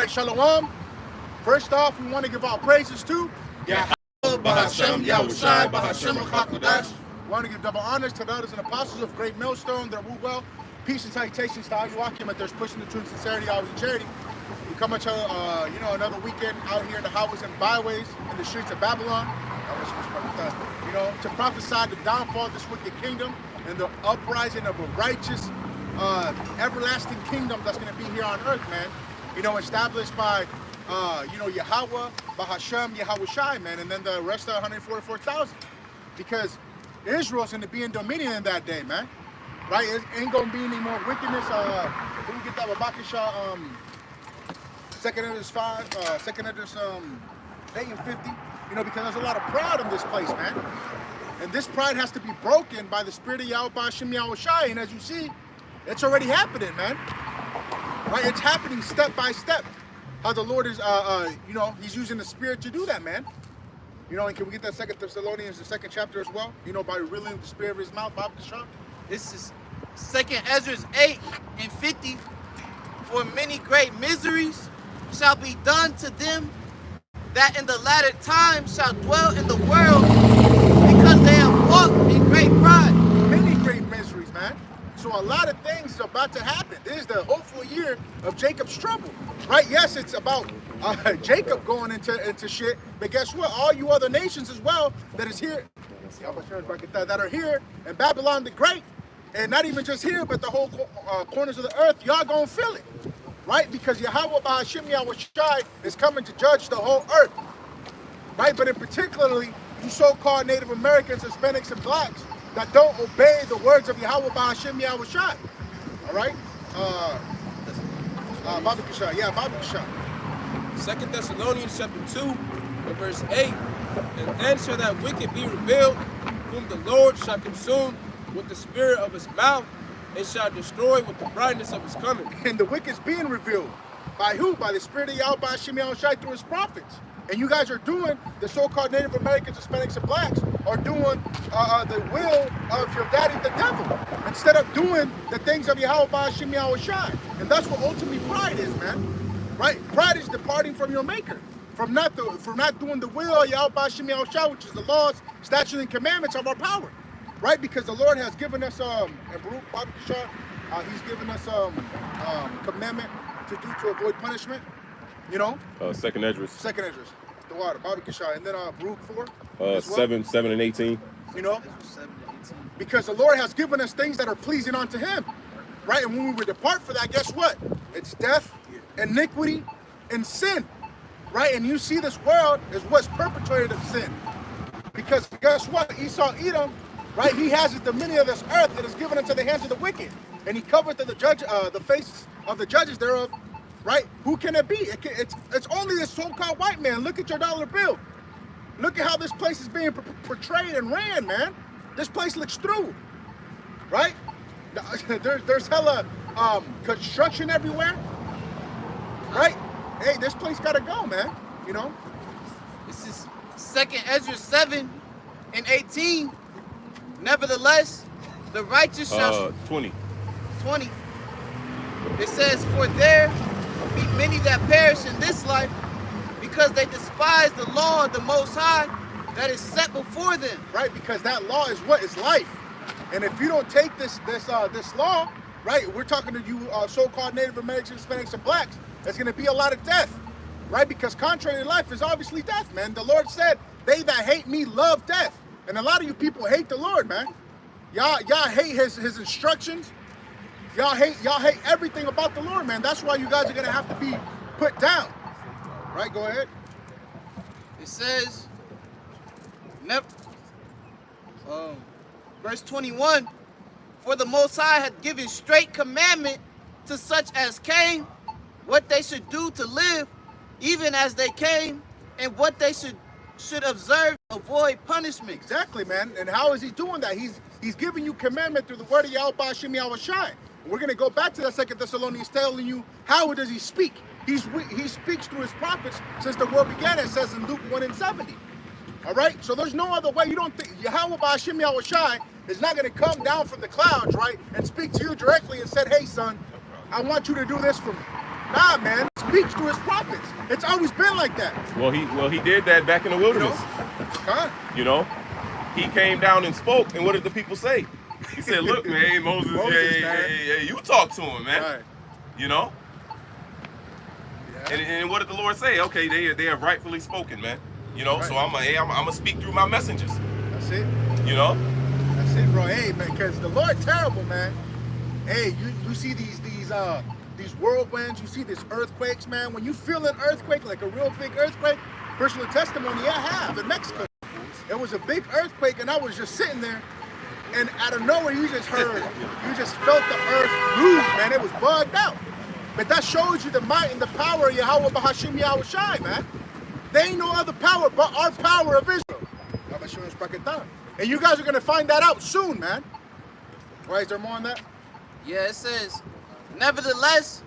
right, Shalom. First off, we want to give our praises to Yahweh, Bahashem, Yahushai, Bahashem, Chakodash. We want to give double honors to the elders and apostles of Great Millstone, that rule well. Peace and salutations to all you walking, but there's pushing the truth, sincerity, always in charity. We come at another weekend out here in the highways and byways in the streets of Babylon. To prophesy the downfall of this wicked kingdom and the uprising of a righteous, everlasting kingdom that's going to be here on earth, man. Established by, Yahweh, Bahashem, Yahushai, man, and then the rest of 144,000. Because Israel's going to be in dominion in that day, man. Right? It ain't going to be any more wickedness. Can we get that Babakisha, 2nd Edges 5, 2nd Edges 8 and 50? Because there's a lot of pride in this place, man. And this pride has to be broken by the spirit of Yahweh, Hashem, Yahushai. And as you see, it's already happening, man. Right? It's happening step by step. How the Lord is, He's using the Spirit to do that, man. And can we get that 2 Thessalonians, the 2nd chapter as well? By revealing the Spirit of His mouth, Bob Kashab? This is 2nd Esdras 8 and 50. For many great miseries shall be done to them that in the latter time shall dwell in the world, because they have walked in great pride. Many great miseries, man. So a lot of things are about to happen. This is the hopeful year of Jacob's trouble, right? Yes, it's about Jacob going into shit, but guess what? All you other nations as well that is here, that are here, and Babylon the Great, and not even just here, but the whole corners of the earth, y'all gonna feel it, right? Because Yahweh Bahashem Yahushai is coming to judge the whole earth, right? But in particularly, you so-called Native Americans, Hispanics, and blacks that don't obey the words of Yahweh Bahashem Yahushai. All right? Baba Kishah. Yeah, Baba Kishah. 2 Thessalonians chapter 2, and verse 8. And then shall that wicked be revealed, whom the Lord shall consume with the spirit of his mouth, and shall destroy with the brightness of his coming. And the wicked's being revealed. By who? By the spirit of Yahweh Bahashem Yahushai through his prophets. And you guys are doing, the so-called Native Americans, Hispanics, and blacks are doing the will of your daddy, the devil, instead of doing the things of Yahweh Bahashem Yahushai. And that's what ultimately pride is, man. Right? Pride is departing from your maker, from not doing the will of Yahweh Bahashem Yahushai, which is the laws, statutes, and commandments of our power. Right? Because the Lord has given us, and Baruch Baba Kishah, He's given us commandment to avoid punishment. 2nd Esdras. 2nd Esdras, the water, Baba Kishah, and then Baruch 4. 7 and 18. Because the Lord has given us things that are pleasing unto Him, right? And when we depart for that, guess what? It's death, iniquity, and sin, right? And you see this world is what's perpetrated of sin. Because guess what? Esau, Edom, right? He has the dominion of this earth that is given into the hands of the wicked, and he covered the faces of the judges thereof. Right? Who can it be? It's only this so-called white man. Look at your dollar bill. Look at how this place is being portrayed and ran, man. This place looks through. Right? There's hella construction everywhere. Right? Hey, this place gotta go, man. This is 2nd Esdras 7 and 18. Nevertheless, the righteous shall 20. It says, for there be many that perish in this life, because they despise the law of the Most High that is set before them. Right, because that law is what is life. And if you don't take this law, right, we're talking to you so-called Native Americans, Hispanics, and blacks, there's going to be a lot of death, right? Because contrary to life is obviously death, man. The Lord said, they that hate me love death. And a lot of you people hate the Lord, man. Y'all hate his instructions. Y'all hate everything about the Lord, man. That's why you guys are going to have to be put down. Right? Go ahead. It says, verse 21, for the Most High hath given straight commandment to such as came, what they should do to live, even as they came, and what they should observe to avoid punishment. Exactly, man. And how is he doing that? He's giving you commandment through the word of Yahweh Hashem Yahushai. We're going to go back to that 2nd Thessalonians telling you how does he speak. He speaks through his prophets since the world began, it says in Luke 1 and 70. All right? So there's no other way. You don't think Yahweh Hashem Yahushai is not going to come down from the clouds, right, and speak to you directly and said, hey, son, I want you to do this for me. Nah, man. It's speaks through his prophets. It's always been like that. Well, he did that back in the wilderness. You know? He came down and spoke, and what did the people say? He said, "Look, man, hey, Moses, you talk to him, man." Right. You know. Yeah. And what did the Lord say? Okay, they have rightfully spoken, man. You know, right. So I'm gonna speak through my messengers. That's it. You know. That's it, bro. Hey, man, because the Lord terrible, man. Hey, you see these whirlwinds, you see these earthquakes, man. When you feel an earthquake, like a real big earthquake, personal testimony I have in Mexico. It was a big earthquake, and I was just sitting there, and out of nowhere, you just felt the earth move, man. It was bugged out. But that shows you the might and the power of Yahweh Bahashim Yahweh Shai, man. There ain't no other power but our power of Israel. And you guys are going to find that out soon, man. Why is there more on that? Yeah, it says, nevertheless,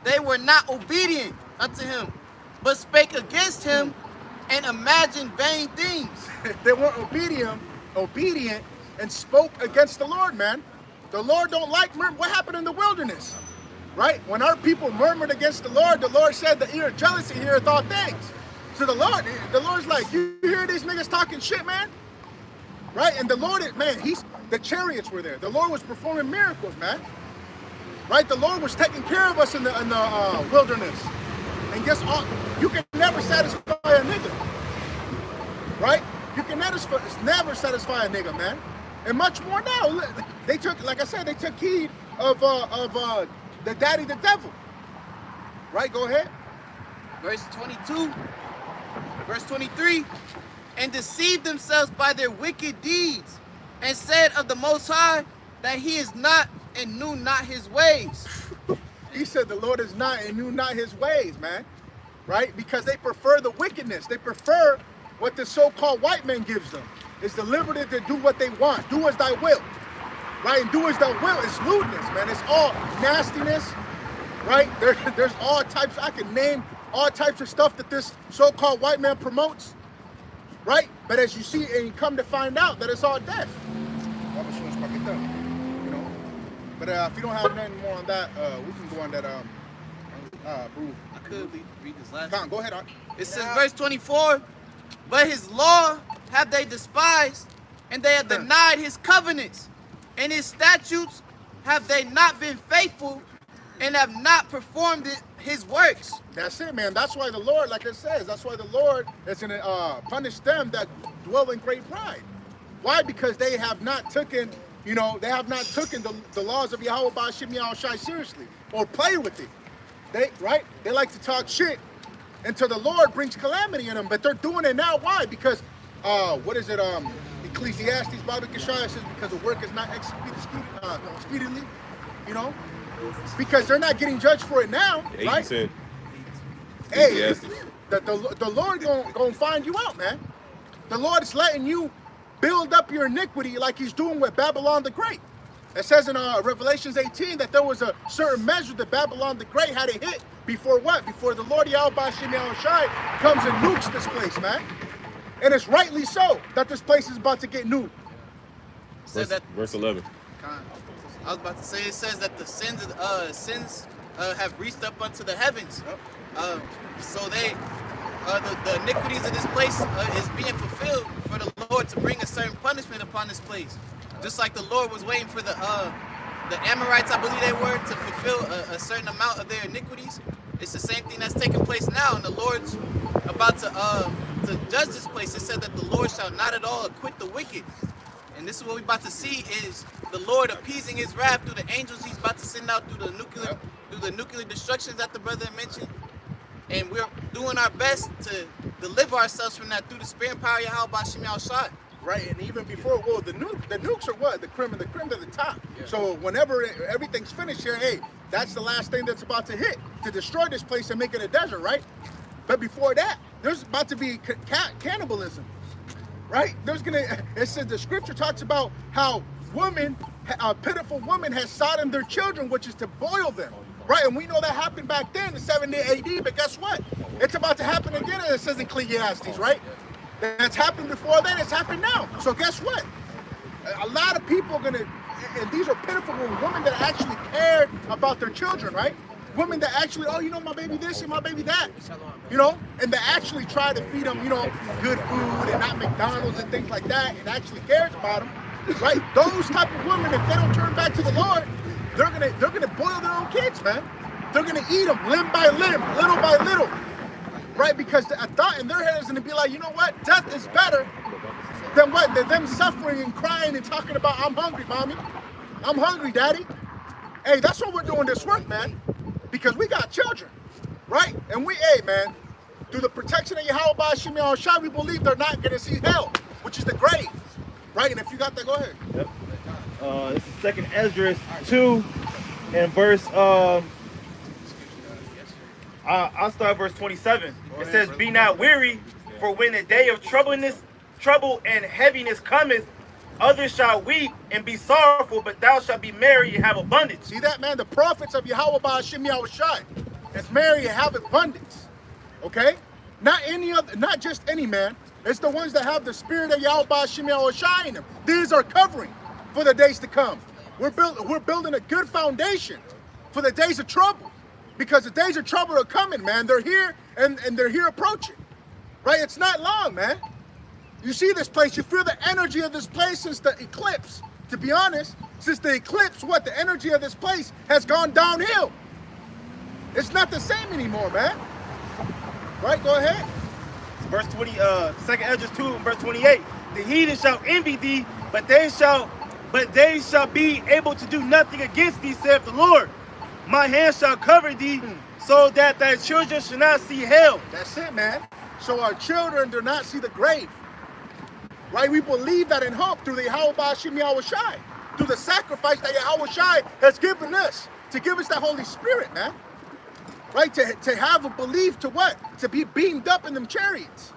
they were not obedient unto him, but spake against him and imagined vain things. They weren't obedient and spoke against the Lord, man. The Lord don't like murmur. What happened in the wilderness? Right? When our people murmured against the Lord said the ear of jealousy heareth all things. So the Lord's like, you hear these niggas talking shit, man? Right? And the Lord, man, the chariots were there. The Lord was performing miracles, man. Right? The Lord was taking care of us in the wilderness. And guess what? You can never satisfy a nigga. Right? You can never satisfy a nigga, man. And much more now. They took, like I said, they took heed of the daddy, the devil. Right? Go ahead. Verse 22, verse 23, and deceived themselves by their wicked deeds, and said of the Most High that he is not and knew not his ways. He said the Lord is not and knew not his ways, man. Right? Because they prefer the wickedness. They prefer what the so-called white man gives them. It's the liberty to do what they want. Do as thy will. Right? And do as thy will. It's lewdness, man. It's all nastiness. Right? There's all types. I can name all types of stuff that this so-called white man promotes. Right? But as you see, and you come to find out that it's all death. You know? But if you don't have nothing more on that, we can go on that. I could read this last one. Go ahead. It says, verse 24, but his law have they despised, and they have denied his covenants, and his statutes have they not been faithful, and have not performed his works. That's it, man. That's why the Lord, like it says, that's why the Lord is going to punish them that dwell in great pride. Why? Because they have not taken, the laws of Yahweh Ba'ashim Yahweh Shai seriously, or play with it. They like to talk shit until the Lord brings calamity in them, but they're doing it now. Why? Because, Ecclesiastes, Bible Kashaya says, because the work is not executed speedily, because they're not getting judged for it now, right? Hey, the Lord gonna find you out, man. The Lord is letting you build up your iniquity like he's doing with Babylon the Great. It says in Revelations 18 that there was a certain measure that Babylon the Great had to hit before what? Before the Lord Yahweh Ba'ashim Yahweh Shai comes and nukes this place, man. And it's rightly so that this place is about to get nuked. Verse 11. I was about to say, it says that the sins have reached up unto the heavens. So the iniquities of this place is being fulfilled for the Lord to bring a certain punishment upon this place. Just like the Lord was waiting for the Amorites, I believe they were, to fulfill a certain amount of their iniquities. It's the same thing that's taking place now, and the Lord's about to judge this place. It said that the Lord shall not at all acquit the wicked. And this is what we're about to see is the Lord appeasing his wrath through the angels he's about to send out through the nuclear destructions that the brother mentioned. And we're doing our best to deliver ourselves from that through the spirit and power of Yahweh Ba'ashim Yahweh Shai. Right, and even before, the nukes are what? The creme of the top. Yeah. So whenever everything's finished here, hey, that's the last thing that's about to hit, to destroy this place and make it a desert, right? But before that, there's about to be cannibalism, right? It says the scripture talks about how a pitiful woman has sodden their children, which is to boil them, right? And we know that happened back then in 70 AD, but guess what? It's about to happen again, and it says in Ecclesiastes, right? That's happened before then, it's happened now. So guess what? A lot of people are and these are pitiful women that actually cared about their children, right? women that actually, oh, you know, my baby this and my baby that, you know, and that actually try to feed them, you know, good food and not McDonald's and things like that, and actually cares about them, right? Those type of women, if they don't turn back to the Lord, they're gonna boil their own kids, man. They're gonna eat them limb by limb, little by little, right? Because a thought in their head is gonna be like, you know what? Death is better than what? Than them suffering and crying and talking about, I'm hungry, mommy. I'm hungry, daddy. Hey, that's what we're doing this work, man. Because we got children, right? And we, hey, man, through the protection of Yahweh Ba'ashim Yahushai, we believe they're not gonna see hell, which is the grave, right? And if you got that, go ahead. Yep. This is 2nd Esdras 2 and verse, I'll start verse 27. It says, be not weary, for when the day of trouble and heaviness cometh, others shall weep and be sorrowful, but thou shalt be merry and have abundance. See that, man? The prophets of Yahweh Ba'ashim Yahushai is merry and have abundance, okay? Not any other, not just any man. It's the ones that have the spirit of Yahweh Ba'ashim Yahushai in them. These are covering for the days to come. We're building a good foundation for the days of trouble, because the days of trouble are coming, man. They're here and they're here approaching, right? It's not long, man. You see this place, you feel the energy of this place since the eclipse. To be honest, since the eclipse, what? The energy of this place has gone downhill. It's not the same anymore, man. Right, go ahead. Verse 20, 2nd Esdras 2, verse 28. The heathen shall envy thee, but they shall be able to do nothing against thee, saith the Lord. My hand shall cover thee, so that thy children shall not see hell. That's it, man. So our children do not see the grave. Right? We believe that in hope through the Yahweh Ba'ashim Yahushai, through the sacrifice that Yahweh Shai has given us, to give us the Holy Spirit, man. Right? To have a belief to what? To be beamed up in them chariots.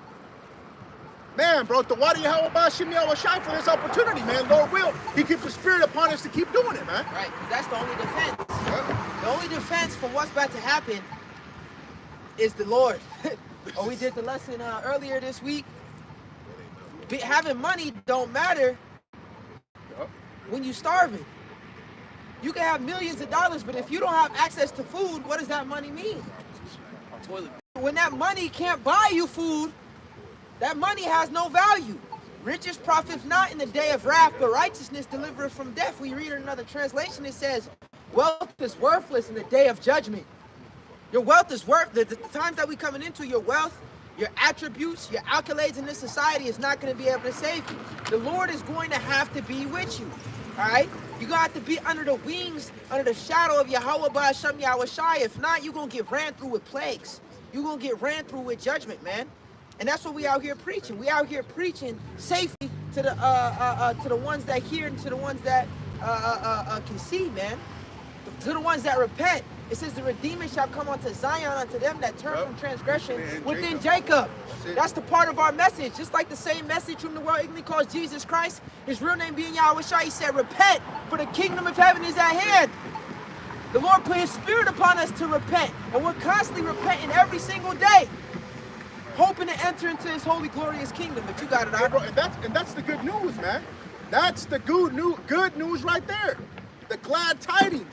Man, bro, the water Yahweh Ba'ashim Yahushai for this opportunity, man. Lord will, he keeps the Spirit upon us to keep doing it, man. Right, because that's the only defense. The only defense for what's about to happen is the Lord. Oh, we did the lesson earlier this week. Having money don't matter when you're starving. You can have millions of dollars, but if you don't have access to food, what does that money mean? Toilet. When that money can't buy you food, that money has no value. Riches profit not in the day of wrath, but righteousness delivereth from death. We read in another translation, it says, wealth is worthless in the day of judgment. Your wealth is worth, the times that we're coming into, your wealth, your attributes, your accolades in this society is not going to be able to save you. The Lord is going to have to be with you. All right? You're going to have to be under the wings, under the shadow of Yahweh Ba'asham Yahushai. If not, you're going to get ran through with plagues. You're going to get ran through with judgment, man. And that's what we out here preaching. We out here preaching safety to the ones that hear and to the ones that can see, man. To the ones that repent. It says the Redeemer shall come unto Zion, unto them that turn from transgression within Jacob. That's the part of our message. Just like the same message from the world ignorantly calls Jesus Christ, his real name being Yahweh Shai, he said, repent, for the kingdom of heaven is at hand. The Lord put his spirit upon us to repent, and we're constantly repenting every single day, hoping to enter into his holy, glorious kingdom. But you got it, bro, and that's the good news, man. That's the good news right there. The glad tidings,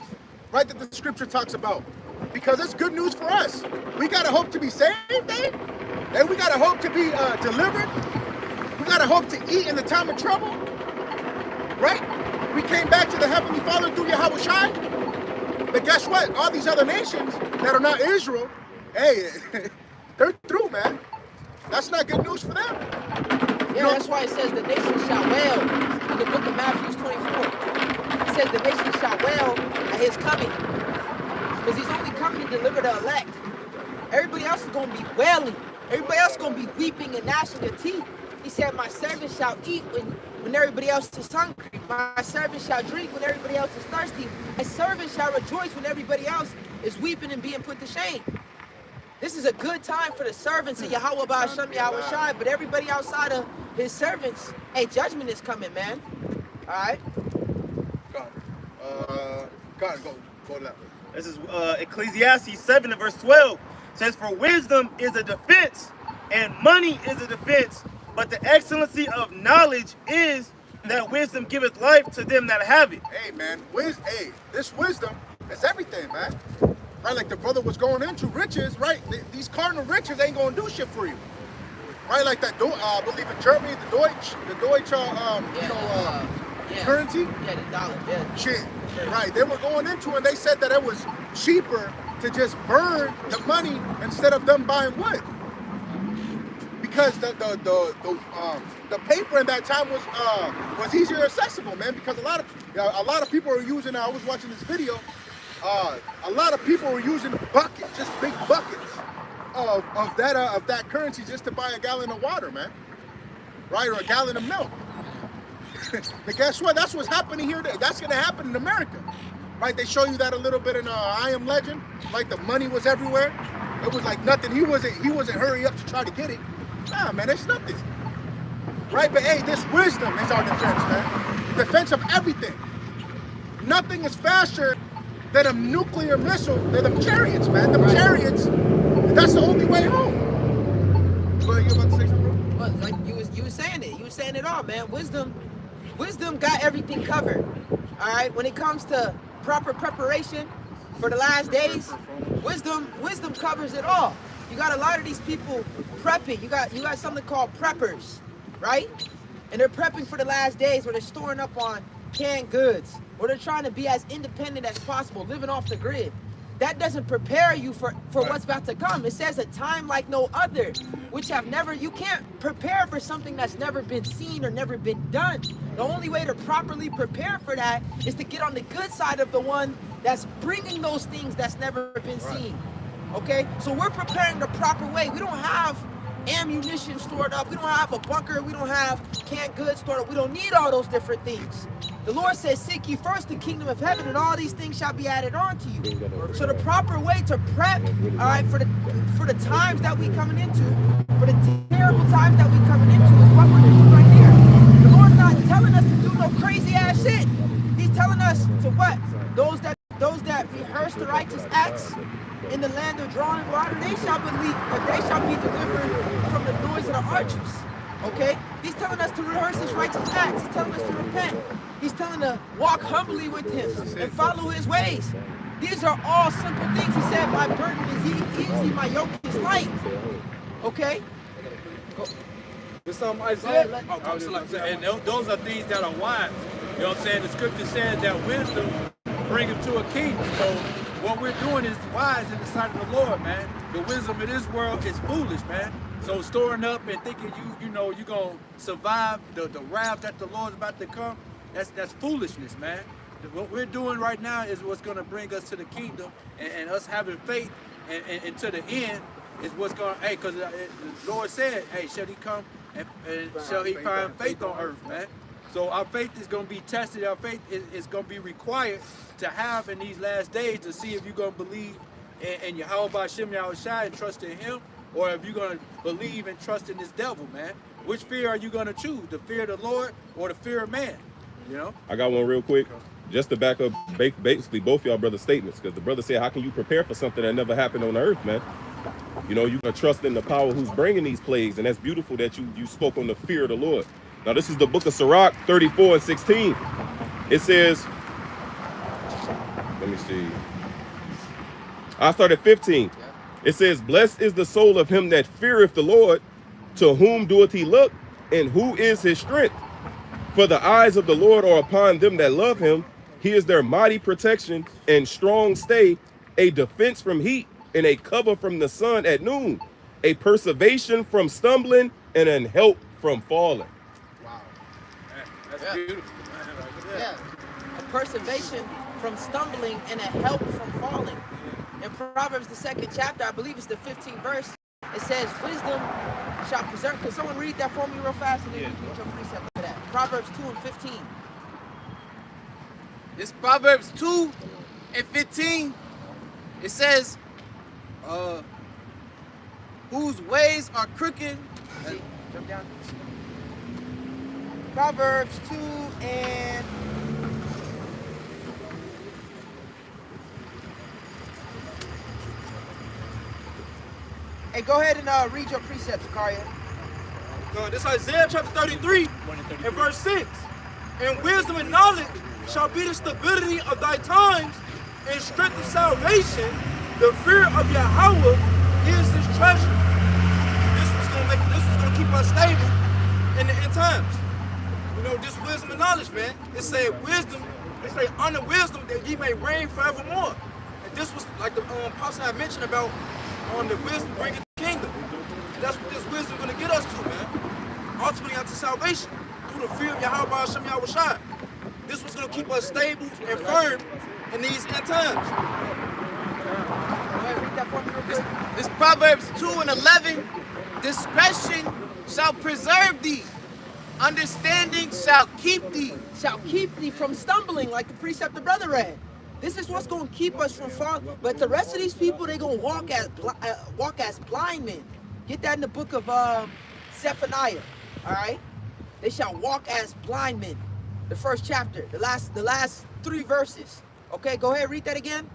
right, that the scripture talks about. Because it's good news for us. We got to hope to be saved, eh? And we got to hope to be delivered. We got to hope to eat in the time of trouble, right? We came back to the Heavenly Father through Yahweh Shai. But guess what? All these other nations that are not Israel, hey, they're through, man. That's not good news for them. Yeah, that's why it says the nation shall wail in the book of Matthew 24. It says the nation shall wail at his coming. Because he's only coming to deliver the elect. Everybody else is going to be wailing. Everybody else is going to be weeping and gnashing their teeth. He said, my servant shall eat when everybody else is hungry. My servant shall drink when everybody else is thirsty. My servant shall rejoice when everybody else is weeping and being put to shame. This is a good time for the servants of Yahweh Ba'asham Yahweh Shai, but everybody outside of his servants, hey, judgment is coming, man. All right? Go to that. This is Ecclesiastes 7 and verse 12. It says, for wisdom is a defense, and money is a defense, but the excellency of knowledge is that wisdom giveth life to them that have it. Hey, man, this wisdom is everything, man. right? Like the brother was going into riches, right? These cardinal riches ain't gonna do shit for you, right? Like that, I believe in Germany, the Deutsch, currency. Yeah, the dollar. Yeah. Shit, right? They were going into it, and they said that it was cheaper to just burn the money instead of them buying wood, because the paper in that time was easier accessible, man. Because a lot of people are using. I was watching this video. A lot of people were using buckets, just big buckets of that currency just to buy a gallon of water, man, right, or a gallon of milk. But guess what? That's what's happening here. That's gonna happen in America, right? They show you that a little bit in I Am Legend. Like the money was everywhere. It was like nothing. He wasn't hurry up to try to get it. Nah, man, it's nothing, right? But hey, this wisdom is our defense, man. Defense of everything. Nothing is faster than a nuclear missile, than them chariots, man. Them chariots, that's the only way home. Go ahead, you about to say something, bro? Well, like you was saying it. You was saying it all, man. Wisdom got everything covered. All right. When it comes to proper preparation for the last days, wisdom covers it all. You got a lot of these people prepping. You got something called preppers, right? And they're prepping for the last days, where they're storing up on canned goods, where they're trying to be as independent as possible, living off the grid. That doesn't prepare you for what's about to come. It says a time like no other, which you can't prepare for something that's never been seen or never been done. The only way to properly prepare for that is to get on the good side of the one that's bringing those things that's never been seen. Okay? So we're preparing the proper way. We don't have ammunition stored up. We don't have a bunker. We don't have canned goods stored up. We don't need all those different things. The Lord says, seek ye first the kingdom of heaven, and all these things shall be added on to you. So the proper way to prep, all right, for the times that we coming into, for the terrible times that we coming into, is what we're doing right here. The Lord's not telling us to do no crazy ass shit. He's telling us to what? Those that rehearse the righteous acts in the land of drawing water, they shall believe, but they shall be delivered from the noise of the archers. Okay? He's telling us to rehearse his righteous acts. He's telling us to repent. He's telling us to walk humbly with him and follow his ways. These are all simple things. He said, my burden is easy, my yoke is light. Okay? There's some Isaiah. And those are things that are wise. You know what I'm saying? The scripture says that wisdom bringeth to a kingdom. So what we're doing is wise in the sight of the Lord, man. The wisdom of this world is foolish, man. So storing up and thinking you're gonna survive the wrath that the Lord's about to come, that's foolishness, man. What we're doing right now is what's gonna bring us to the kingdom, and us having faith and to the end is what's gonna, hey, because the Lord said, hey, shall he come and shall he find faith on earth, man? So our faith is going to be tested. Our faith is going to be required to have in these last days to see if you're going to believe in Yahweh B'Shem Yahushai and trust in him, or if you're going to believe and trust in this devil, man. Which fear are you going to choose? The fear of the Lord or the fear of man? You know? I got one real quick, just to back up basically both y'all brother statements, because the brother said, how can you prepare for something that never happened on the earth, man? You know, you can trust in the power who's bringing these plagues, and that's beautiful that you spoke on the fear of the Lord. Now, this is the book of Sirach 34:16. It says, let me see. I start at 15. It says, blessed is the soul of him that feareth the Lord, to whom doeth he look, and who is his strength. For the eyes of the Lord are upon them that love him. He is their mighty protection and strong stay, a defense from heat, and a cover from the sun at noon, a preservation from stumbling, and an help from falling. Wow. That's beautiful. Yeah. A preservation from stumbling and a help from falling. In Proverbs, the 2nd chapter, I believe it's the 15th verse, it says, wisdom shall preserve. Can someone read that for me real fast? And then you can jump precept to that. Proverbs 2:15. It's Proverbs 2:15. It says, whose ways are crooked. Jump down. Proverbs 2 and... Hey, go ahead and read your precepts, Zakaria. This is Isaiah chapter 33 and verse 6. And wisdom and knowledge shall be the stability of thy times, and strength of salvation The fear of Yahweh is his treasure. This was gonna keep us stable in the end times. You know, this wisdom and knowledge, man. It say wisdom, it say under wisdom that ye may reign forevermore. And this was like the apostle I mentioned about the wisdom bringing the kingdom. And that's what this wisdom gonna get us to, man. Ultimately unto salvation through the fear of Yahweh Hashem Yahushua. This was gonna keep us stable and firm in these end times. This Proverbs 2:11. Discretion shall preserve thee. Understanding shall keep thee. Shall keep thee from stumbling, like the precept the brother read. This is what's going to keep us from falling. But the rest of these people, they're going to walk as blind men. Get that in the book of Zephaniah. All right? They shall walk as blind men. The first chapter, the last 3 verses. Okay, go ahead, read that again.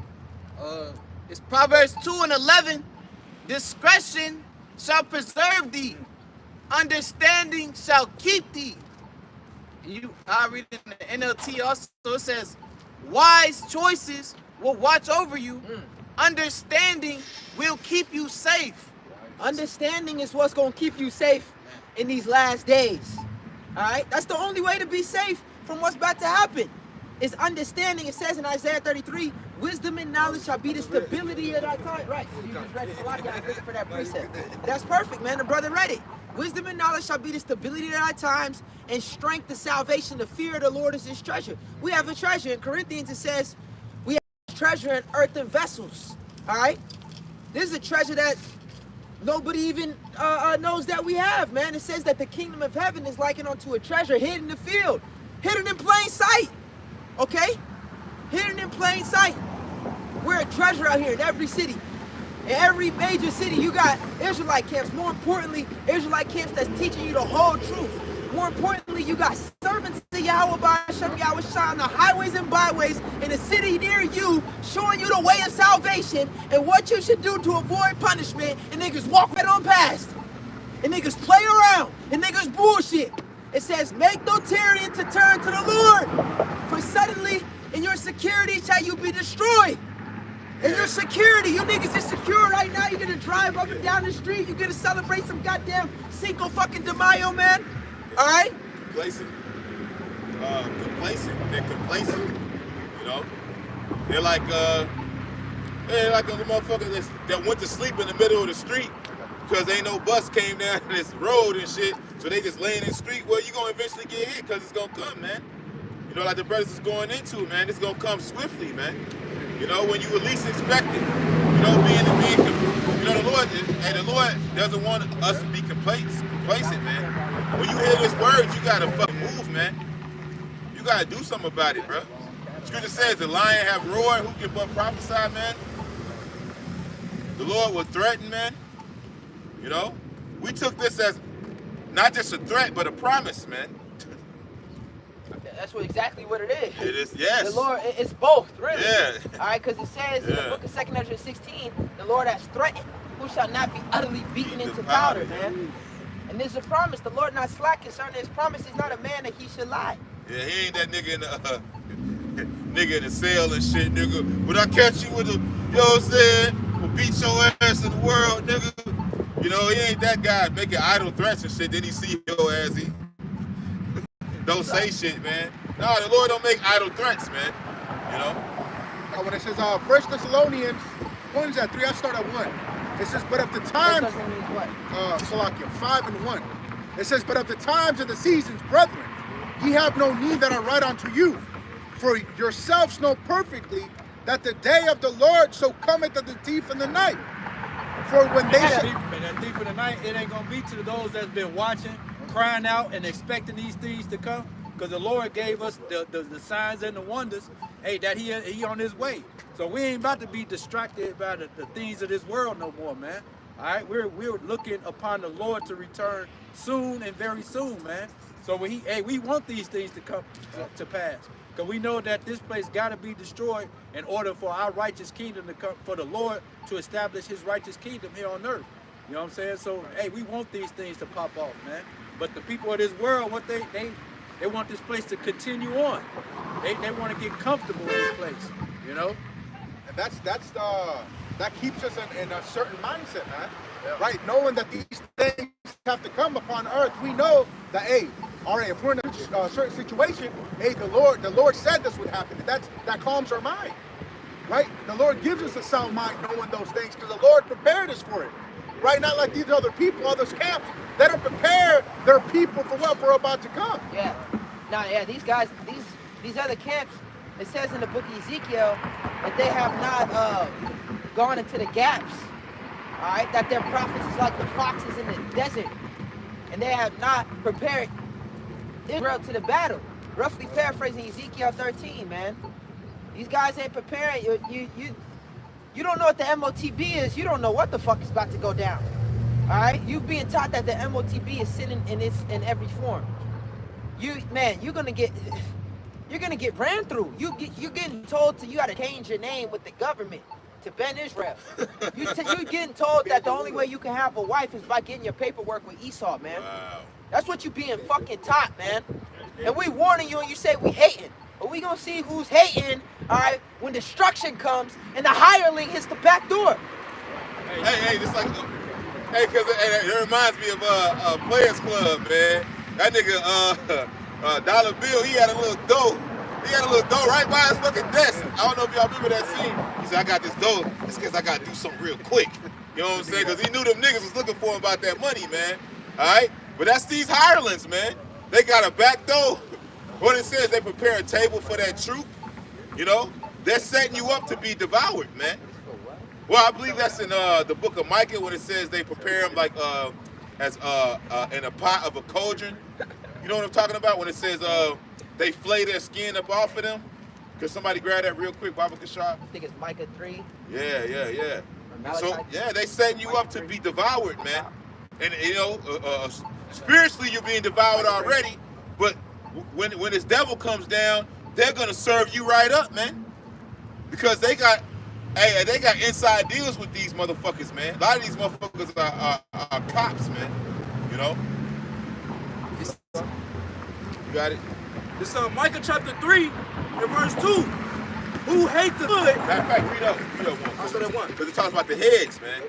It's Proverbs 2:11. Discretion shall preserve thee. Understanding shall keep thee. I read it in the NLT also. It says, wise choices will watch over you. Understanding will keep you safe. Understanding is what's going to keep you safe in these last days. All right? That's the only way to be safe from what's about to happen. Is understanding. It says in Isaiah 33, wisdom and knowledge shall be the stability of thy time. Right, so you just read it. I was looking for that precept. That's perfect, man. The brother read it. Wisdom and knowledge shall be the stability of thy times, and strength the salvation. The fear of the Lord is his treasure. We have a treasure. In Corinthians it says, we have treasure in earthen vessels. All right? This is a treasure that nobody even knows that we have, man. It says that the kingdom of heaven is likened unto a treasure hidden in the field, hidden in plain sight. Okay? Hidden in plain sight. We're a treasure out here in every city. In every major city, you got Israelite camps. More importantly, Israelite camps that's teaching you the whole truth. More importantly, you got servants of Yahweh by Hashem Yahushua on the highways and byways in a city near you, showing you the way of salvation and what you should do to avoid punishment, and niggas walk right on past. And niggas play around. And niggas bullshit. It says, make no tyranny to turn to the Lord. For suddenly, in your security shall you be destroyed. In your security, you niggas is secure right now. You're gonna drive up and down the street. You're gonna celebrate some goddamn Cinco fucking de Mayo, man. All right? Complacent. They're complacent. You know? They're like a motherfucker that went to sleep in the middle of the street because ain't no bus came down this road and shit. So they just laying in the street. Well, you're going to eventually get hit because it's going to come, man. You know, like the brothers is going into, man. It's going to come swiftly, man. You know, when you at least expect it. You know, the Lord doesn't want us to be complacent, man. When you hear this word, you got to fucking move, man. You got to do something about it, bro. Scripture says the lion have roared, who can but prophesy, man? The Lord will threaten, man. You know, we took this as not just a threat, but a promise, man. That's exactly what it is. It is, yes. The Lord, it's both, really. Yeah. All right, because it says in the book of 2 Ezra 16, the Lord has threatened, who shall not be utterly beaten into powder, man. And there's a promise. The Lord not slack concerning his promise. He's not a man that he should lie. Yeah, he ain't that nigga in the cell and shit, nigga. When I catch you with a, you know what I'm saying, will beat your ass in the world, nigga. You know, he ain't that guy making idle threats and shit. Then he see your ass, he don't say shit, man. No, the Lord don't make idle threats, man. You know? When it says 1 Thessalonians, 1 is at 3, I start at 1. It says, but of the times, Salakia, 5 and 1. It says, but of the times and the seasons, brethren, ye have no need that I write unto you. For yourselves know perfectly that the day of the Lord so cometh as the thief in the night. For when they that thief in the night, it ain't gonna be to those that's been watching, crying out and expecting these things to come, because the Lord gave us the signs and the wonders, hey, that he on his way. So we ain't about to be distracted by the things of this world no more, man. All right, we're looking upon the Lord to return soon and very soon, man. So we want these things to come to pass, because we know that this place got to be destroyed in order for our righteous kingdom to come, for the Lord to establish his righteous kingdom here on earth. You know what I'm saying? So, hey, we want these things to pop off, man. But the people of this world, what they want this place to continue on. They want to get comfortable in this place, you know? And that's that keeps us in a certain mindset, man. Right? Knowing that these things have to come upon earth, we know that, hey, all right, if we're in a certain situation, hey, the Lord said this would happen. And that calms our mind, right? The Lord gives us a sound mind knowing those things because the Lord prepared us for it, right? Not like these other people, other camps, they don't prepare their people for what we're about to come. Yeah. Now, yeah, these guys, these other camps, it says in the book of Ezekiel that they have not gone into the gaps, all right? That their prophets is like the foxes in the desert, and they have not prepared Israel to the battle. Roughly paraphrasing Ezekiel 13, man. These guys ain't preparing. You don't know what the MOTB is. You don't know what the fuck is about to go down. All right? You being taught that the MOTB is sitting in every form. You're gonna get ran through. You're getting told you gotta change your name with the government to Ben Israel. You're getting told that the only way you can have a wife is by getting your paperwork with Esau, man. Wow. That's what you being fucking taught, man. And we warning you and you say we hating. But we gonna see who's hating, all right, when destruction comes and the hireling hits the back door. Hey, this like, hey, cause it reminds me of Players Club, man. That nigga, Dollar Bill, he had a little dough. He had a little dough right by his fucking desk. I don't know if y'all remember that scene. He said, I got this dough. It's because I got to do something real quick. You know what I'm saying? Because he knew them niggas was looking for him about that money, man. All right? But that's these hirelings, man. They got a back door. What it says, they prepare a table for that troop. You know? They're setting you up to be devoured, man. Well, I believe that's in the book of Micah when it says they prepare them like as in a pot of a cauldron. You know what I'm talking about? When it says they flay their skin up off of them. Could somebody grab that real quick, Baba Kashab? I think it's Micah 3. Yeah. So, yeah, they setting you up to be devoured, man. And, you know, spiritually you're being devoured already. But when this devil comes down, they're going to serve you right up, man. Because they got inside deals with these motherfuckers, man. A lot of these motherfuckers are cops, man. You know? You got it? It's Micah chapter 3 and verse 2. Who hate the good? Matter of fact, read up one. I'll show that one. Because it talks about the heads, man.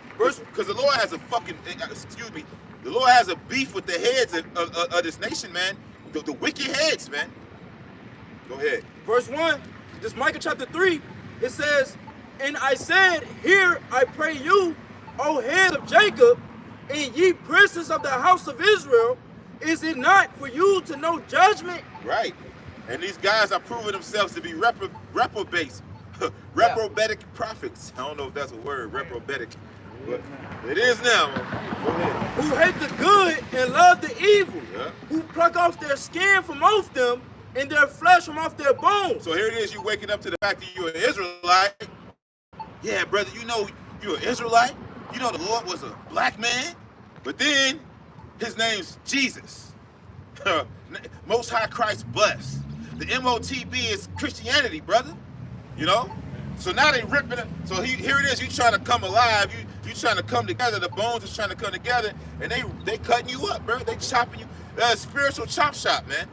Because the Lord has a fucking, the Lord has a beef with the heads of this nation, man. The wicked heads, man. Go ahead. Verse 1, this Micah chapter 3, it says, and I said, hear, I pray you, O head of Jacob, and ye princes of the house of Israel, is it not for you to know judgment? Right. And these guys are proving themselves to be reprobates. Reprobatic prophets. I don't know if that's a word, reprobatic. But it is now. Go ahead. Who hate the good and love the evil. Yeah. Who pluck off their skin from off them and their flesh from off their bones. So here it is, you waking up to the fact that you're an Israelite. Yeah, brother, you know you're an Israelite. You know the Lord was a black man. But then his name's Jesus. Most High Christ blessed. The MOTB is Christianity, brother. You know? So now they ripping it. So here it is, you trying to come alive. You trying to come together. The bones is trying to come together. And they cutting you up, bro. They chopping you. Spiritual chop shop, man.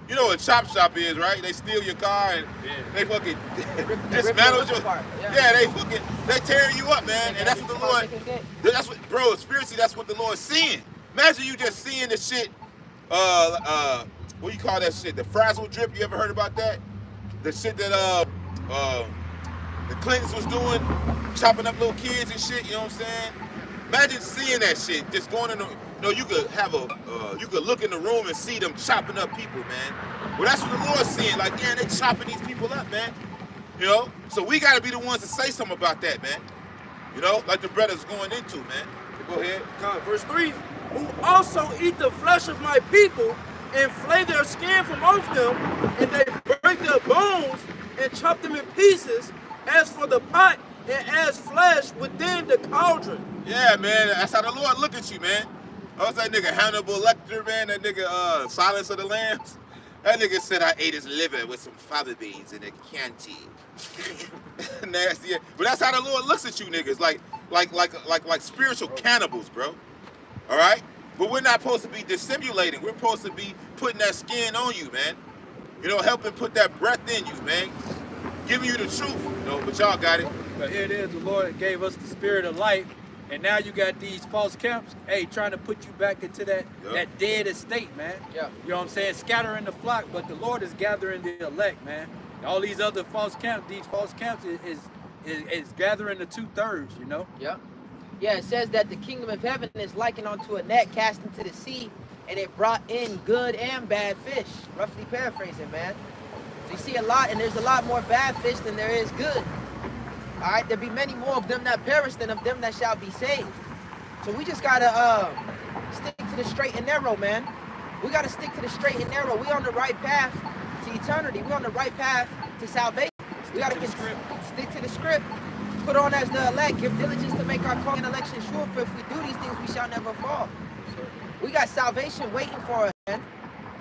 You know what a chop shop is, right? They steal your car and they fucking dismantle your car. Yeah, they tearing you up, man. And that's what the Lord, that's what, bro, spiritually, that's what the Lord's seeing. Imagine you just seeing the shit, what do you call that shit? The frazzle drip, you ever heard about that? The shit that the Clintons was doing, chopping up little kids and shit, you know what I'm saying? Imagine seeing that shit, just going in the, you know, you could have you could look in the room and see them chopping up people, man. Well, that's what the Lord's seeing, like, yeah, they chopping these people up, man. You know? So we gotta be the ones to say something about that, man. You know, like the brother's going into, man. So go ahead. Verse 3, who also eat the flesh of my people and flay their skin from off them, and they break their bones and chop them in pieces, as for the pot and as flesh within the cauldron. Yeah, man, that's how the Lord look at you, man. I was that nigga Hannibal Lecter, man, that nigga Silence of the Lambs. That nigga said I ate his liver with some fava beans in a canteen. Nasty. But that's how the Lord looks at you niggas, like spiritual cannibals, bro. All right? But we're not supposed to be dissimulating. We're supposed to be putting that skin on you, man. You know, helping put that breath in you, man. Giving you the truth, you know, but y'all got it. But here it is, the Lord gave us the spirit of life, and now you got these false camps, hey, trying to put you back into that dead estate, man. Yeah. You know what I'm saying? Scattering the flock, but the Lord is gathering the elect, man. All these other false camps, is gathering the 2/3, you know? Yeah. Yeah, it says that the kingdom of heaven is likened unto a net cast into the sea, and it brought in good and bad fish. Roughly paraphrasing, man. So you see a lot, and there's a lot more bad fish than there is good. All right, there be many more of them that perish than of them that shall be saved. So we just gotta stick to the straight and narrow, man. We gotta stick to the straight and narrow. We on the right path to eternity. We on the right path to salvation. We gotta stick to the script. Put on as the elect. Give diligence to make our call and election sure. For if we do these things, we shall never fall. We got salvation waiting for us, man.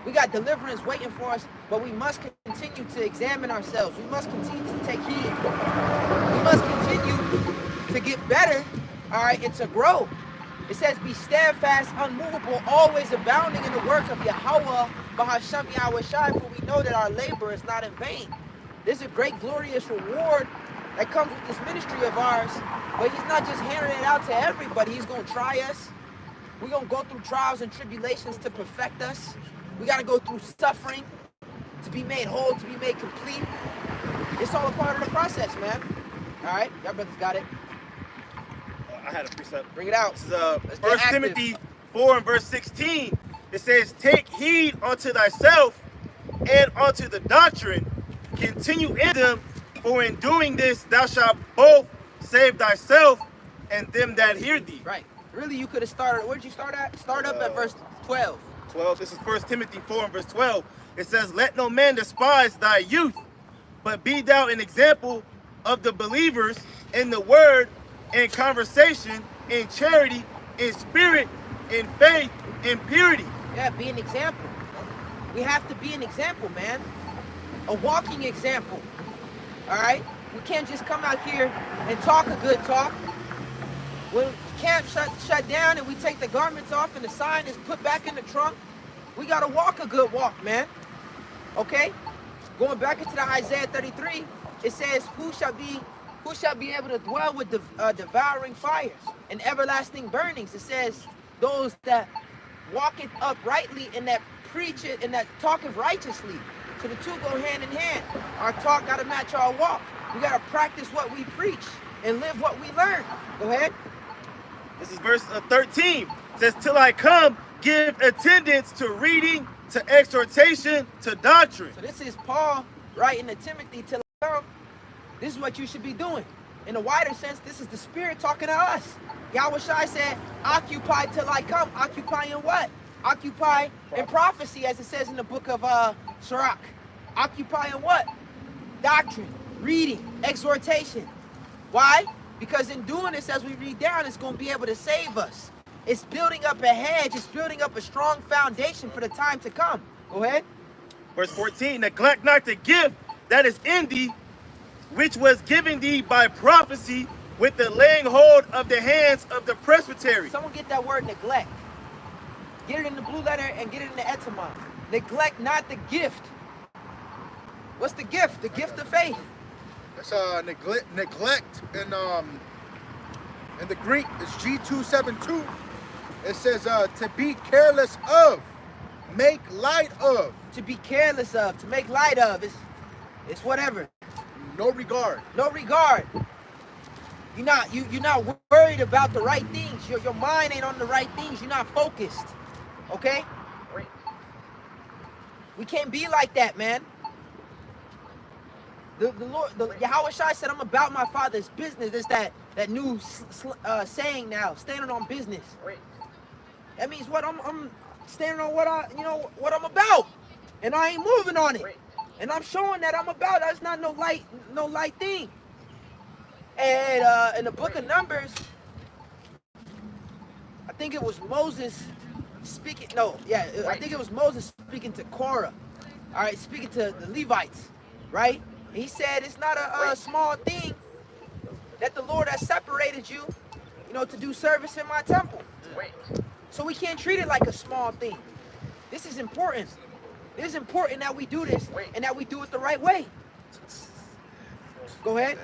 We got deliverance waiting for us, but we must continue to examine ourselves. We must continue to take heed. We must continue to get better, all right, and to grow. It says, be steadfast, unmovable, always abounding in the work of Yahweh, Bahasham Yahushai, for we know that our labor is not in vain. There's a great, glorious reward that comes with this ministry of ours, but he's not just handing it out to everybody. He's going to try us. We're going to go through trials and tribulations to perfect us. We got to go through suffering to be made whole, to be made complete. It's all a part of the process, man. All right? Y'all brothers got it. I had a precept. Bring it out. This is 1 Timothy 4 and verse 16. It says, take heed unto thyself and unto the doctrine. Continue in them, for in doing this thou shalt both save thyself and them that hear thee. Right. Really, you could have started, where'd you start at? Start up at verse 12. 12. This is 1 Timothy 4 and verse 12. It says, let no man despise thy youth, but be thou an example of the believers in the word, in conversation, in charity, in spirit, in faith, in purity. Yeah, be an example. We have to be an example, man. A walking example. All right? We can't just come out here and talk a good talk. When camp shut down and we take the garments off and the sign is put back in the trunk, we got to walk a good walk, man. Okay? Going back into the Isaiah 33, it says, who shall be able to dwell with devouring fires and everlasting burnings? It says, those that walketh uprightly and that preach it and that talketh righteously. So the two go hand in hand. Our talk got to match our walk. We got to practice what we preach and live what we learn. Go ahead. This is verse 13. It says, till I come, give attendance to reading, to exhortation, to doctrine. So this is Paul writing to Timothy, till I come. This is what you should be doing. In a wider sense, this is the Spirit talking to us. Yahushua said, occupy till I come. Occupy in what? Occupy in prophecy, as it says in the book of Sirach. Occupy in what? Doctrine, reading, exhortation. Why? Because in doing this, as we read down, it's going to be able to save us. It's building up a hedge. It's building up a strong foundation for the time to come. Go ahead. Verse 14, neglect not the gift that is in thee, which was given thee by prophecy with the laying hold of the hands of the presbytery. Someone get that word neglect. Get it in the blue letter and get it in the etymon. Neglect not the gift. What's the gift? The gift of faith. It's neglect in the Greek is G272. It says to be careless of, make light of. To be careless of, to make light of. It's whatever. No regard. No regard. You're not worried about the right things. Your mind ain't on the right things. You're not focused. Okay? We can't be like that, man. The Lord, Yahushua said, I'm about my Father's business. It's that new saying now, standing on business. That means what? I'm standing on what what I'm about, and I ain't moving on it. And I'm showing that I'm about. That's not no light thing. And in the book of Numbers, I think it was Moses speaking. I think it was Moses speaking to Korah. All right, speaking to the Levites, right? He said it's not a small thing that the Lord has separated you, to do service in my temple. So we can't treat it like a small thing. This is important. It is important that we do this and that we do it the right way. Go ahead.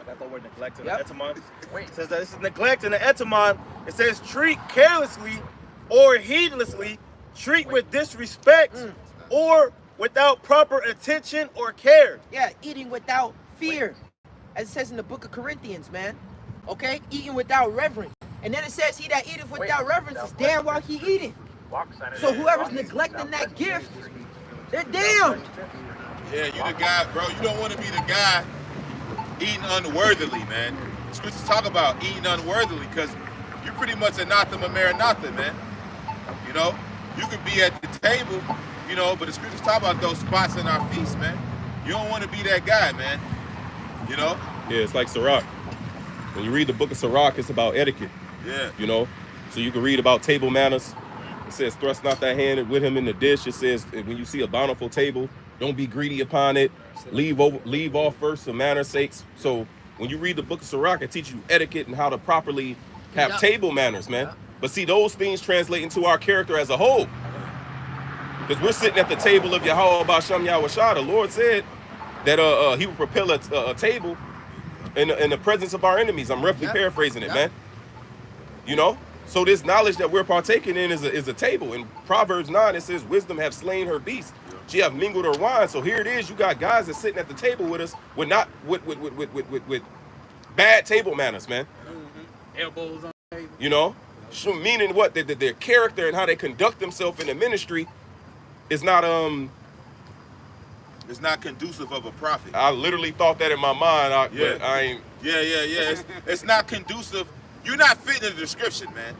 I got the word neglect in Yep. the etymon. It says that this is neglect in the etymon. It says treat carelessly or heedlessly, treat with disrespect or without proper attention or care. Yeah, eating without fear, as it says in the book of Corinthians, man. Okay, eating without reverence. And then it says, he that eateth without reverence is damned while he eateth. So whoever's neglecting that gift, they're damned. Yeah, you the guy, bro. You don't want to be the guy eating unworthily, man. The scriptures talk about eating unworthily because you pretty much anathema maranatha, man. You know, you could be at the table, you know, but the scriptures talk about those spots in our feast, man. You don't want to be that guy, man. You know? Yeah, it's like Sirach. When you read the book of Sirach, it's about etiquette. Yeah. You know? So you can read about table manners. It says, thrust not thy hand with him in the dish. It says, when you see a bountiful table, don't be greedy upon it. Leave off first for manners' sakes. So when you read the book of Sirach, it teaches you etiquette and how to properly have table manners, man. But see, those things translate into our character as a whole. Because we're sitting at the table of Yahweh B'Shem Yahushua. The Lord said that he would prepare a table in the presence of our enemies. I'm roughly paraphrasing it, man. You know? So this knowledge that we're partaking in is a table. In Proverbs 9, it says, wisdom have slain her beast. She have mingled her wine. So here it is. You got guys that's sitting at the table with us with bad table manners, man. Elbows on the table. You know? Meaning what? That their character and how they conduct themselves in the ministry is not It's not conducive of a prophet. I literally thought that in my mind. But I ain't. Yeah. It's not conducive. You're not fitting the description, man.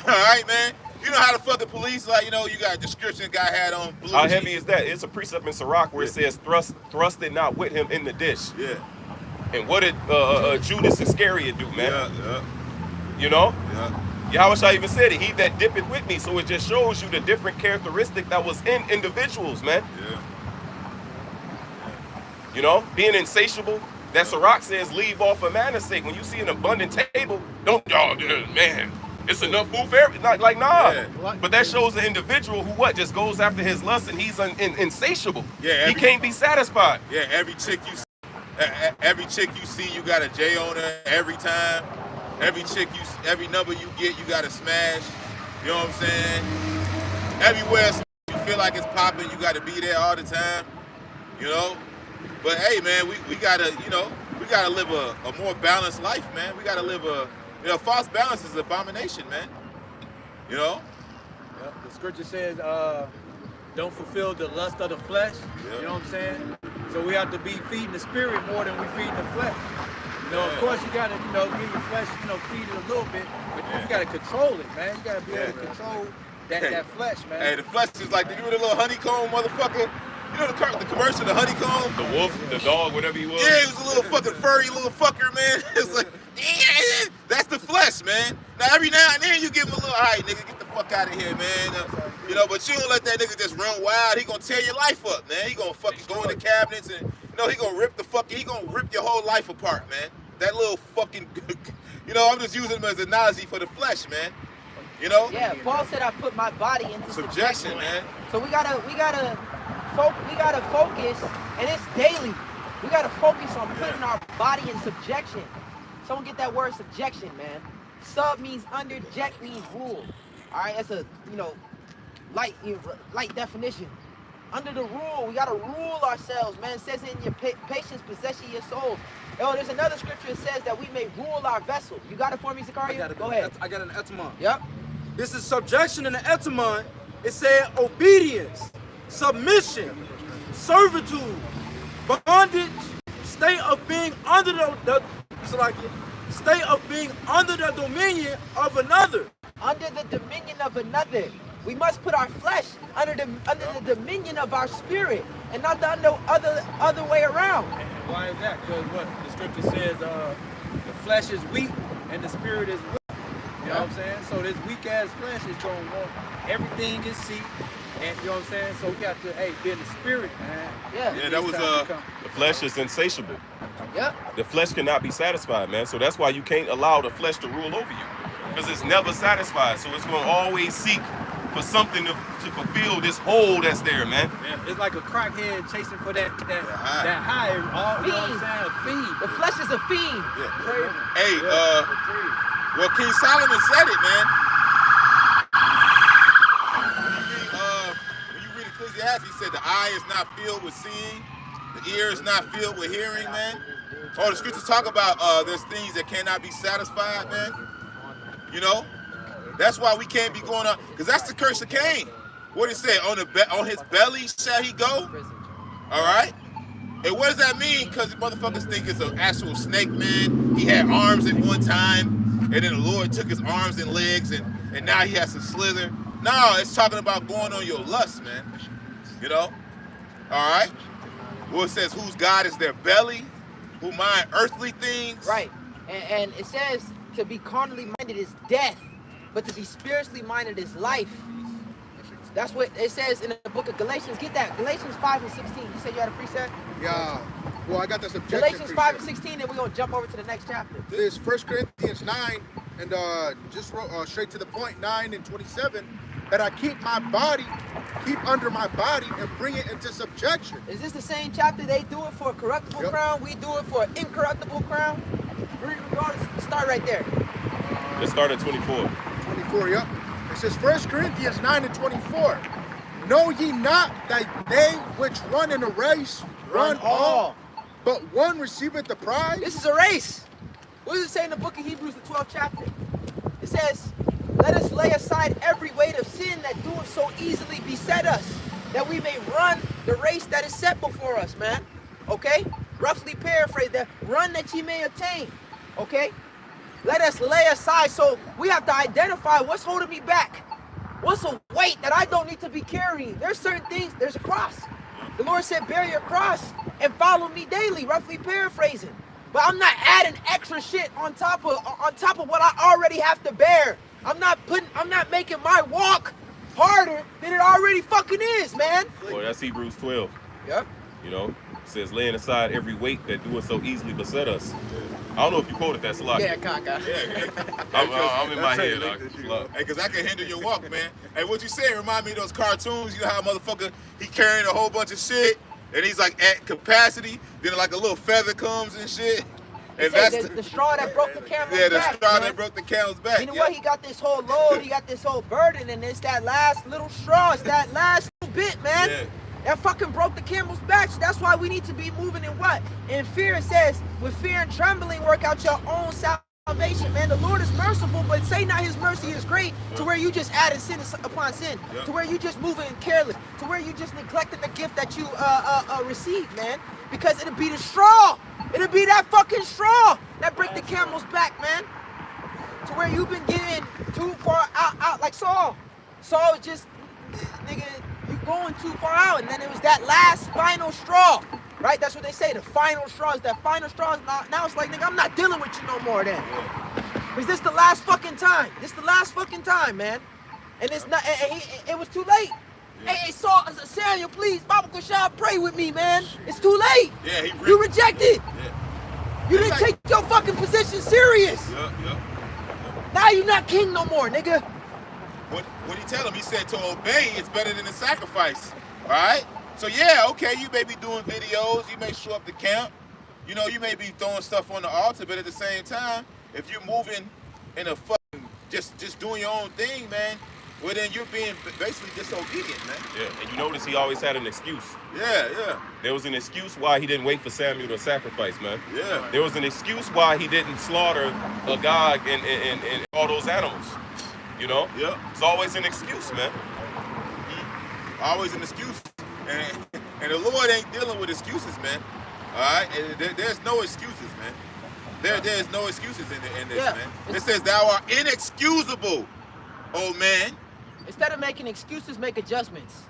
All right, man. You know how the fucking police, like, you know, you got a description guy had on blue. How heavy is that? It's a precept in Sirach where it says, thrust it not with him in the dish. Yeah. And what did Judas Iscariot do, man? Yeah. You know? Yeah. Yahushua even said it, he that dippeth with me. So it just shows you the different characteristic that was in individuals, man. Yeah. You know, being insatiable. That Sirach says, leave off for manner's sake. When you see an abundant table, don't, man, it's enough food for everything. Like, nah. Yeah. But that shows the individual who just goes after his lust and he's insatiable. Yeah. He can't be satisfied. Yeah, every chick you see, you got a J on her every time. Every number you get, you got to smash. You know what I'm saying? Everywhere you feel like it's popping, you got to be there all the time. You know? But hey, man, we gotta live a more balanced life, man. We gotta live false balance is an abomination, man. You know? Yep. The scripture says, don't fulfill the lust of the flesh. Yep. You know what I'm saying? So we have to be feeding the spirit more than we feeding the flesh. You know, of course you gotta, give your flesh, feed it a little bit, but you gotta control it, man. You gotta be able to control that flesh, man. Hey, the flesh is like, you know the little honeycomb motherfucker? You know the commercial, the honeycomb? The wolf, the dog, whatever he was. Yeah, he was a little fucking furry little fucker, man. It's like, that's the flesh, man. Now, every now and then you give him a little, all right, nigga, get the fuck out of here, man. But you don't let that nigga just run wild. He gonna tear your life up, man. He gonna fucking go in the cabinets and, he gonna rip your whole life apart, man. That little fucking, I'm just using him as an analogy for the flesh, man. Yeah, Paul said I put my body into subjection, man. So we gotta focus, and it's daily. We gotta focus on putting our body in subjection. Someone get that word subjection, man. Sub means under, ject means rule. All right, that's a light definition. Under the rule, we gotta rule ourselves, man. It says in your patience possess your souls. There's another scripture that says that we may rule our vessel. You got it for me, Zakaria? Go ahead. I got an etymon. Yep. This is subjection in the etymon. It said obedience, submission, servitude, bondage, state of being under the dominion of another. Under the dominion of another. We must put our flesh under the dominion of our spirit, and not the other way around. And why is that? Because what the scripture says, the flesh is weak and the spirit is weak. You know what I'm saying? So this weak ass flesh is going to want everything is see, and you know what I'm saying? So we got to be in the spirit, man. Yeah, that was the flesh is insatiable. Yep. The flesh cannot be satisfied, man. So that's why you can't allow the flesh to rule over you, because it's never satisfied. So it's going to always seek for something to fulfill this hole that's there, man. It's like a crackhead chasing for that high. All, you know what I'm saying? A fiend. The flesh is a fiend. Yeah. Hey, well, King Solomon said it, man. When you read Ecclesiastes, he said the eye is not filled with seeing, the ear is not filled with hearing, man. Oh, the scriptures talk about there's things that cannot be satisfied, man. You know, that's why we can't be going on, because that's the curse of Cain. What it say? On his belly shall he go. All right. And what does that mean? Because the motherfuckers think it's an actual snake, man. He had arms at one time, and then the Lord took his arms and legs, and now he has to slither. No, it's talking about going on your lust, man. You know? All right? Well, it says, whose God is their belly, who mind earthly things. Right. And it says to be carnally minded is death, but to be spiritually minded is life. That's what it says in the book of Galatians. Get that. Galatians 5 and 16. You said you had a precept? Yeah. Well, I got this objection. Galatians 5 and 16, and we're going to jump over to the next chapter. This 1 Corinthians 9, and just straight to the point, 9 and 27, that I keep under my body and bring it into subjection. Is this the same chapter? They do it for a corruptible crown. We do it for an incorruptible crown. Start right there. Let's start at 24. 24, yep. It says 1 Corinthians 9 and 24. Know ye not that they which run in a race run all, but one receiveth the prize? This is a race. What does it say in the book of Hebrews, the 12th chapter? It says, let us lay aside every weight of sin that doeth so easily beset us, that we may run the race that is set before us, man. Okay? Roughly paraphrase that, run that ye may attain. Okay? Let us lay aside. So we have to identify what's holding me back. What's a weight that I don't need to be carrying? There's certain things. There's a cross. The Lord said, bear your cross and follow me daily, roughly paraphrasing. But I'm not adding extra shit on top of what I already have to bear. I'm not making my walk harder than it already fucking is, man. Well, that's Hebrews 12. Yep. You know, it says laying aside every weight that doeth so easily beset us. I don't know if you quoted that slide. Yeah, Kaka. I'm in my head. Hey, because I can hinder your walk, man. Hey, what you say remind me of those cartoons. You know how a motherfucker, he carrying a whole bunch of shit, and he's like at capacity, then like a little feather comes and shit. And that's the straw that broke the camel's back. Yeah, the straw man. that broke the camel's back. You know what? He got this whole load, he got this whole burden, and it's that last little straw, it's that last little bit, man. Yeah. That fucking broke the camel's back. So that's why we need to be moving in what? In fear. It says, with fear and trembling, work out your own salvation, man. The Lord is merciful, but say not his mercy is great to where you just added sin upon sin, to where you just moving careless, to where you just neglecting the gift that you received, man. Because it'll be the straw. It'll be that fucking straw that break the camel's back, man. To where you've been getting too far out like Saul. Saul was just, nigga, you going too far out, and then it was that last final straw, right? That's what they say. The final straw is that final straw. Now it's like, nigga, I'm not dealing with you no more then. Cause this the last fucking time. This the last fucking time, man. And it's not. It was too late. Hey, Samuel, please, Baba Kushal, pray with me, man. It's too late. Yeah, you rejected. Yeah. You didn't take your fucking position serious. Now you're not king no more, nigga. What he tell him? He said to obey is better than the sacrifice. All right? So yeah, okay, you may be doing videos, you may show up to camp, you know, you may be throwing stuff on the altar, but at the same time, if you're moving in a fucking just doing your own thing, man, well then you're being basically disobedient, man. Yeah, and you notice he always had an excuse. Yeah. There was an excuse why he didn't wait for Samuel to sacrifice, man. Yeah. There was an excuse why he didn't slaughter Agag and all those animals. You know? Yeah. It's always an excuse, man. Always an excuse. And the Lord ain't dealing with excuses, man. All right? There's no excuses, man. There's no excuses in this, man. It says, thou art inexcusable, oh man. Instead of making excuses, make adjustments.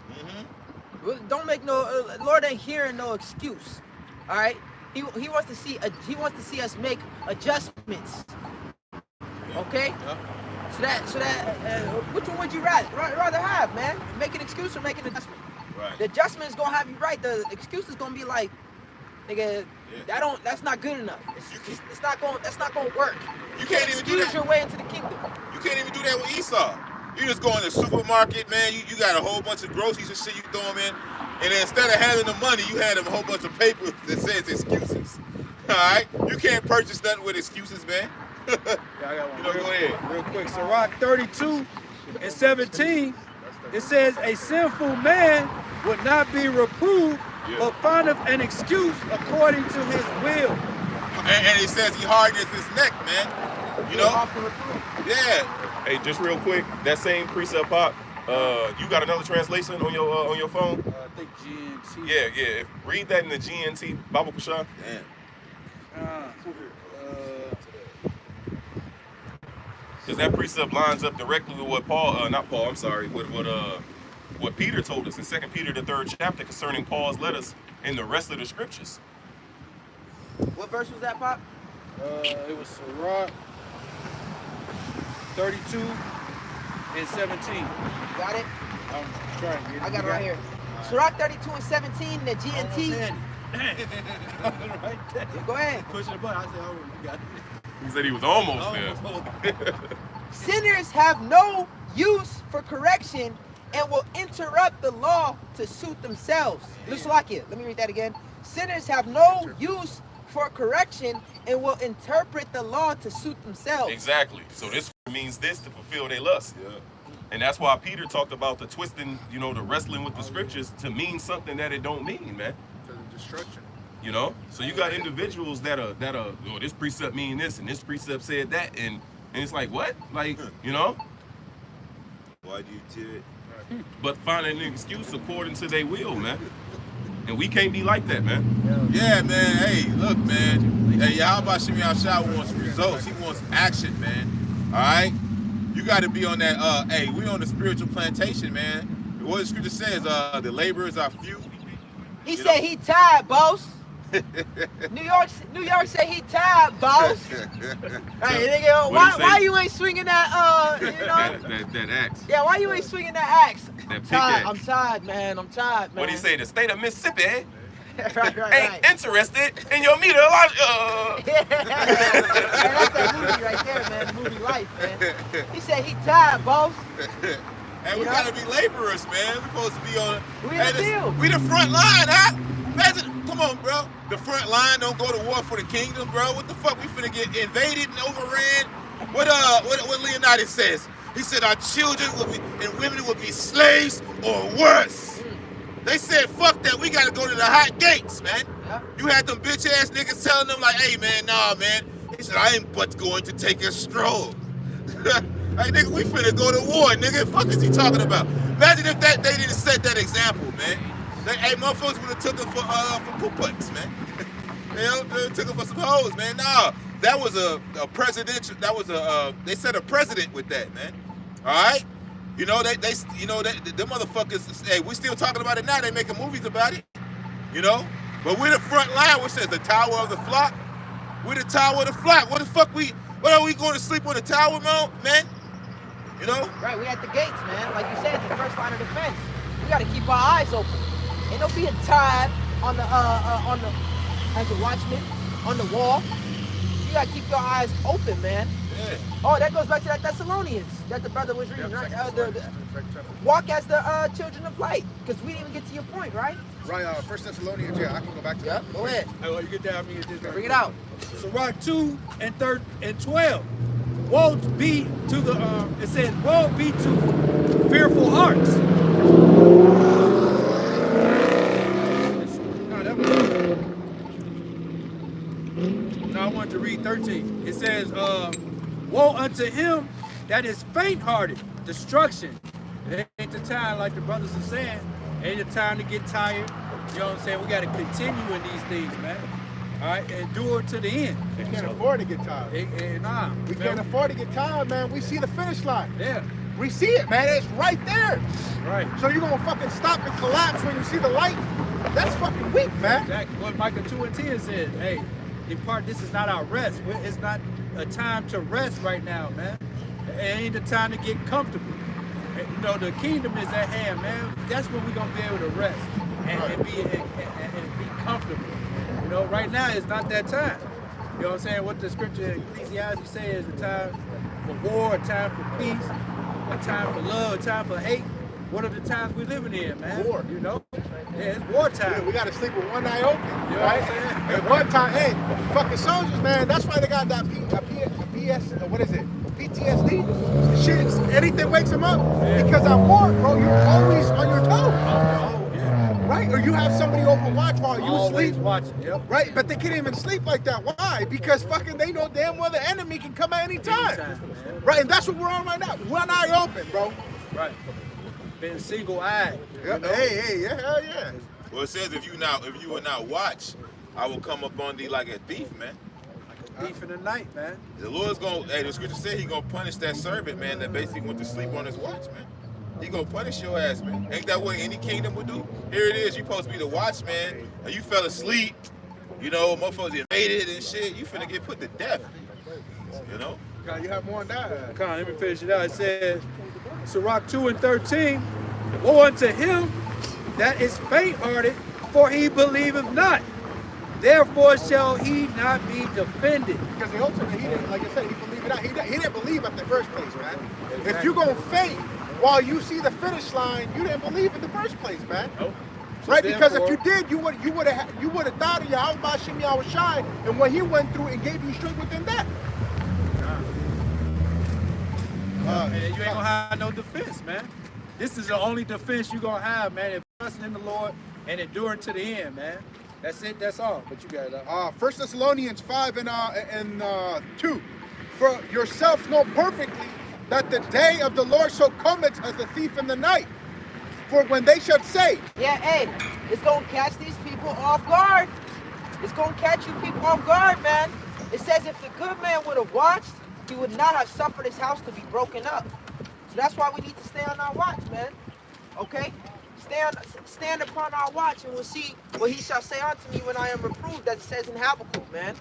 Don't make no. Lord ain't hearing no excuse. All right. He wants to see us make adjustments. Okay. So that which one would you rather have, man? Make an excuse or make an adjustment? Right. The adjustment is gonna have you right. The excuse is gonna be like, nigga, that's not good enough. That's not gonna work. You can't even do that. Excuse your way into the kingdom. You can't even do that with Esau. You just go in the supermarket, man. You got a whole bunch of groceries and shit you throw them in, and then instead of handing them money, you hand them a whole bunch of papers that says excuses. All right, you can't purchase nothing with excuses, man. Yeah, I got one. You know, go ahead. Real quick. Sirach 32 and 17, it says, a sinful man would not be reproved, but findeth an excuse according to his will. And it says he hardens his neck, man. You know? Yeah. Hey, just real quick, that same precept, Pop. You got another translation on your phone? I think GNT. Yeah. Read that in the GNT Bible Kashan. Damn. Because that precept lines up directly with what what Peter told us in 2 Peter the 3rd chapter concerning Paul's letters and the rest of the scriptures. What verse was that, Pop? It was Sirach 32 and 17. Got it? I'm trying to get it. I got it right here. Sirach 32 and 17, the GNT. Right there. Go ahead. Pushing the button. I said, oh, you got it. He said he was almost there. Sinners have no use for correction and will interrupt the law to suit themselves. Let me read that again. Sinners have no use for correction and will interpret the law to suit themselves. Exactly. So this means this to fulfill their lust. Yeah. And that's why Peter talked about the twisting, the wrestling with the scriptures to mean something that it don't mean, man. To the destruction. So you got individuals that are this precept mean this and this precept said that, and it's like, what? Like, Why do you do it? But finding an excuse according to their will, man. And we can't be like that, man. Yeah, man. Hey, look, man. Hey, how about Shimmy Shah wants results? He wants action, man. All right? You got to be on that, hey, we on the spiritual plantation, man. What the scripture says, the laborers are few. He said he tired, boss. New York said he tired, boss. Hey, nigga, why you ain't swinging that, that axe. Yeah, why you ain't swinging that axe? I'm tired, man. What do you say? The state of Mississippi right. ain't interested in your meteorology. Yeah, that's that movie right there, man. The movie Life, man. He said he tired, boss. And we gotta be laborers, man. We supposed to be on. We the front line, huh? Imagine, come on, bro. The front line don't go to war for the kingdom, bro. What the fuck? We finna get invaded and overran? What Leonidas says? He said our children and women will be slaves or worse. They said, fuck that. We gotta go to the hot gates, man. Yeah. You had them bitch ass niggas telling them like, hey, man, nah, man. He said, I ain't but going to take a stroll. Hey, nigga, we finna go to war, nigga. Fuck is he talking about? Imagine if they didn't set that example, man. Hey, motherfuckers would have took them for poo-pucks, man. They took them for some hoes, man. Nah, that was a presidential. That was they set a precedent with that, man. All right, them motherfuckers. Hey, we still talking about it now. They making movies about it, But we're the front line, which says the tower of the flock. We're the tower of the flock. What the fuck what are we going to sleep on the tower, man? Right, we at the gates, man. Like you said, the first line of defense. We got to keep our eyes open. Ain't no being tired on the as a watchman on the wall. You got to keep your eyes open, man. Yeah. Oh, that goes back to that Thessalonians that the brother was reading, right? Walk as the children of light, because we didn't even get to your point, right? Right, 1 Thessalonians, yeah, I can go back to that. Go ahead. Hey, well, you get that, bring it out. Sirach 2 and 12. Woe be to the, it says, woe be to fearful hearts. No, I wanted to read 13. It says, woe unto him that is faint-hearted, destruction. It ain't the time, like the brothers are saying, ain't the time to get tired. You know what I'm saying? We got to continue in these things, man. All right, endure to the end. We can't afford to get tired. We can't afford to get tired, man. We see the finish line. Yeah. We see it, man. It's right there. Right. So you're going to fucking stop and collapse when you see the light? That's fucking weak, man. Exactly. What Micah 2 and 10 said, hey, depart, this is not our rest. It's not a time to rest right now, man. It ain't the time to get comfortable. The kingdom is at hand, man. That's when we're going to be able to rest and be comfortable. Right now it's not that time. You know what I'm saying? What the scripture in Ecclesiastes says is a time for war, a time for peace. a time for love, a time for hate. What are the times we're living in, man? War. You know? Yeah, it's wartime. Yeah, we gotta sleep with one eye open, You know right? what I'm saying? At one time, hey, fucking soldiers, man. That's why they got that what is it? PTSD. Shit, anything wakes them up. Because at war, bro, you're always on your toes, right? Or you have somebody overwatch while you Always sleep, watching, yep. right? But they can't even sleep like that. Why? Because fucking they know damn well the enemy can come at any time, Anytime, man. right? And that's what we're on right now. One eye open, bro. Right. Being single-eyed. Yeah, you know? hey, yeah, hell yeah. Well, it says if you will not watch, I will come upon thee like a thief, man. Thief in the night, man. The Lord's gonna, hey, the scripture said he gonna punish that servant, man, that basically went to sleep on his watch, man. He gonna punish your ass, man. Ain't that what any kingdom would do? Here it is, you supposed to be the watchman, and you fell asleep, you know, motherfuckers invaded and shit, you finna get put to death, you know? God, you have more on that. Come on, let me finish it out. It says, Sirach 2:13, woe unto him that is faint-hearted, for he believeth not. Therefore shall he not be defended. Because the ultimate, he didn't, like I said, he believed it out. He didn't believe at the first place, man. If you're gonna faint while you see the finish line, you didn't believe in the first place, man. Nope. Right? Because if you did, you would have thought of Yahweh Shimi Awashai and what he went through and gave you strength within that. And you ain't gonna have no defense, man. This is the only defense you're gonna have, man. If trusting in the Lord and enduring to the end, man. That's it, that's all. But you got it. 1 Thessalonians 5 and 2. For yourselves know perfectly that the day of the Lord shall cometh as a thief in the night. For when they shall say, Yeah, hey, it's gonna catch these people off guard. It's gonna catch you people off guard, man. It says if the good man would have watched, he would not have suffered his house to be broken up. So that's why we need to stay on our watch, man. Okay? Stand upon our watch, and we'll see what he shall say unto me when I am reproved, as it says in Habakkuk, man.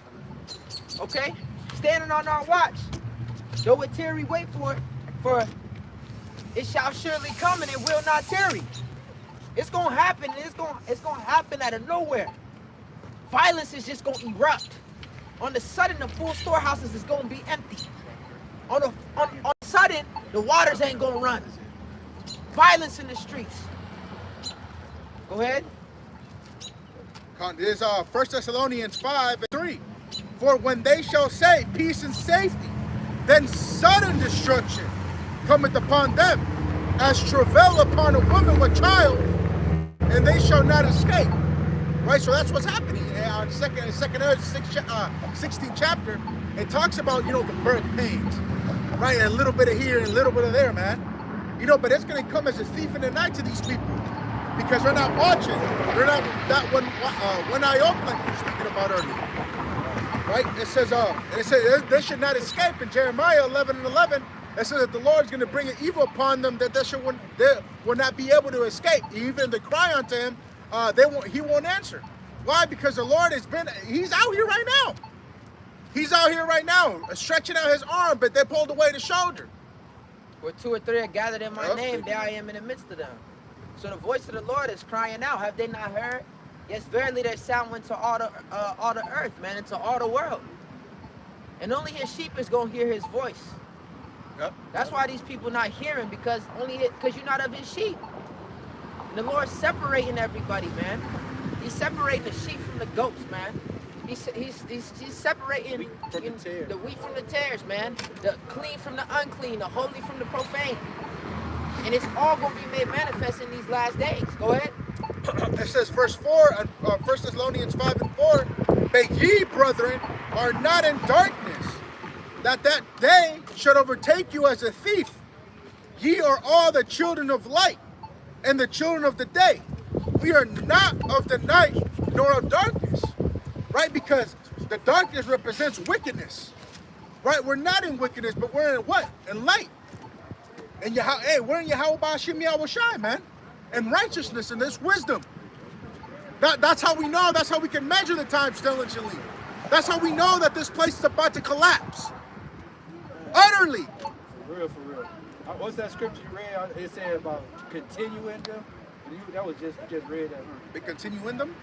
Okay? Standing on our watch. Though it tarry, wait for it, for it shall surely come, and it will not tarry. It's gonna happen, and it's gonna happen out of nowhere. Violence is just gonna erupt. On the sudden, the full storehouses is gonna be empty. On the sudden, the waters ain't gonna run. Violence in the streets. Go ahead. This is 1 Thessalonians 5 and 3. For when they shall say peace and safety, then sudden destruction cometh upon them, as travail upon a woman with child, and they shall not escape. Right, so that's what's happening. On second 16th chapter, it talks about, you know, the birth pains, right? A little bit of here and a little bit of there, man. You know, but it's going to come as a thief in the night to these people because they're not watching. They're not that one eye open like we were speaking about earlier, right? It says they should not escape in Jeremiah 11:11. It says that the Lord is going to bring an evil upon them that they will not be able to escape. Even they cry unto him, he won't answer. Why? Because the Lord he's out here right now. He's out here right now, stretching out his arm, but they pulled away the shoulder. Where 2 or 3 are gathered in my name, there I am in the midst of them. So the voice of the Lord is crying out. Have they not heard? Yes, verily their sound went to all the earth, man, into all the world. And only his sheep is going to hear his voice. Yep. That's why these people not hearing, because you're not of his sheep. And the Lord's separating everybody, man. He's separating the sheep from the goats, man. He's separating the wheat from the tares, man. The clean from the unclean, the holy from the profane. And it's all going to be made manifest in these last days. Go ahead. It says verse 4, 1 Thessalonians 5 and 4, but ye, brethren, are not in darkness, that day should overtake you as a thief. Ye are all the children of light and the children of the day. We are not of the night nor of darkness, right? Because the darkness represents wickedness, right? We're not in wickedness, but we're in what? In light. And we're in Yahweh Shimi Awashai, man. And righteousness and this wisdom. That's how we know. That's how we can measure the times diligently. That's how we know that this place is about to collapse. Utterly. For real, for real. What's that scripture you read? It said about continuing them. That was just read that. They continue in them?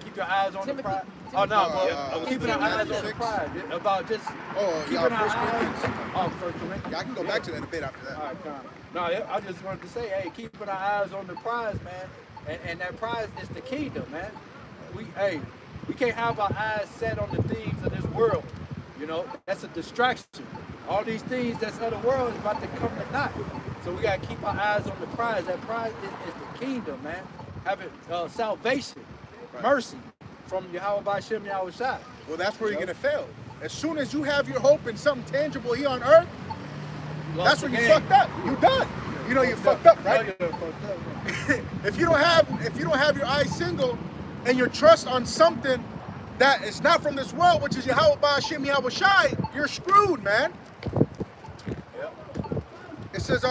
keep your eyes on Timothy- the prize. Timothy- Oh no, well, yeah, keeping our eyes on the prize. About just keeping our First eyes. Corinthians. Oh, First Corinthians. Yeah, I can go back to that a bit after that. All right, come on. No, yeah, I just wanted to say, hey, keeping our eyes on the prize, man, and that prize is the kingdom, man. We can't have our eyes set on the things of this world. You know, that's a distraction. All these things that's of the world is about to come to naught. So we gotta keep our eyes on the prize. That prize is the kingdom, man. Having salvation, mercy from Yahweh B'Shem Yahweh Shai. Well, that's where you're gonna fail. As soon as you have your hope in something tangible here on earth, that's when you fucked up. You done. You know you fucked up, right? If you don't have your eyes single and your trust on something that is not from this world, which is Yahweh B'Shem Yahweh Shai, you're screwed, man. It says,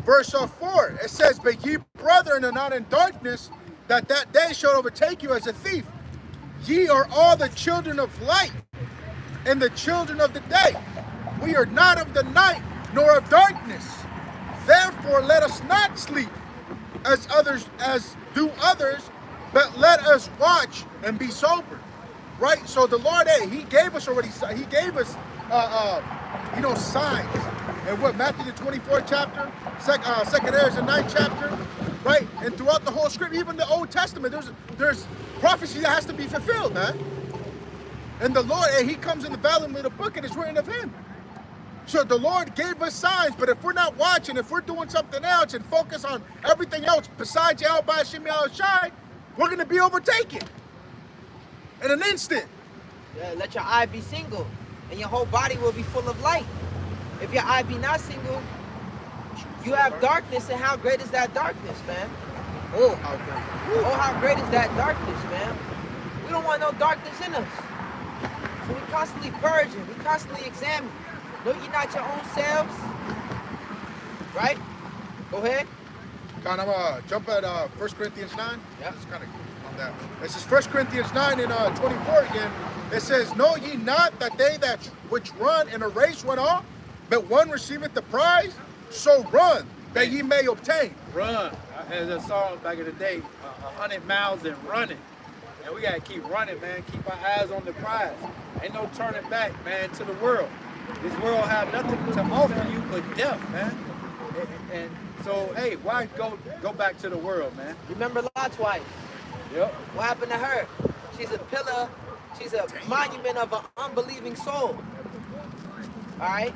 verse 4, it says, but ye brethren are not in darkness, that day shall overtake you as a thief. Ye are all the children of light and the children of the day. We are not of the night, nor of darkness. Therefore let us not sleep as do others, but let us watch and be sober. Right? So the Lord, he gave us signs. And what, Matthew the 24th chapter, second Ezra the 9th chapter, right? And throughout the whole script, even the Old Testament, there's prophecy that has to be fulfilled, man. And the Lord, he comes in the volume of the book and it's written of him. So the Lord gave us signs, but if we're not watching, if we're doing something else and focus on everything else besides Yahweh B'Shem Yahweh Shai, we're going to be overtaken in an instant. Yeah, let your eye be single, and your whole body will be full of light. If your eye be not single, you have darkness, and how great is that darkness, man? Oh, how great. Oh, how great is that darkness, man? We don't want no darkness in us. So we constantly purging, we constantly examine. Know ye not your own selves? Right? Go ahead. Kind of jump at 1 Corinthians 9. Yeah. It's kind of on that. It says 1 Corinthians 9 and 24 again. It says, know ye not that they that which run in a race run all, but one receiveth the prize? So run, that ye may obtain. Run. There's a song back in the day, 100 miles and running. And we gotta keep running, man. Keep our eyes on the prize. Ain't no turning back, man, to the world. This world have nothing to offer you but death, man. And so, hey, why go back to the world, man? Remember Lot's wife. Yep. What happened to her? She's a pillar. She's a monument of an unbelieving soul. All right?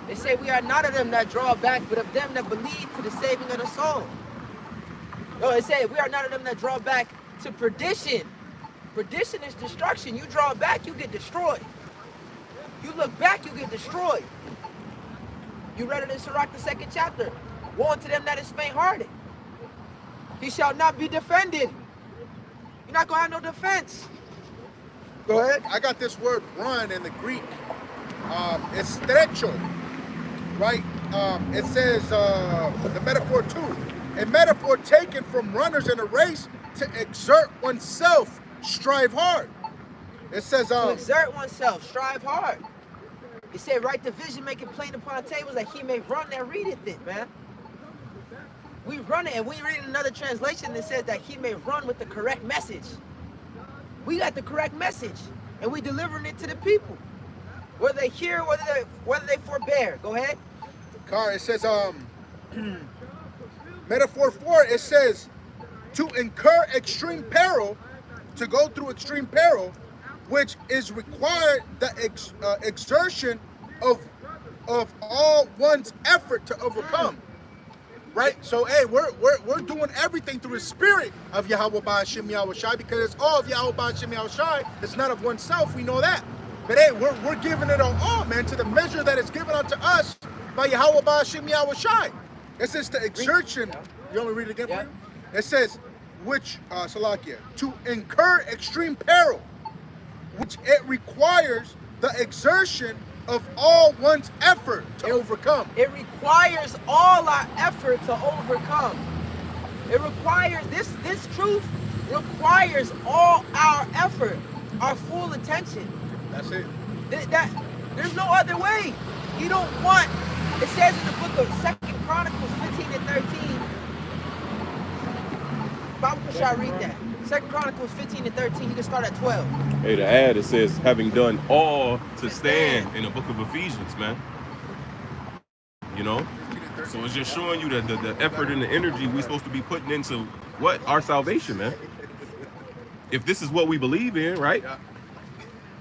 They say we are not of them that draw back, but of them that believe to the saving of the soul. No, it says we are not of them that draw back to perdition. Perdition is destruction. You draw back, you get destroyed. You look back, you get destroyed. You read it in Sirach, the 2nd chapter. Woe unto them that is faint-hearted. He shall not be defended. You're not going to have no defense. Go ahead. I got this word run in the Greek. It's trecho, right? It says the metaphor too. A metaphor taken from runners in a race to exert oneself, strive hard. It says to exert oneself, strive hard. It said, write the vision, make it plain upon tables that he may run that readeth it, man. We run it, and we read another translation that says that he may run with the correct message. We got the correct message, and we delivering it to the people. Whether they hear, whether they forbear. Go ahead. Car, it says metaphor 4, it says to incur extreme peril, to go through extreme peril, which is required the exertion of all one's effort to overcome. Right? So hey, we're doing everything through the spirit of Yahweh B'Shem Yahweh Shai, because it's all of Yahweh B'Shem Yahweh Shai. It's not of oneself, we know that. But hey, we're giving it all, man, to the measure that is given unto us by Yahweh B'Shem Yahweh Shai. It says the exertion. You want me to read it again for you? It says, which, Salakia, to incur extreme peril, which it requires the exertion of all one's effort to overcome. It requires all our effort to overcome. It requires, this truth requires all our effort, our full attention. That's it. There's no other way. You don't want, it says in the book of 2 Chronicles 15 and 13, Bible, shall I read that? 2 Chronicles 15 and 13. You can start at 12. Hey, the ad, it says, having done all to stand in the book of Ephesians, man. You know? So it's just showing you that the effort and the energy we're supposed to be putting into what? Our salvation, man. If this is what we believe in, right?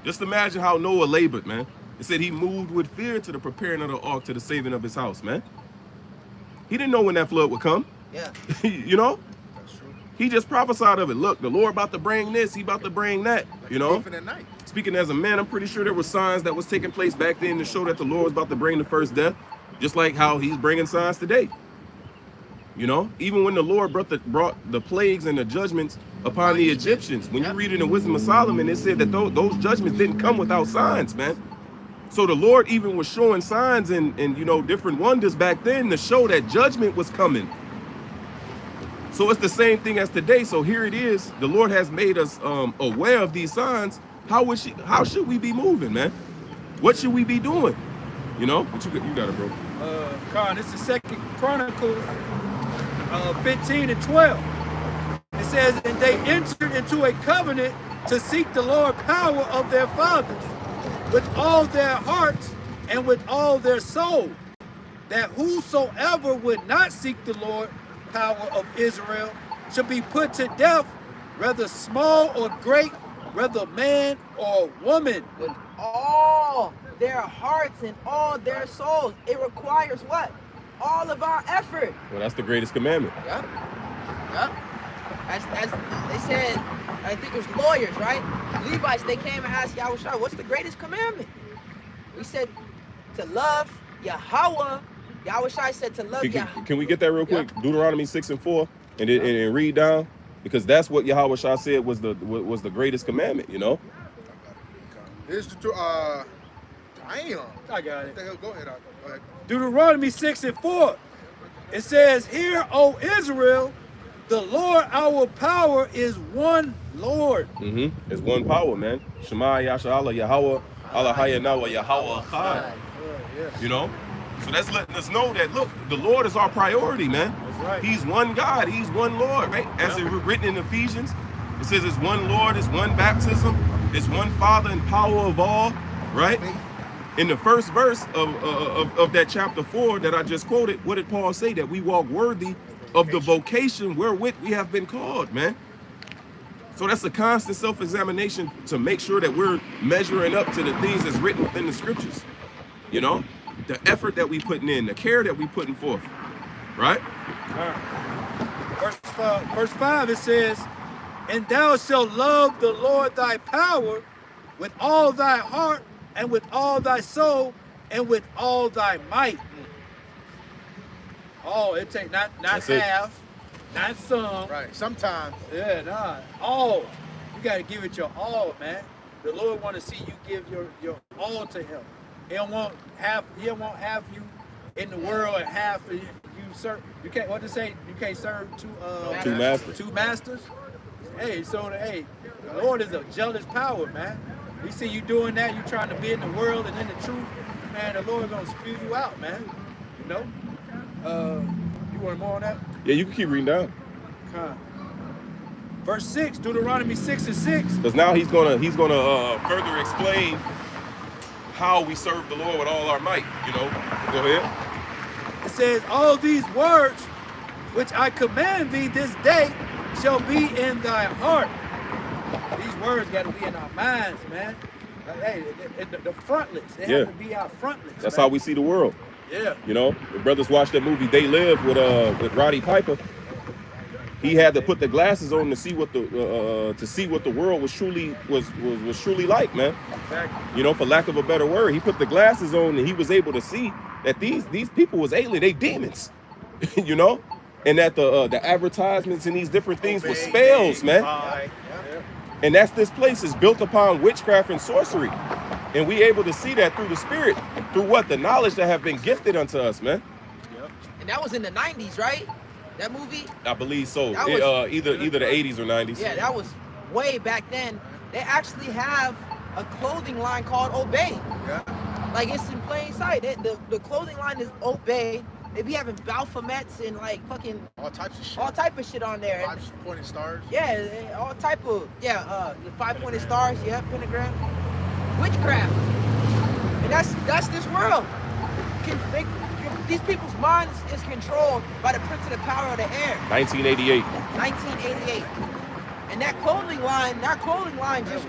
Just imagine how Noah labored, man. It said he moved with fear to the preparing of the ark, to the saving of his house, man. He didn't know when that flood would come. Yeah. You know? He just prophesied of it. Look, the Lord about to bring this, he about to bring that, you know? Speaking as a man, I'm pretty sure there were signs that was taking place back then to show that the Lord was about to bring the first death, just like how he's bringing signs today. You know? Even when the Lord brought the plagues and the judgments upon the Egyptians, when you read it in Wisdom of Solomon, it said that those judgments didn't come without signs, man. So the Lord even was showing signs and you know, different wonders back then to show that judgment was coming. So it's the same thing as today. So here it is. The Lord has made us aware of these signs. How should we be moving, man? What should we be doing? You know? What you got it, bro. Con, this is 2 Chronicles 15 and 12. It says, and they entered into a covenant to seek the Lord power of their fathers with all their hearts and with all their soul, that whosoever would not seek the Lord power of Israel should be put to death, whether small or great, whether man or woman. With all their hearts and all their souls. It requires what? All of our effort. Well, that's the greatest commandment. Yep. Yep. As they said, I think it was lawyers, right? Levites, they came and asked Yahushua, what's the greatest commandment? We said to love Yahweh. Yahushua said to love Yahweh. Can we get that real quick? Yep. Deuteronomy 6 and 4, and read down, because that's what Yahushua said was the greatest commandment. You know. This damn. I got it. Go ahead. Go ahead. Deuteronomy 6 and 4. It says, "Hear, O Israel, the Lord our power is one Lord." It's one power, man. Shema Yasha Yahweh, Allah Hayanawa Yahweh Chai. You know? So that's letting us know that, look, the Lord is our priority, man. That's right. He's one God. He's one Lord, right? As it's written in Ephesians, it says it's one Lord, it's one baptism, it's one Father and power of all, right? In the first verse of that chapter 4 that I just quoted, what did Paul say? That we walk worthy of the vocation wherewith we have been called, man. So that's a constant self-examination to make sure that we're measuring up to the things that's written within the scriptures. You know? The effort that we putting in, the care that we putting forth, right? Verse 5, it says, "And thou shalt love the Lord thy power with all thy heart and with all thy soul and with all thy might." Oh, it take not half, not some. Right. Sometimes. Yeah, nah. All. You gotta give it your all, man. The Lord want to see you give your all to him. He don't want half you in the world and half of you serve. You can't, what to say? You can't serve two masters. Hey, so the Lord is a jealous power, man. We see you doing that, you trying to be in the world and in the truth, man, the Lord gonna spew you out, man. You know? You want more on that? Yeah, you can keep reading down. Verse 6, Deuteronomy 6 and 6. Because now he's gonna further explain how we serve the Lord with all our might, you know. Go ahead. It says, "All these words which I command thee this day shall be in thy heart." These words got to be in our minds, man. Hey, the frontlets, they have to be our frontlets. That's man. how we see the world. Yeah. You know, the brothers watched that movie They Live with Roddy Piper. He had to put the glasses on to see what the world was truly like, man. Exactly. You know, for lack of a better word, he put the glasses on and he was able to see that these people was alien, they demons, you know, and that the advertisements and these different things were spells, man. And that's this place is built upon witchcraft and sorcery, and we able to see that through the spirit, through what the knowledge that have been gifted unto us, man. And that was in the 90s, right? That movie? I believe so. That was, either the 80s or 90s. Yeah, that was way back then. They actually have a clothing line called Obey. Yeah. Like, it's in plain sight. The clothing line is Obey, They be having Baphomets and like fucking All types of shit. all type of shit on there. And, 5-pointed stars. yeah, all type of the 5-pointed stars. Yeah, pentagram, witchcraft, and that's this world. These people's minds is controlled by the prince of the power of the air. 1988. 1988, and that clothing line just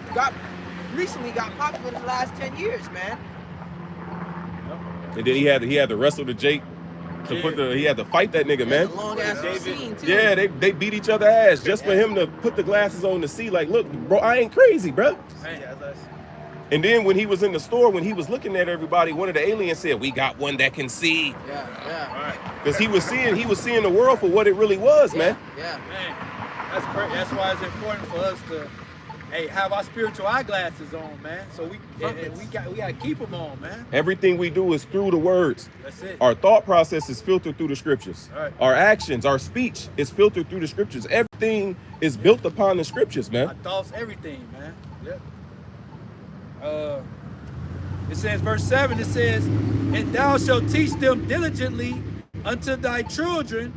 recently got popular in the last 10 years, man. And then he had to wrestle the Jake to he had to fight that nigga, man. Long ass scene too. Yeah, they beat each other ass just for him to put the glasses on to see, like, look, bro, I ain't crazy, bro. And then when he was in the store, when he was looking at everybody, one of the aliens said, "We got one that can see." Yeah. Because he was seeing the world for what it really was, man. Yeah. Man, that's crazy. That's why it's important for us to, have our spiritual eyeglasses on, man. So we gotta keep them on, man. Everything we do is through the words. That's it. Our thought process is filtered through the scriptures. Right. Our actions, our speech is filtered through the scriptures. Everything is built upon the scriptures, man. Our thoughts, everything, man. Yep. It says, verse 7, it says, "And thou shalt teach them diligently unto thy children,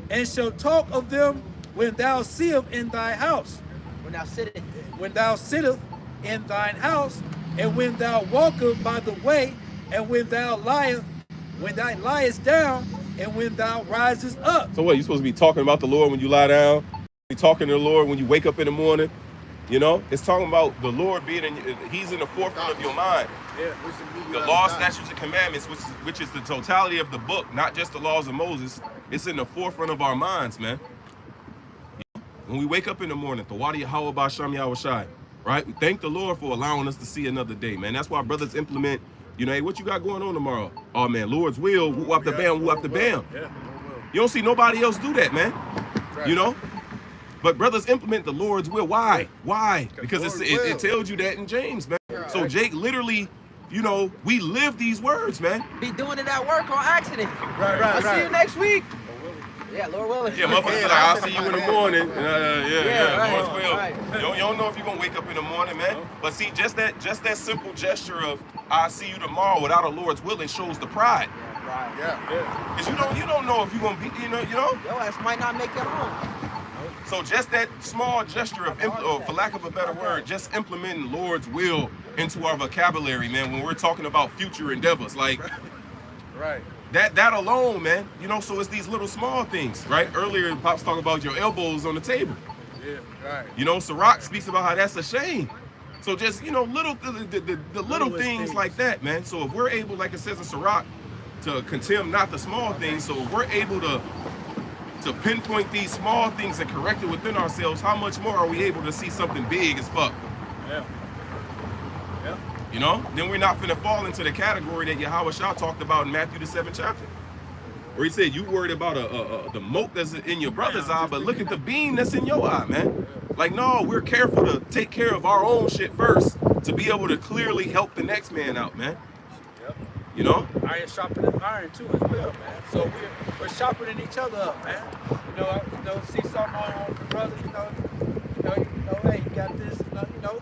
and shalt talk of them when thou sittest in thy house." When thou sittest in thine house, and when thou walkest by the way, and when thou liest down, and when thou risest up. So what, you supposed to be talking about the Lord when you lie down? Be talking to the Lord when you wake up in the morning? You know, it's talking about the Lord being he's in the forefront of your mind. Yeah. The law, statutes, and commandments, which is the totality of the book, not just the laws of Moses. It's in the forefront of our minds, man. When we wake up in the morning, Tawadi Yahweh Basham Yahushai, right? We thank the Lord for allowing us to see another day, man. That's why brothers implement, hey, what you got going on tomorrow? Oh, man, Lord's will, woo up the bam, woo up the bam. Yeah. You don't see nobody else do that, man. Right. You know? But brothers implement the Lord's will. Why? Why? Because it tells you that in James, man. So Jake literally, we live these words, man. be doing it at work on accident. Right. I'll see you next week. Yeah, Lord willing. Yeah, motherfuckers like, I'll see you in the morning. Right, Lord's will. right. You don't know if you're gonna wake up in the morning, man. But see, just that simple gesture of I'll see you tomorrow without a Lord's will, it shows the pride. Yeah. Because you don't know if you're gonna be, Your ass might not make it home. So just that small gesture of, for lack of a better word, just implementing Lord's will into our vocabulary, man, when we're talking about future endeavors, like Right. that alone, man, so it's these little small things, right? Earlier, Pop's talking about your elbows on the table. Yeah. Right. Sirach speaks about how that's a shame. So just, the little things like that, man. So if we're able, like it says in Sirach, to contemn not the small things, so if we're able to pinpoint these small things and correct it within ourselves, how much more are we able to see something big as fuck? Yeah. Then we're not finna fall into the category that Yahweh Shah talked about in Matthew the 7th chapter. Where he said, you worried about the mote that's in your brother's eye, but look at the beam that's in your eye, man. Like, no, we're careful to take care of our own shit first to be able to clearly help the next man out, man. Iron sharpening iron too as well, man. So we're sharpening each other up, man. See something on the brother, hey, you got this,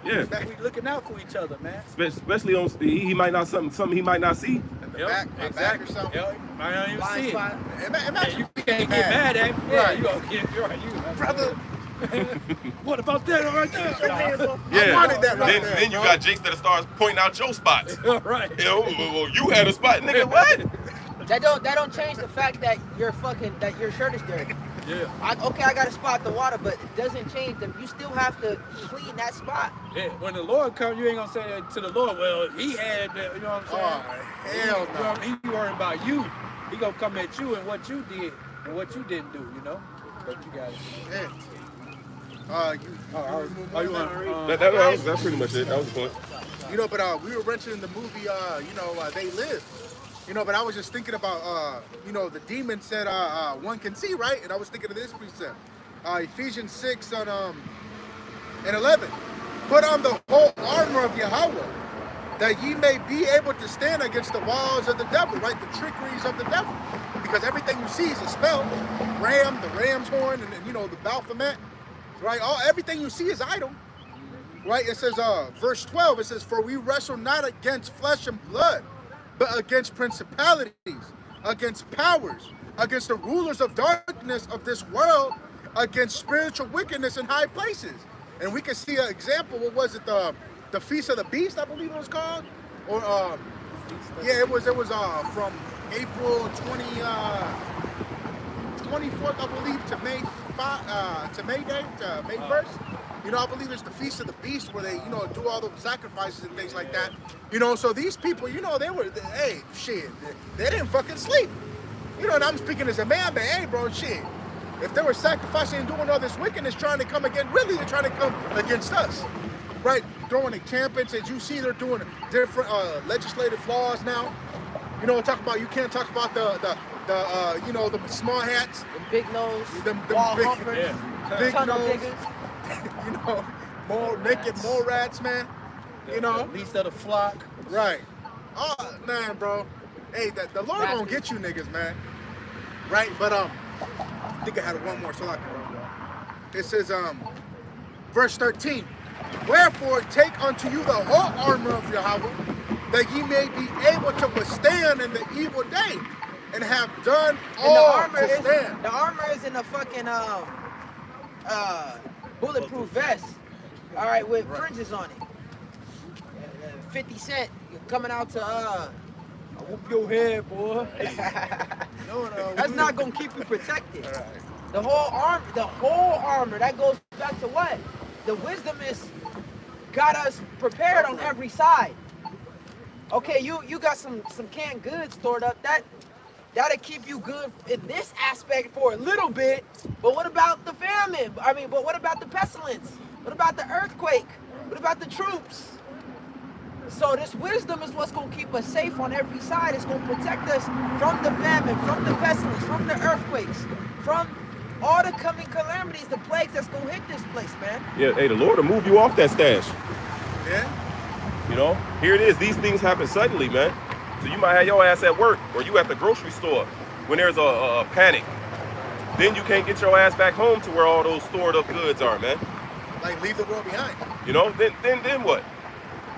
Yeah. We looking out for each other, man. Especially on he might not something he might not see. Back or something. I don't even see it. spot. Imagine You can't get mad at me. Yeah, Right. you're right. You brother. What about that right there? Yeah. I wanted that right there, then you bro. got Jakes that starts pointing out your spots. Right. Well, you had a spot, nigga. What? That don't change the fact that your shirt is dirty. Yeah. I got to spot the water, but it doesn't change that you still have to clean that spot. Yeah. When the Lord comes, you ain't gonna say that to the Lord. Well, he had that. You know what I'm saying? Oh, hell no. He worrying about you. He gonna come at you and what you did and what you didn't do. But you got it. Yeah. That's pretty much it. That was the point. But we were mentioning the movie, They Live. But I was just thinking about, the demon said one can see, right? And I was thinking of this precept. Ephesians 6 and 11. Put on the whole armor of Yahweh, that ye may be able to stand against the walls of the devil, right? The trickeries of the devil. Because everything you see is a spell. The ram's horn, and the Baphomet, right? Everything you see is idol. Right? It says, verse 12, it says, for we wrestle not against flesh and blood, but against principalities, against powers, against the rulers of darkness of this world, against spiritual wickedness in high places. And we can see an example. What was it? The Feast of the Beast, I believe it was called, or yeah, it was from April 24th, I believe, to May 1st. You know, I believe it's the Feast of the Beast where they, you know, do all the sacrifices and things like that. You know, so these people, you know, hey, shit, they didn't fucking sleep. You know, and I'm speaking as a man, but hey, bro, shit. If they were sacrificing and doing all this wickedness, trying to come against, really, they're trying to come against us, right? Throwing encampments, as you see, they're doing different legislative laws now. You know, you can't talk about the you know, the small hats, The big nose, the wall big, humpers, big tunnel nose, diggers. you know, more naked mole rats, man. You know, Least of the flock. right? Oh man, bro. Hey, the Lord gonna get you niggas, man. Right? But I think I had one more. So like, it says verse 13. Wherefore take unto you the whole armor of Yahweh, that ye may be able to withstand in the evil day, and have done all to stand. The armor is in a fucking bulletproof vest. All right, with fringes on it. 50 Cent coming out to whoop your head, boy. That's not gonna keep you protected. The whole armor. That goes back to what? The wisdom is got us prepared on every side. Okay, you got some canned goods stored up. That'll keep you good in this aspect for a little bit. But what about the famine? I mean, but what about the pestilence? What about the earthquake? What about the troops? So this wisdom is what's going to keep us safe on every side. It's going to protect us from the famine, from the pestilence, from the earthquakes, from all the coming calamities, the plagues that's going to hit this place, man. Yeah, hey, the Lord will move you off that stash. Yeah. You know, here it is. These things happen suddenly, man. So you might have your ass at work or you at the grocery store when there's a panic. Then you can't get your ass back home to where all those stored up goods are, man. Like leave the world behind. You know, then what?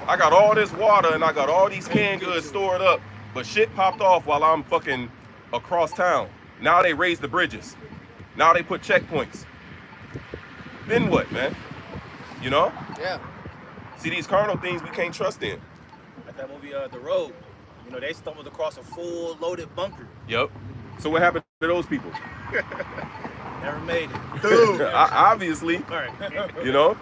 I got all this water and I got all these canned goods stored up, but shit popped off while I'm fucking across town. Now they raised the bridges. Now they put checkpoints. Then what, man? You know? Yeah. See, these carnal things we can't trust in. Like that movie, The Road. You know, they stumbled across a full loaded bunker. Yep. So what happened to those people? Never made it. Dude. Obviously. All right. You know?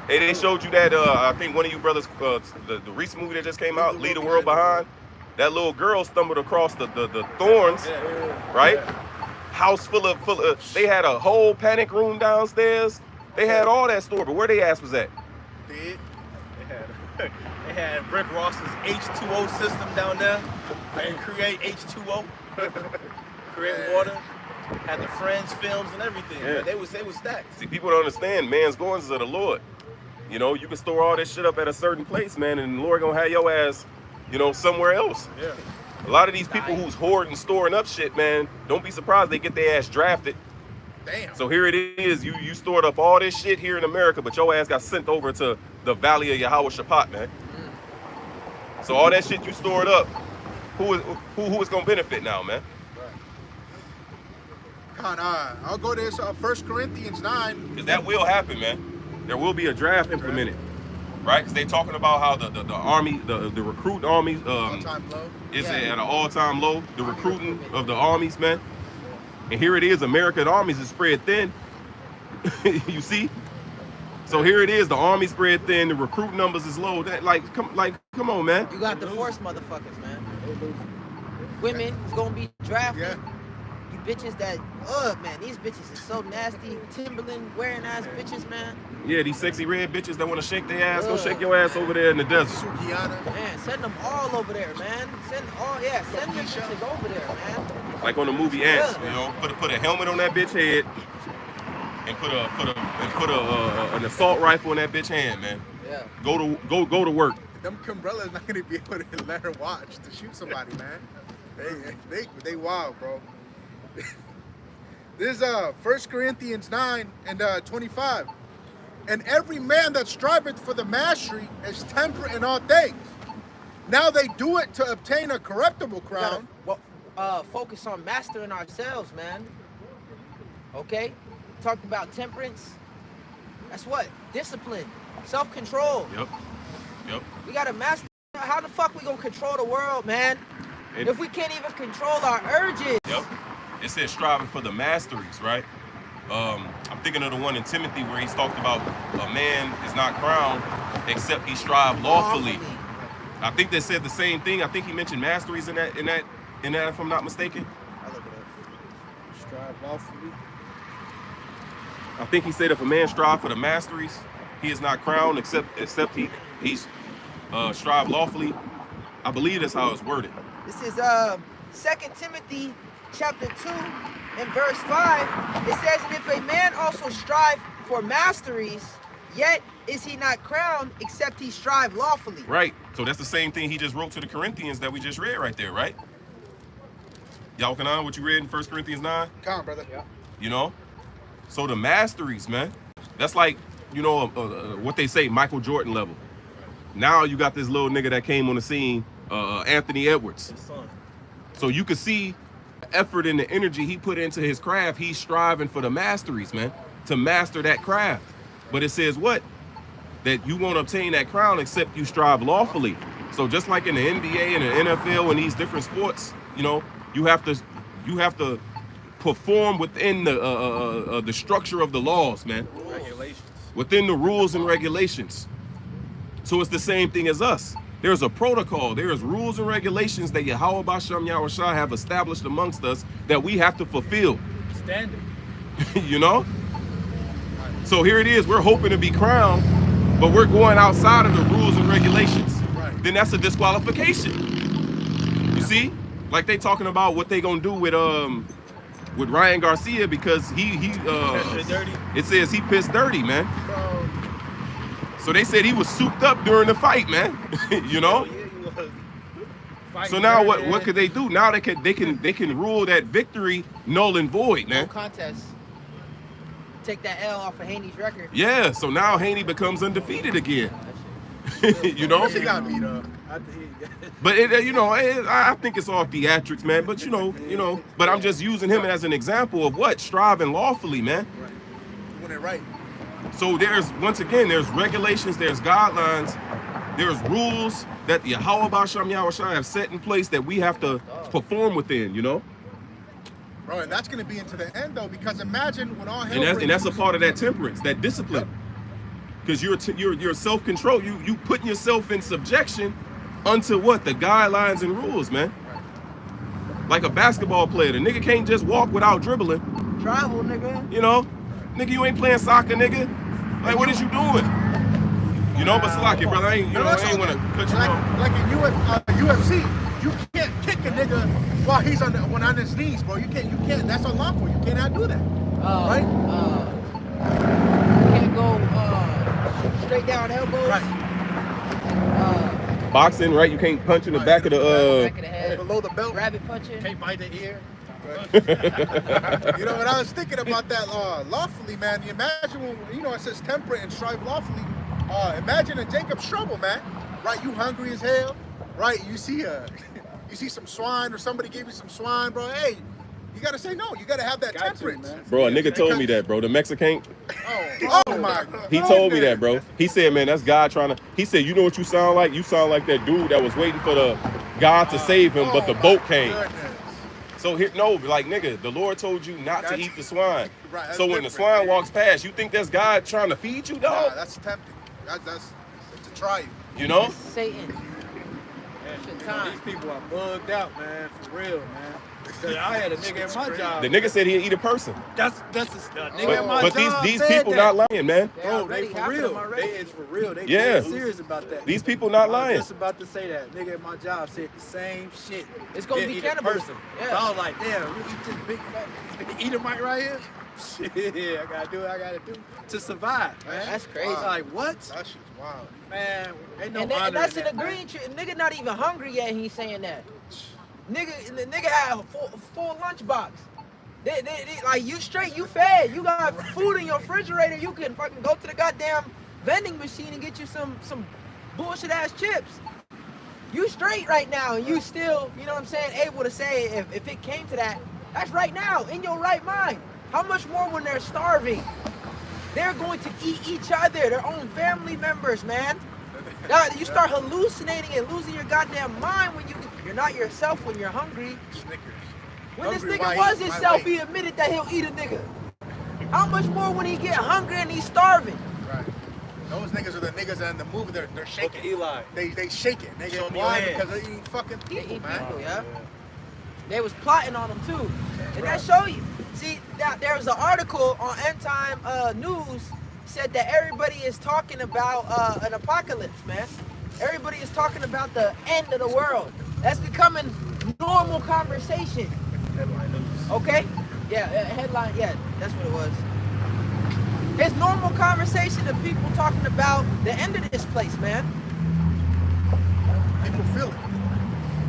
Hey, they showed you that, I think one of you brothers, the recent movie that just came out, Leave the World Behind. That little girl stumbled across the thorns, right? House full of, they had a whole panic room downstairs. They had all that stored, but where they ass was at? They had Rick Ross's H2O system down there. And create H2O. Create water. Had the Friends films and everything. Yeah. They was stacked. See, people don't understand, man's goings is of the Lord. You know, you can store all this shit up at a certain place, man, and the Lord gonna have your ass, you know, somewhere else. Yeah. A lot of these people who's hoarding, storing up shit, man, don't be surprised they get their ass drafted. Damn. So here it is, you stored up all this shit here in America, but your ass got sent over to the Valley of Yahweh Shaphat, man. So all that shit you stored up, who is gonna benefit now, man? I'll go to this 1 Corinthians 9. Because that will happen, man. There will be a draft implemented, right? Because they're talking about how the army, the recruit army All-time low. is at an all-time low. The recruiting of the armies, man. And here it is, American armies is spread thin. You see? So here it is, the army spread thin, the recruit numbers is low. Come on, man. You got the force motherfuckers, man. Women is gonna be drafted. Yeah. You bitches that, man, these bitches is so nasty. Timberland wearing ass bitches, man. Yeah, these sexy red bitches that want to shake their ass, go shake your ass over there in the desert. Sukiana. Man, send them all over there, man. Send them bitches over there, man. Like on the movie Ants, you know, put a helmet on that bitch head and put an assault rifle in that bitch hand, man. Yeah. Go to work. Them Cumbrellas not gonna be able to let her watch to shoot somebody, man. They wild, bro. This is 1 Corinthians 9 and 25. And every man that striveth for the mastery is temperate in all things. Now they do it to obtain a corruptible crown. focus on mastering ourselves, man. Okay? Talked about temperance. That's what? Discipline. Self-control. Yep. We gotta master. How the fuck we gonna control the world, man? If we can't even control our urges. Yep. It says striving for the masteries, right? I'm thinking of the one in Timothy where he's talked about a man is not crowned except he strive lawfully. I think they said the same thing. I think he mentioned masteries in that, if I'm not mistaken. I look it up. Strive lawfully. I think he said if a man strive for the masteries, he is not crowned except he's strive lawfully. I believe that's how it's worded. This is 2 Timothy chapter 2 and verse 5. It says, and if a man also strive for masteries, yet is he not crowned except he strive lawfully. Right. So that's the same thing he just wrote to the Corinthians that we just read right there, right? Y'all can on what you read in 1 Corinthians 9? Come on, brother. Yeah. You know? So the masteries, man, that's like, you know, what they say, Michael Jordan level. Now you got this little nigga that came on the scene, Anthony Edwards. So you could see the effort and the energy he put into his craft. He's striving for the masteries, man, to master that craft. But it says what? That you won't obtain that crown except you strive lawfully. So just like in the NBA and the NFL and these different sports, you know, you have to perform within the structure of the laws, man. Regulations. Within the rules and regulations. So it's the same thing as us. There's a protocol. There's rules and regulations that Yahweh Basham Yahushua have established amongst us that we have to fulfill. Standard. You know? So here it is. We're hoping to be crowned, but we're going outside of the rules and regulations. Right. Then that's a disqualification. You see? Like they talking about what they gonna do with Ryan Garcia because it says he pissed dirty, man. So they said he was souped up during the fight, man. You know? So now what could they do? Now they can rule that victory null and void, man. No contest. Take that L off of Haney's record. Yeah, so now Haney becomes undefeated again. You know? She got beat up. But I think it's all theatrics, man. But you know, but I'm just using him as an example of what? Striving lawfully, man. Doing it right. So there's regulations, there's guidelines, there's rules that the Yahweh Basham Yahushua have set in place that we have to perform within, you know? Bro, and that's going to be into the end, though, because imagine when all hell And that's a part of that temperance, that discipline. Because you're self-control. You putting yourself in subjection unto what? The guidelines and rules, man. Like a basketball player. The nigga can't just walk without dribbling. Travel, nigga. You know? Nigga, you ain't playing soccer, nigga. Like, what is you doing? You know, but Slocky, brother, I ain't want to cut you off. Like in UFC, you can't kick a nigga while he's on his knees, bro. You can't. That's unlawful. You cannot do that, right? You can't go straight down elbows. Right. Boxing, right? You can't punch in the back of the Back of the head. Below the belt. Rabbit punching. Can't bite the ear. You know, when I was thinking about that lawfully, man, you imagine when, it says temperate and strive lawfully. Imagine in Jacob's trouble, man. Right, you hungry as hell. Right, you see some swine or somebody gave you some swine, bro. Hey, you gotta say no. You gotta have that temperance. Bro, a nigga told me that, bro. The Mexican. Oh my God. He told me that, bro. He said, man, that's God trying to. He said, you know what you sound like? You sound like that dude that was waiting for the God to save him, but the boat came. Goodness. So here, like, nigga, the Lord told you not to eat the swine. Right, so when the swine walks past, you think that's God trying to feed you, dog? Nah, that's tempting. That's to try you. You know? Satan. These people are bugged out, man, for real, man. I had a nigga at my job. The nigga said he'd eat a person. That's a nigga at my But job. these people not lying, man. Bro, they for real. It's for real. They Yeah. serious about that. These people not I lying. was just about to say that. Nigga at my job said the same shit. It's gonna be Eat a cannibalism. person. Yeah. So I was like, damn, you eat this big fat Edomite right here? Shit, I gotta do what I gotta do to survive, man. That's crazy. I was like, what? That shit's wild. Man, ain't no And honor that's in an that, agreeing shit. Nigga not even hungry yet. He's saying that. The nigga had a full lunchbox. They like you straight, you fed. You got food in your refrigerator. You can fucking go to the goddamn vending machine and get you some bullshit ass chips. You straight right now, and you still, you know what I'm saying, able to say if it came to that, that's right now, in your right mind. How much more when they're starving? They're going to eat each other, their own family members, man. Now, you start hallucinating and losing your goddamn mind when you're not yourself when you're hungry. Snickers. When Hungry, this nigga why was eat? Why himself, wait? he admitted that he'll eat a nigga. How much more when he get hungry and he's starving? Right. Those niggas are the niggas in the movie. They're shaking. Okay, Eli. They shake it. They Show get me your why? hands. Because they eat fucking They people, eat man. people, yeah. They was plotting on him too. And that show you. See, there was an article on End Time News said that everybody is talking about an apocalypse, man. Everybody is talking about the end of the world. That's becoming normal conversation. Headline news. Okay? Yeah, headline, yeah, that's what it was. It's normal conversation of people talking about the end of this place, man. People feel it.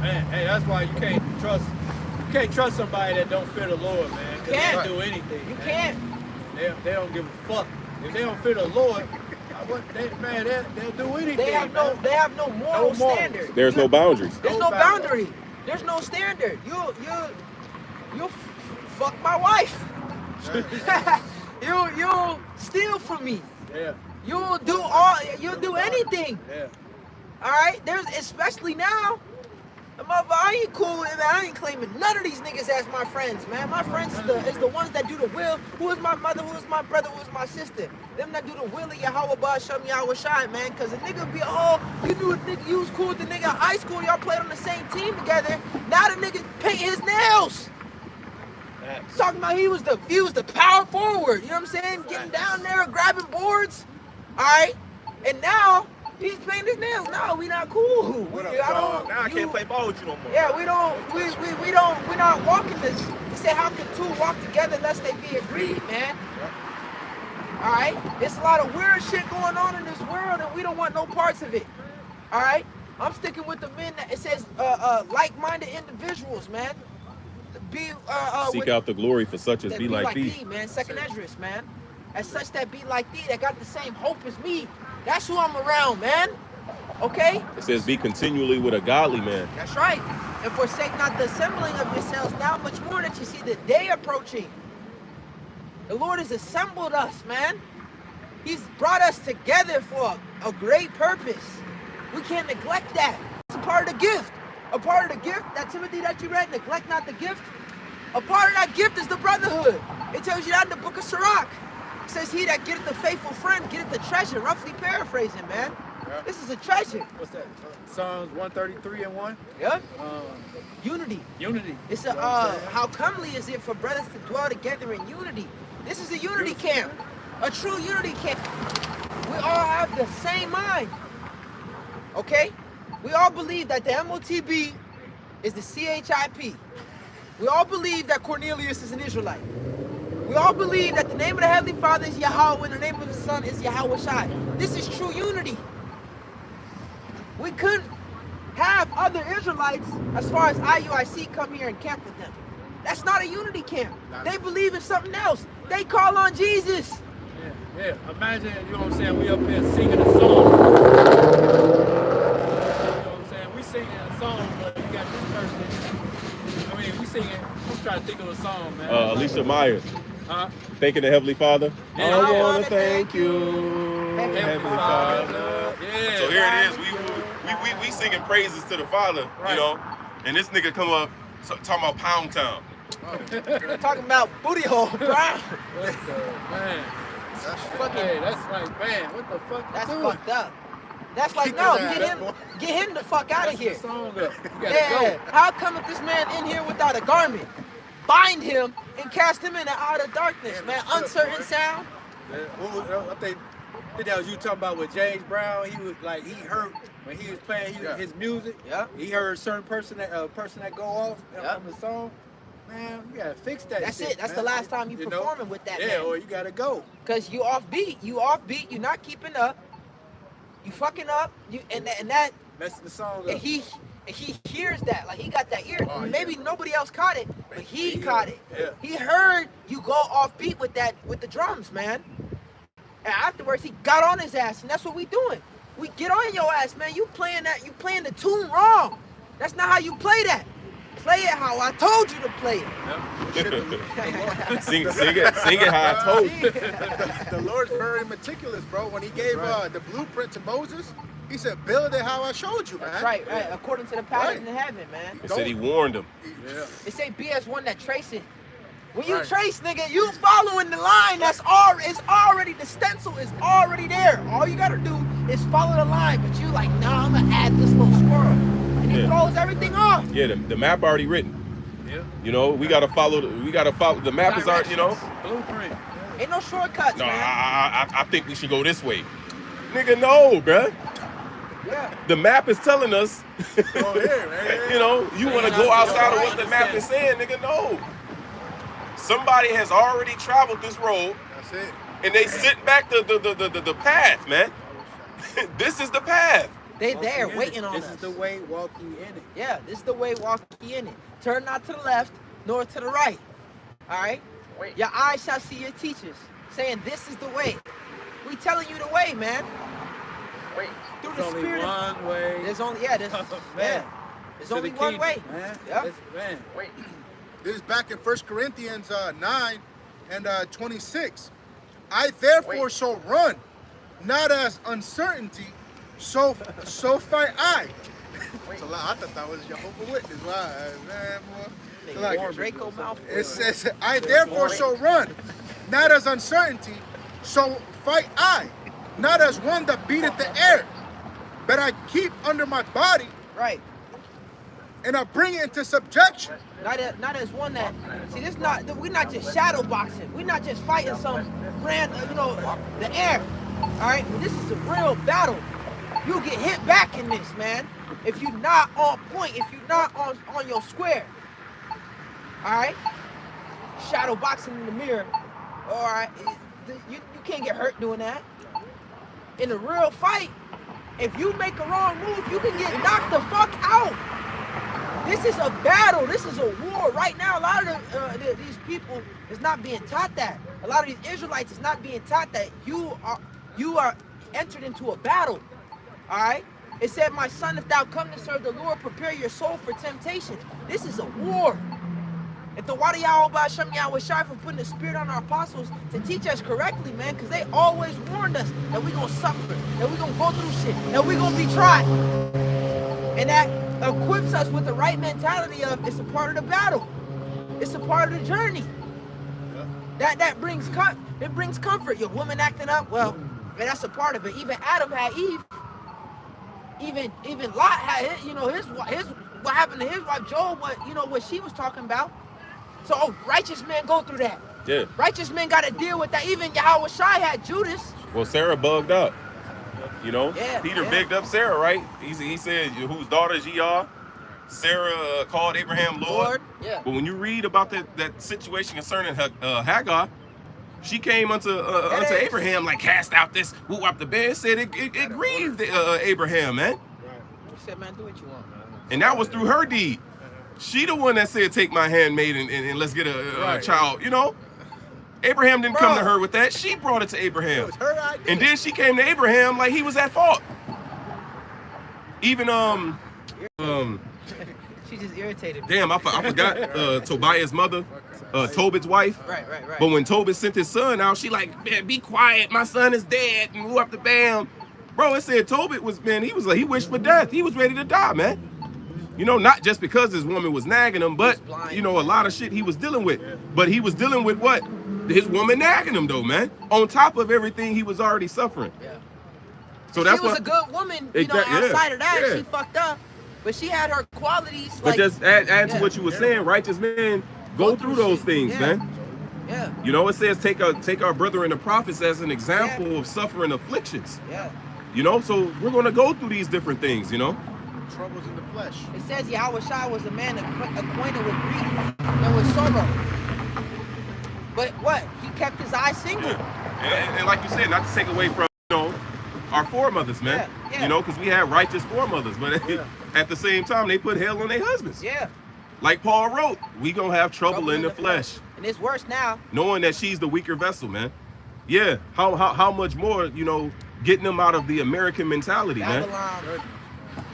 Man, hey, that's why you can't trust somebody that don't fear the Lord, man. 'Cause Can't. They do anything. You man. can't. They don't give a fuck. If they don't fear the Lord, they'll do anything. They have man. no moral No morals. standard. There's no boundaries. There's no boundary. There's no standard. You fuck my wife. You'll steal from me. Yeah, You'll do anything. yeah. All right. There's especially now. I ain't cool with it, man. I ain't claiming none of these niggas as my friends, man. My friends is the ones that do the will. Who is my mother? Who is my brother? Who is my sister? Them that do the will of Yahweh Ba Shem Yahweh Shai, man. Cause a nigga be, you knew a nigga, you was cool with the nigga in high school. Y'all played on the same team together. Now the nigga paint his nails. Talking about he was the power forward. You know what I'm saying? Getting down there, grabbing boards. All right. And now he's painting his nails. No, we not cool. Now I can't play ball with you no more. Yeah, we're not walking this. He said, how can two walk together unless they be agreed, man? All right? There's a lot of weird shit going on in this world, and we don't want no parts of it. All right? I'm sticking with the men that it says like-minded individuals, man. Seek out the glory for such as that be like thee. man. Second Esdras, man. As such that be like thee, that got the same hope as me. That's who I'm around, man. Okay? It says, be continually with a godly man. That's right. And forsake not the assembling of yourselves now much more that you see the day approaching. The Lord has assembled us, man. He's brought us together for a great purpose. We can't neglect that. It's a part of the gift. A part of the gift, that Timothy that you read, neglect not the gift. A part of that gift is the brotherhood. It tells you that in the book of Sirach. It says, he that getteth the faithful friend, getteth the treasure. Roughly paraphrasing, man. Yeah. This is a treasure. What's that? Psalms 133:1. Yep. Unity. Unity. It's You know what I'm saying? how comely is it for brothers to dwell together in unity. This is a unity camp. A true unity camp. We all have the same mind. Okay? We all believe that the MOTB is the CHIP. We all believe that Cornelius is an Israelite. We all believe that the name of the Heavenly Father is Yahweh and the name of the Son is Yahweh Shai. This is true unity. We couldn't have other Israelites, as far as IUIC, come here and camp with them. That's not a unity camp. They believe in something else. They call on Jesus. Yeah. Imagine, you know what I'm saying, we up here singing a song. You know what I'm saying? We singing a song, but you got this person. I mean, we singing, I'm trying to think of a song, man. Alicia Myers, Huh? thanking the Heavenly Father. Yeah. I want to thank you, Heavenly Father. Yeah. So here it is. We singing praises to the Father, you know, and this nigga come up talking about Pound Town. Talking about booty hole, bro. Man. That's Fucking, Hey, that's like, man, what the fuck that's you doing? fucked up. That's like, no, get him the fuck out of here. That's the song up. You gotta Yeah, go. how come this man in here without a garment? Bind him and cast him in the outer darkness, man. Uncertain sound. Yeah, I think that was you talking about with James Brown. He was like, he heard when he was playing his music. Yeah. He heard a certain person that go off Yeah. from the song. Man, you gotta fix that. That's shit, it. That's man. the last time you know? performing with that Yeah, man. or you gotta go. Cause you offbeat. You're not keeping up. You fucking up. And that Messing the song up. and he hears that. Like he got that ear. Oh, yeah. Maybe nobody else caught it, but he caught it. Yeah. He heard you go offbeat with the drums, man. And afterwards he got on his ass, and that's what we doing. We get on your ass, man. You playing the tune wrong. That's not how you play that. Play it how I told you to play it. Sing it how I told you. The Lord's very meticulous, bro. When he gave the blueprint to Moses, he said, build it how I showed you, man. That's right. According to the pattern in heaven, man. He said he warned him. It say be as one that traces. When you trace, nigga, you following the line. It's already, the stencil is already there. All you gotta do is follow the line. But you like, nah, I'm gonna add this little squirrel. And it throws everything off. Yeah, the map already written. Yeah. You know, we gotta follow the map is already, you know. Blueprint. Ain't no shortcuts, No, man. I think we should go this way. Nigga, no, bruh. Yeah. The map is telling us, Go here, man. you know, you want to go outside of what the map is saying, nigga, no. Somebody has already traveled this road, That's it. and they sent back the path, man. This is the path. They there waiting on us. This is the way, walk ye in it. Yeah, this is the way, walk ye in it. Turn not to the left, nor to the right. All right? Your eyes shall see your teachers, saying this is the way. We telling you the way, man. Through There's the only spirit. one way. There's only, there's to only the one kingdom, way. Man. Yeah. Man. This is back in 1 Corinthians 9 and 26. I therefore shall run, not as uncertainty, so fight I. So I thought that was Jehovah's Witness. Wow, man, boy. Like, Draco mouth. it says, I therefore shall run, not as uncertainty, so fight I, not as one that beateth the air, but I keep under my body, Right. and I bring it into subjection. Not as one that, see, this not, we're not just shadow boxing. We're not just fighting some brand, the air. All right, this is a real battle. You'll get hit back in this, man. If you're not on point, if you're not on your square. All right? Shadow boxing in the mirror. All right, you can't get hurt doing that. In a real fight, if you make a wrong move, you can get knocked the fuck out. This is a battle. This is a war. Right now, a lot of these people is not being taught that. A lot of these Israelites is not being taught that you are entered into a battle. All right? It said, my son, if thou come to serve the Lord, prepare your soul for temptations. This is a war. If the Wadi Yahweh Shem Yahweh Shai for putting the spirit on our apostles to teach us correctly, man, because they always warned us that we're going to suffer, that we're going to go through shit, that we're going to be tried. And that equips us with the right mentality of it's a part of the battle. It's a part of the journey. That brings comfort. Your woman acting up, well, man, that's a part of it. Even Adam had Eve. Even Lot had his what happened to his wife Job, what she was talking about. So righteous men go through that. Yeah. Righteous men got to deal with that. Even Yahweh Shai had Judas. Well, Sarah bugged up. You know, Yeah, Peter yeah. bigged up Sarah, right? He said, whose daughters ye are? Sarah called Abraham Lord. Yeah. But when you read about that situation concerning Hagar, she came unto Abraham like, cast out this whoop up the bed. Said it grieved Abraham, man. He said, man, do what you want, man. And that was through her deed. She the one that said, take my handmaid and let's get a child, you know? Abraham didn't come to her with that. She brought it to Abraham. It was her idea. And then she came to Abraham like he was at fault. Even, She just irritated me. damn, I forgot Tobiah's mother, Tobit's wife. Right. But when Tobit sent his son out, she like, man, be quiet, my son is dead, and who up the bam. Bro, it said Tobit was, man, he wished for death. He was ready to die, man. You know, not just because his woman was nagging him, but, a lot of shit he was dealing with. But he was dealing with what? His woman nagging him, though, man. On top of everything he was already suffering. Yeah. So that's she was a good woman, Exactly, outside of that, yeah. she fucked up. But she had her qualities. But like, just add to what you were saying, righteous men go through those things, man. Yeah. You know, it says take our brethren the prophets as an example of suffering afflictions. Yeah. You know, so we're going to go through these different things, you know. Troubles in the flesh. It says Yahweh Shai was a man acquainted with grief and with sorrow. But what? He kept his eyes single. And like you said, not to take away from, our foremothers, man. Yeah. You know, because we had righteous foremothers, but at the same time, they put hell on their husbands. Yeah. Like Paul wrote, we going to have trouble in the flesh. And it's worse now. Knowing that she's the weaker vessel, man. Yeah, how much more, getting them out of the American mentality, man.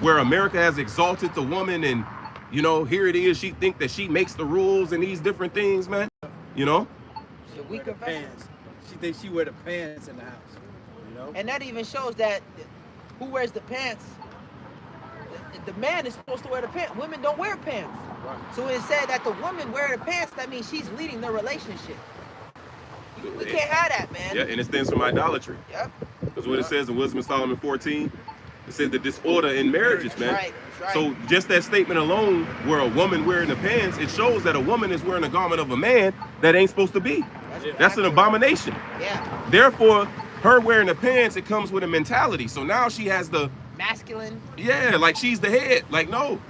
Where America has exalted the woman, and you know, here it is, she think that she makes the rules and these different things, man. You know? The weaker pants. She thinks she wear the pants in the house. You know? And that even shows that who wears the pants? The man is supposed to wear the pants. Women don't wear pants. Right. So when it said that the woman wear the pants, that means she's leading the relationship. We can't have that, man. Yeah, and it stems from idolatry. Yep. That's what it says in Wisdom of Solomon 14. It said the disorder in marriages, man. Right, right. So just that statement alone, where a woman wearing the pants, it shows that a woman is wearing a garment of a man that ain't supposed to be. That's an abomination. Yeah. Therefore, her wearing the pants, it comes with a mentality. So now she has the masculine. Yeah, like she's the head. Like, no.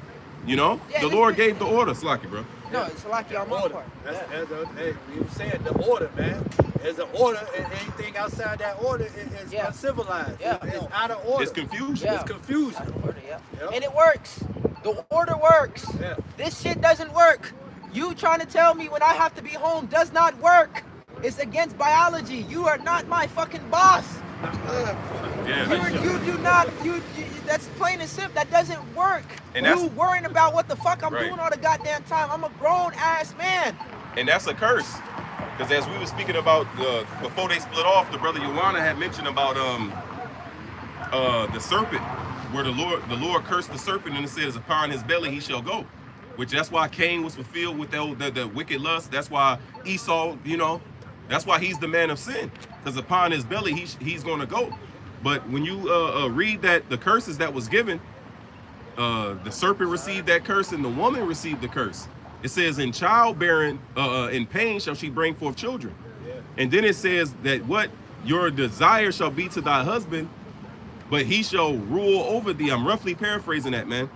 You know? Yeah, the Lord gave the order, Slaki, bro. No, it's Slaki on my part. Hey, you were saying the order, man. There's an order, and anything outside that order is uncivilized. Yeah. It's out of order. It's confusion. Yeah. It's confusion. Order, and it works. The order works. Yeah. This shit doesn't work. You trying to tell me when I have to be home does not work. It's against biology. You are not my fucking boss. You do not. That's plain and simple. That doesn't work. And you worrying about what the fuck I'm doing all the goddamn time. I'm a grown ass man. And that's a curse. Because as we were speaking about before they split off, the brother Joanna had mentioned about the serpent, where the Lord cursed the serpent, and it says, upon his belly he shall go. Which that's why Cain was fulfilled with the wicked lust. That's why Esau, you know, that's why he's the man of sin. Because upon his belly he's going to go. But when you read that the curses that was given, the serpent received that curse and the woman received the curse. It says, in childbearing, in pain shall she bring forth children. And then it says that what your desire shall be to thy husband, but he shall rule over thee. I'm roughly paraphrasing that, man.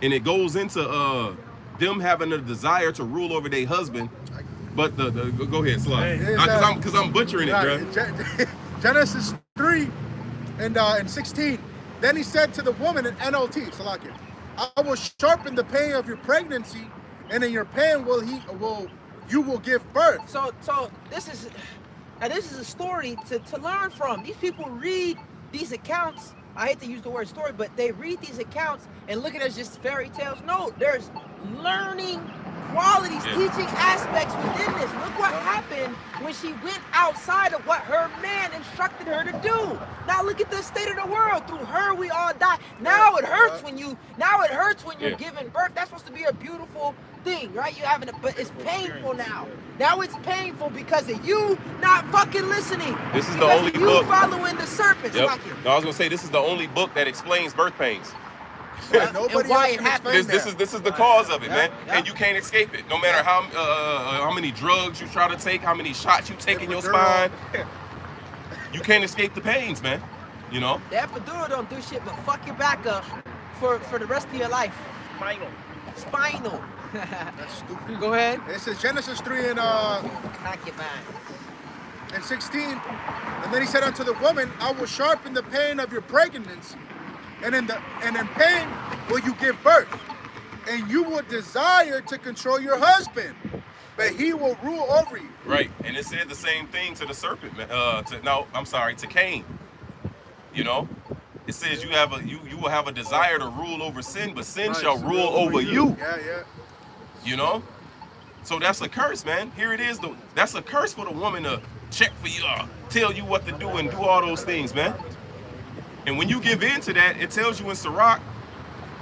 And it goes into them having a desire to rule over their husband. But go ahead, Slide. Because I'm butchering it, bro. Genesis 3 and 16. Then he said to the woman in NLT, Salakia, I will sharpen the pain of your pregnancy, and in your pain you will give birth. So this is a story to learn from. These people read these accounts. I hate to use the word story, but they read these accounts and look at it as just fairy tales. No, there's learning qualities, teaching aspects within this. Look what happened when she went outside of what her man instructed her to do. Now look at the state of the world. Through her, we all die. Now it hurts when you're giving birth. That's supposed to be a beautiful thing, right? You having it, but it's painful now. Now it's painful because of you not fucking listening. This is the only you book following the serpents. Yep. No, I was gonna say this is the only book that explains birth pains. Nobody why else it can happens. explain This is the cause of it, man. And you can't escape it. No matter how many drugs you try to take, how many shots you take in your spine, you can't escape the pains, man. You know. The epidural don't do shit but fuck your back up for the rest of your life. Spinal. That's stupid. Go ahead. It says Genesis 3 and 16. And then he said unto the woman, I will sharpen the pain of your pregnancy, and in pain will you give birth, and you will desire to control your husband, but he will rule over you. Right, and it said the same thing to the serpent. To Cain. You know, it says you will have a desire to rule over sin, but sin shall rule over you. Yeah. You know, so that's a curse, man. Here it is. That's a curse for the woman to check for you, tell you what to do and do all those things, man. And when you give in to that, it tells you in Sirach,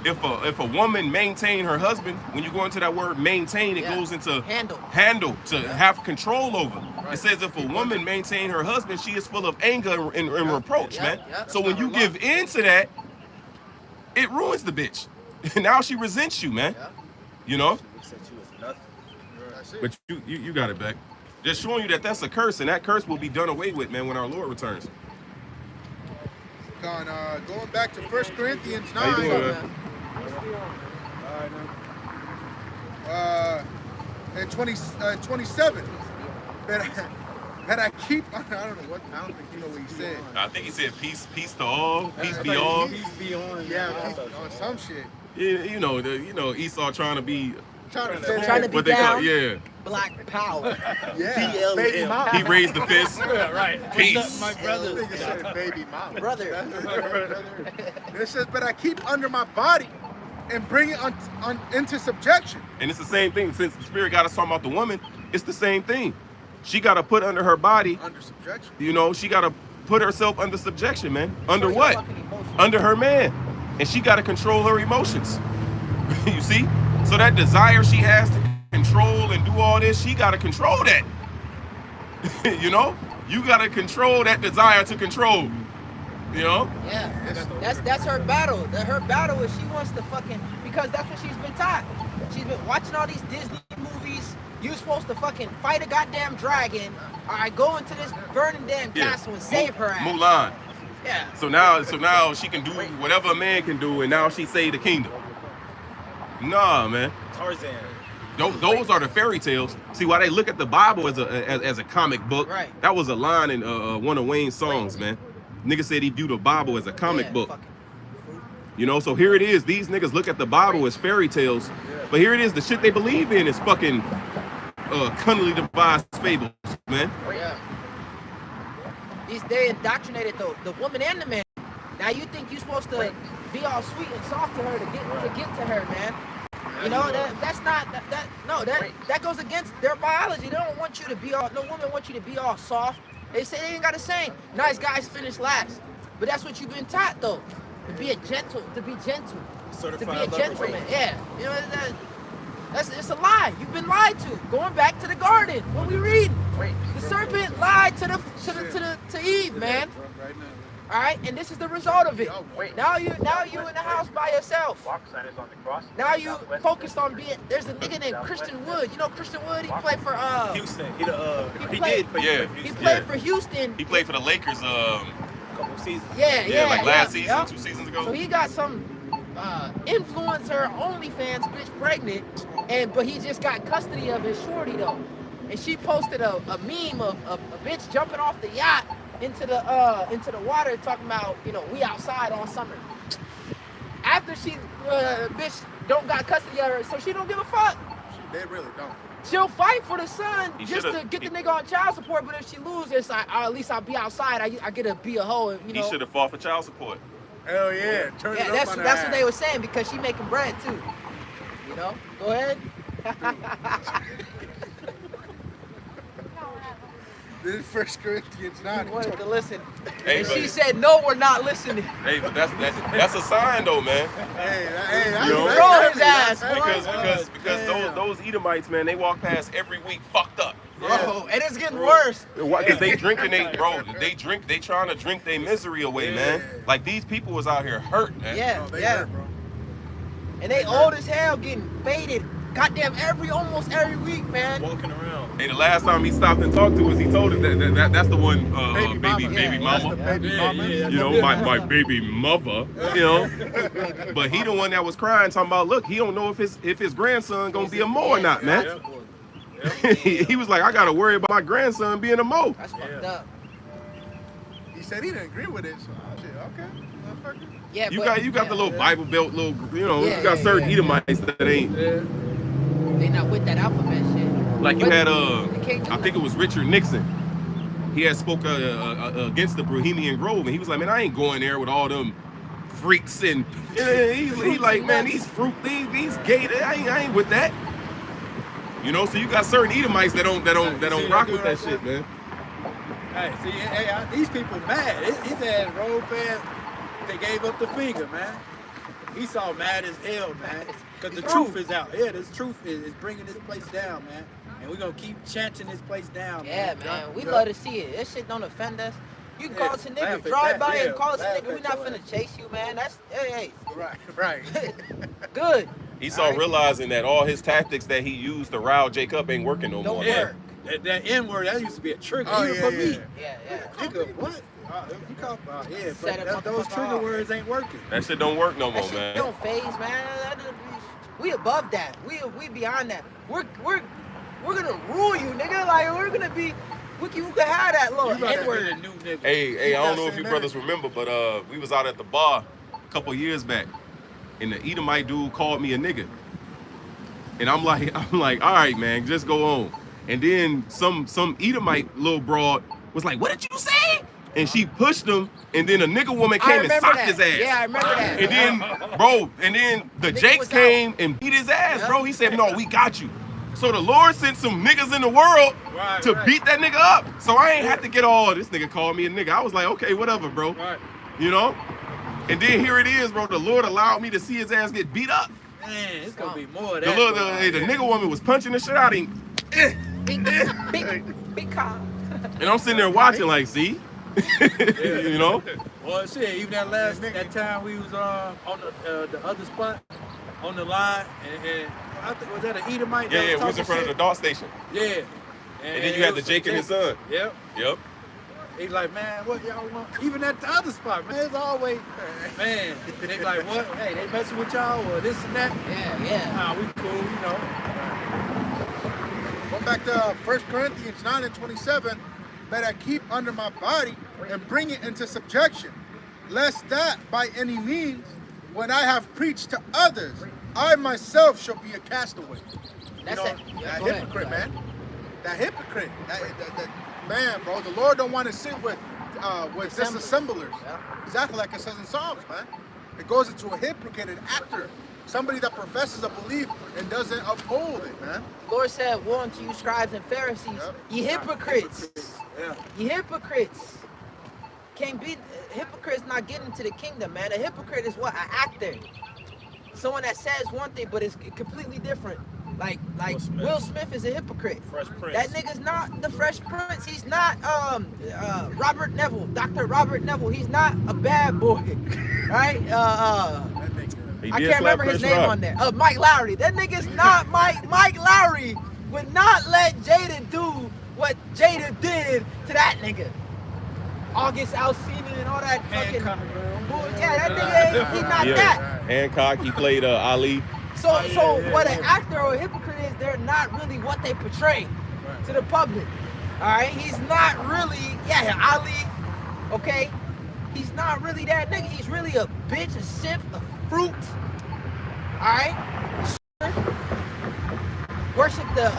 if a woman maintain her husband, when you go into that word maintain, it goes into handle, to have control over. It says if a woman maintain her husband, she is full of anger and reproach, man. So when you give in to that, it ruins the bitch. Now she resents you, man. You know? But you got it back. Just showing you that that's a curse, and that curse will be done away with, man, when our Lord returns. Going back to 1 Corinthians 9. How you doing, man? And 27. And I keep, I don't think you know what he said. I think he said peace to all, peace be all. Peace be on. Yeah, peace on some shit. Yeah, you know Esau trying to be Trying to be what they down. call, yeah. Black power. Yeah, baby mama. He raised the fist. Right. Peace. What's up, my brother? Nigga said baby mama. Brother. It says, but I keep under my body and bring it into subjection. And it's the same thing. Since the Spirit got us talking about the woman, it's the same thing. She got to put under her body, Under subjection. you know, she got to put herself under subjection, man. Under what? Under her man. And she got to control her emotions. You see? So that desire she has to control and do all this, she got to control that. You know? You got to control that desire to control. You know? Yeah, that's her battle. Her battle is she wants to fucking, because that's what she's been taught. She's been watching all these Disney movies. You're supposed to fucking fight a goddamn dragon. All right, go into this burning damn castle and save her ass. Mulan. Yeah. So now she can do whatever a man can do, and now she saved the kingdom. Nah, man. Tarzan. Those are the fairy tales. See, why they look at the Bible as a comic book. Right. That was a line in one of Wayne's songs, man. Nigga said he viewed the Bible as a comic book. fucking- You know, so here it is. These niggas look at the Bible as fairy tales, but here it is. The shit they believe in is fucking cunningly devised fables, man. Yeah. They indoctrinated the woman and the man. Now you think you're supposed to be all sweet and soft to her to get to her, man. You know, that goes against their biology. They don't want you to be all, no woman wants you to be all soft. They say they ain't got a saying, nice guys finish last. But that's what you've been taught though. To be gentle. To be a gentleman. Yeah. You know, it's a lie. You've been lied to. Going back to the garden. What we read. The serpent lied to Eve, man. All right, and this is the result of it. Now you in the house by yourself. Now you focused on being. There's a nigga named Christian Wood. You know Christian Wood? He played for Houston. He played for Houston. He played for the Lakers couple seasons. Yeah, last season, 2 seasons ago. So he got some influencer OnlyFans bitch pregnant, but he just got custody of his shorty though. And she posted a meme of a bitch jumping off the yacht into the water talking about, you know, we outside all summer. After she bitch don't got custody of her, so she don't give a fuck. They really don't. She'll fight for the son just to get the nigga on child support, but if she loses, it's like, at least I'll be outside. I get to be a hoe, you know. He should have fought for child support. Hell yeah. Turn it up that's on what her they ass. were saying because she making bread too. You know. Go ahead. This is 1 Corinthians 9. You wanted to listen. Hey, And but- she said, no, we're not listening. Hey, but that's a sign though, man. Hey, You know? Throw his ass, Because those Edomites, man, they walk past every week fucked up. Bro, and it's getting worse. Because they drinking, they trying to drink their misery away, man. Like these people was out here hurt, man. Yeah. And they old as hell getting baited goddamn almost every week, man. Walking around. Hey, the last time he stopped and talked to us, he told us that's the one baby mama. Baby mama. You know, my baby mother, you know. But he the one that was crying, talking about, look, he don't know if his grandson gonna be a Mo or not, man. He was like, I gotta worry about my grandson being a Mo. That's fucked up. He said he didn't agree with it, so I said, okay, motherfucker. Yeah, You got the little Bible Belt, you Yeah, got certain yeah. Edomites that ain't. They not with that alphabet shit. Like you But had they can't do I think it was Richard Nixon. He had spoke against the Bohemian Grove, and he was like, man, I ain't going there with all them freaks and he like, man, these these gay, I ain't with that. You know, so you got certain Edomites that don't rock with that shit, man. Hey, see, these people mad. His ass rolled past. They gave up the finger, man. He saw mad as hell, man. Because the truth is out. Yeah, this truth is bringing this place down, man. And we're going to keep chanting this place down, Yeah, man. man. We love to see it. That shit don't offend us. You can call us a laugh nigga. at Drive that, by yeah, and call us a laugh nigga. We at not your finna chase you, man. That's, hey. Right. Good. Esau realizing that all his tactics that he used to rile Jacob ain't working no more. Yeah, that N-word, that used to be a trigger Oh, even yeah, for yeah. me. Yeah. Nigga, what? You call, yeah, Set but up those motherfucker trigger off. words ain't working. That shit don't work no That more, shit man. don't phase, man. We above that. We beyond that. We're gonna rule you, nigga. Like we're gonna be. We can have that little You better N-word. be a new nigga. Hey, I don't know if you saying brothers remember, but we was out at the bar a couple years back, and the Edomite dude called me a nigga. And I'm like, all right, man, just go on. And then some Edomite little broad was like, what did you say? And she pushed him, and then a nigga woman came and socked his ass. Yeah, I remember that. And then, the Jakes came and beat his ass, bro. He said, no, we got you. So the Lord sent some niggas in the world to beat that nigga up. So I ain't have to get all, this nigga called me a nigga. I was like, okay, whatever, bro. Right. You know? And then here it is, bro. The Lord allowed me to see his ass get beat up. Man, it's gonna be more of The that. the nigga woman was punching the shit out of him. Big car. And I'm sitting there watching like, see? You know? Well, shit, even that time we was on the other spot on the line, and I think was that an Edomite? Yeah, it was in front of the dart station. Yeah. And then you had the Jake and his son. Yep. Yep. He's like, man, what y'all want? Even at the other spot, man, it's always, man. They like, what? Hey, they messing with y'all or this and that? Yeah. Nah, we cool, you know. Going back to 1 Corinthians 9 and 27, that I keep under my body and bring it into subjection, lest that by any means, when I have preached to others, I myself shall be a castaway. That's You know, it. Yeah, that go ahead. hypocrite, man. That hypocrite. That man, bro. The Lord don't want to sit with disassemblers. Yeah. Exactly like it says in Psalms, man. It goes into a hypocrite, an actor, somebody that professes a belief and doesn't uphold it, man. The Lord said, woe unto you scribes and Pharisees, ye hypocrites. Yeah. Ye hypocrites. Can't be hypocrites not getting to the kingdom, man. A hypocrite is what? An actor. Someone that says one thing but is completely different. Like Will Smith is a hypocrite. Fresh Prince. That nigga's not the Fresh Prince. He's not Robert Neville, Dr. Robert Neville. He's not a bad boy, right? I can't remember his name on there. Mike Lowry. That nigga's not Mike. Mike Lowry would not let Jada do what Jada did to that nigga. August Alsina and all that fucking bull. Yeah, that nigga ain't, he's not that. Hancock, he played Ali. So what an actor or a hypocrite is, they're not really what they portray to the public. All right, he's not really, Ali, okay? He's not really that nigga. He's really a bitch, a simp, a fruit. All right? Worship the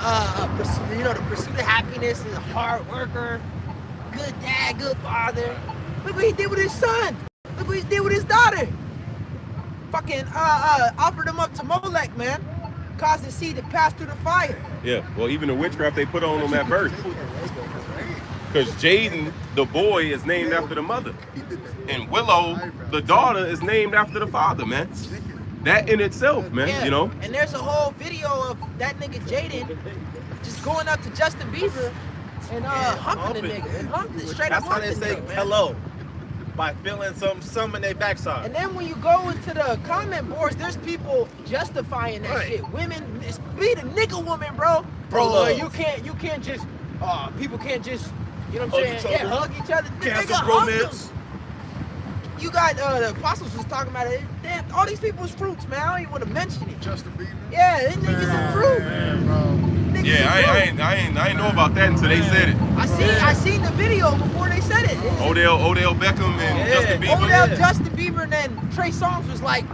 pursuit of happiness, is a hard worker, good dad, good father. Look what he did with his son. Look what he did with his daughter. Fucking offered him up to Molech, man. Caused the seed to pass through the fire. Yeah, well, even the witchcraft they put on him at birth. Because Jaden, the boy, is named after the mother. And Willow, the daughter, is named after the father, man. That in itself, man, Yeah. you know? And there's a whole video of that nigga Jaden just going up to Justin Bieber and humping the nigga. And humping, straight up That's why they humping say the nigga, man. hello. By feeling some in their backside. And then when you go into the comment boards, there's people justifying that shit. Women, be the nigga woman, bro. Bro, you can't just, people can't just, you know what I'm saying? Yeah, hug each other. Cancel Nigga, hug them. romance. You got the apostles was talking about it. Damn, all these people is fruits, man. I don't even want to mention it. Justin Bieber. Yeah, these niggas are fruit. Man, bro. Niggas Yeah, are fruit. I ain't know about that until they said it. I seen the video before they said it. Odell Beckham and Justin Bieber. Odell, Justin Bieber, and then Trey Songz was like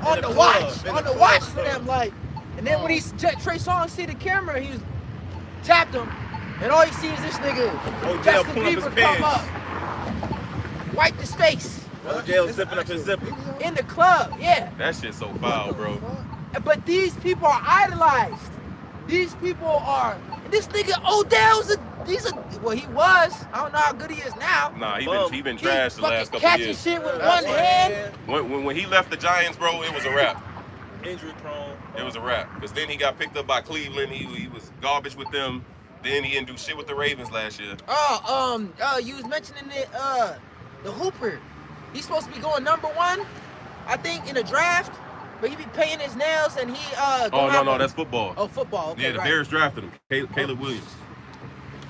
on the watch for them, like. And then when Trey Songz see the camera, he was tapped him, and all he sees is this nigga Odell Justin pulling up his Bieber come up, pants. wipe his face Odell zipping up his zipper. in the club, yeah. That shit's so foul, bro. But these people are idolized. These people are. This nigga Odell's he was. I don't know how good he is now. Nah, he been trashed the last couple catching years. shit with one hand. When he left the Giants, bro, it was a wrap. Injury prone. It was a wrap. Because then he got picked up by Cleveland. He was garbage with them. Then he didn't do shit with the Ravens last year. You was mentioning it, the Hooper. He's supposed to be going #1, I think, in a draft. But he be painting his nails and he No, that's football. Oh, football. Okay, Yeah, the right. Bears drafted him. Caleb Williams.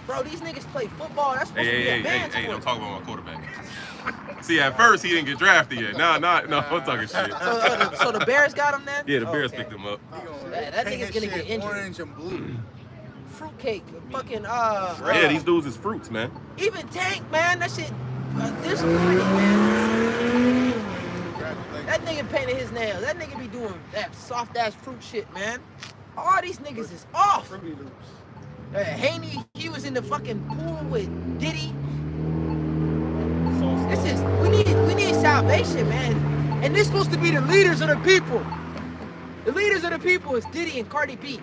Bro, these niggas play football. That's supposed to be a man's Hey, sport. don't talk about my quarterback. See, at first he didn't get drafted yet. No, I'm talking shit. So the Bears got him then? Yeah, the Bears Okay. picked him up. That nigga's gonna get injured. Orange and blue. Fruitcake, fucking Yeah, these dudes is fruits, man. even Tank, man, that shit disappointing, man. That nigga painted his nails. That nigga be doing that soft ass fruit shit, man. All these niggas is off. Fruity Loops. Haney, he was in the fucking pool with Diddy. Sauce. This is, we need salvation, man. And this supposed to be the leaders of the people. The leaders of the people is Diddy and Cardi B.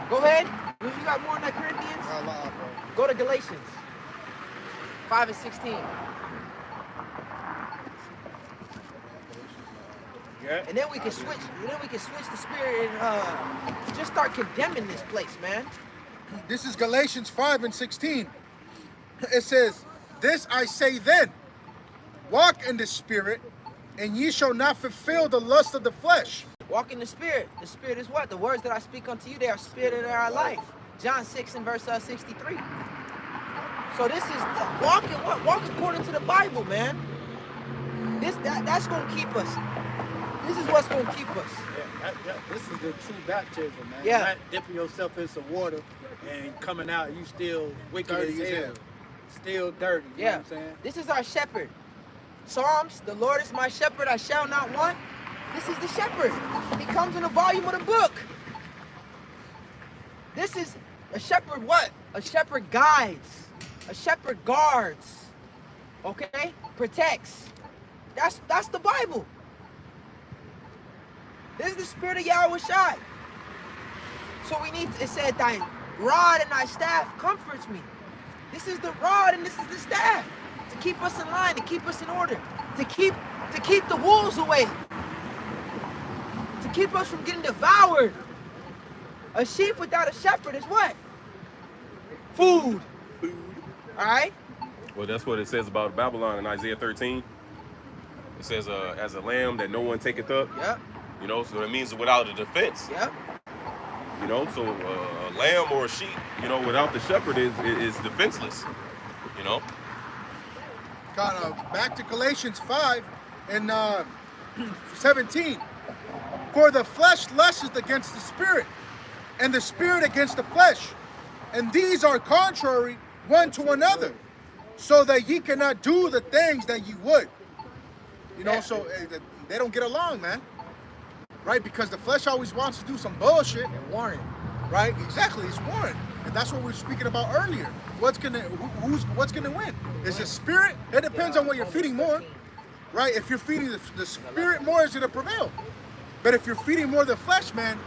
Go ahead. You got more on that, Corinthians? Go to Galatians 5 and 16. Yeah. And then we can switch. The spirit and just start condemning this place, man. This is Galatians 5 and 16. It says, "This I say then, walk in the spirit, and ye shall not fulfill the lust of the flesh." Walk in the spirit. The spirit is what? The words that I speak unto you, they are spirit and they are life. John 6 and verse 63. So this is walking. What? Walk according to the Bible, man. That's gonna keep us. This is what's gonna keep us. Yeah, this is the true baptism, man. Yeah. Not dipping yourself in some water and coming out, you still wicked Dirty as as hell. hell. Still dirty, you know what I'm saying? This is our shepherd. Psalms, the Lord is my shepherd, I shall not want. This is the shepherd. He comes in a volume of the book. This is a shepherd what? A shepherd guides. A shepherd guards. Okay? Protects. That's the Bible. This is the spirit of Yahweh Shai. So we need, it said, thy rod and thy staff comforts me. This is the rod and this is the staff. To keep us in line, to keep us in order. To keep the wolves away. To keep us from getting devoured. A sheep without a shepherd is what? Food. Alright? Well, that's what it says about Babylon in Isaiah 13. It says, as a lamb that no one taketh up. Yep. You know, so it means without a defense. Yep. You know, so a lamb or a sheep, you know, without the shepherd is defenseless. You know. Kind of back to Galatians 5 and 17. For the flesh lusteth against the spirit, and the spirit against the flesh, and these are contrary one to another, so that ye cannot do the things that ye would. You know, so they don't get along, man. Right? Because the flesh always wants to do some bullshit. And warning. Right? Exactly, it's warring. And that's what we were speaking about earlier. What's gonna win? Is the spirit? It depends on what you're feeding more. Right? If you're feeding the spirit more, it's gonna prevail. But if you're feeding more the flesh, man,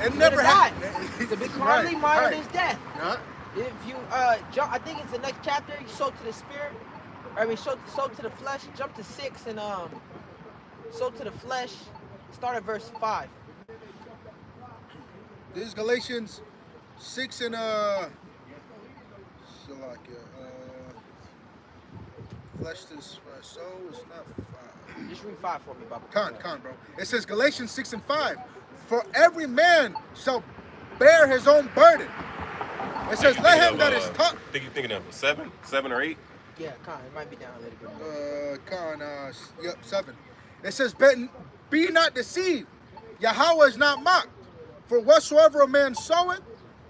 it never happens. To be carnally minded is death. Yeah. If you I think it's the next chapter, you sow to the spirit. I mean sow to the flesh, jump to 6 and sow to the flesh, start at verse 5. This is Galatians 6 and flesh this soul is not 5. Just read 5 for me, Baba. Con, bro. It says Galatians 6 and 5. For every man shall bear his own burden. It says, let him that is taught. Think you're thinking of 7 or 8? Yeah, Con, it might be down a little bit more. 7. It says, be not deceived. Yahweh is not mocked. For whatsoever a man soweth,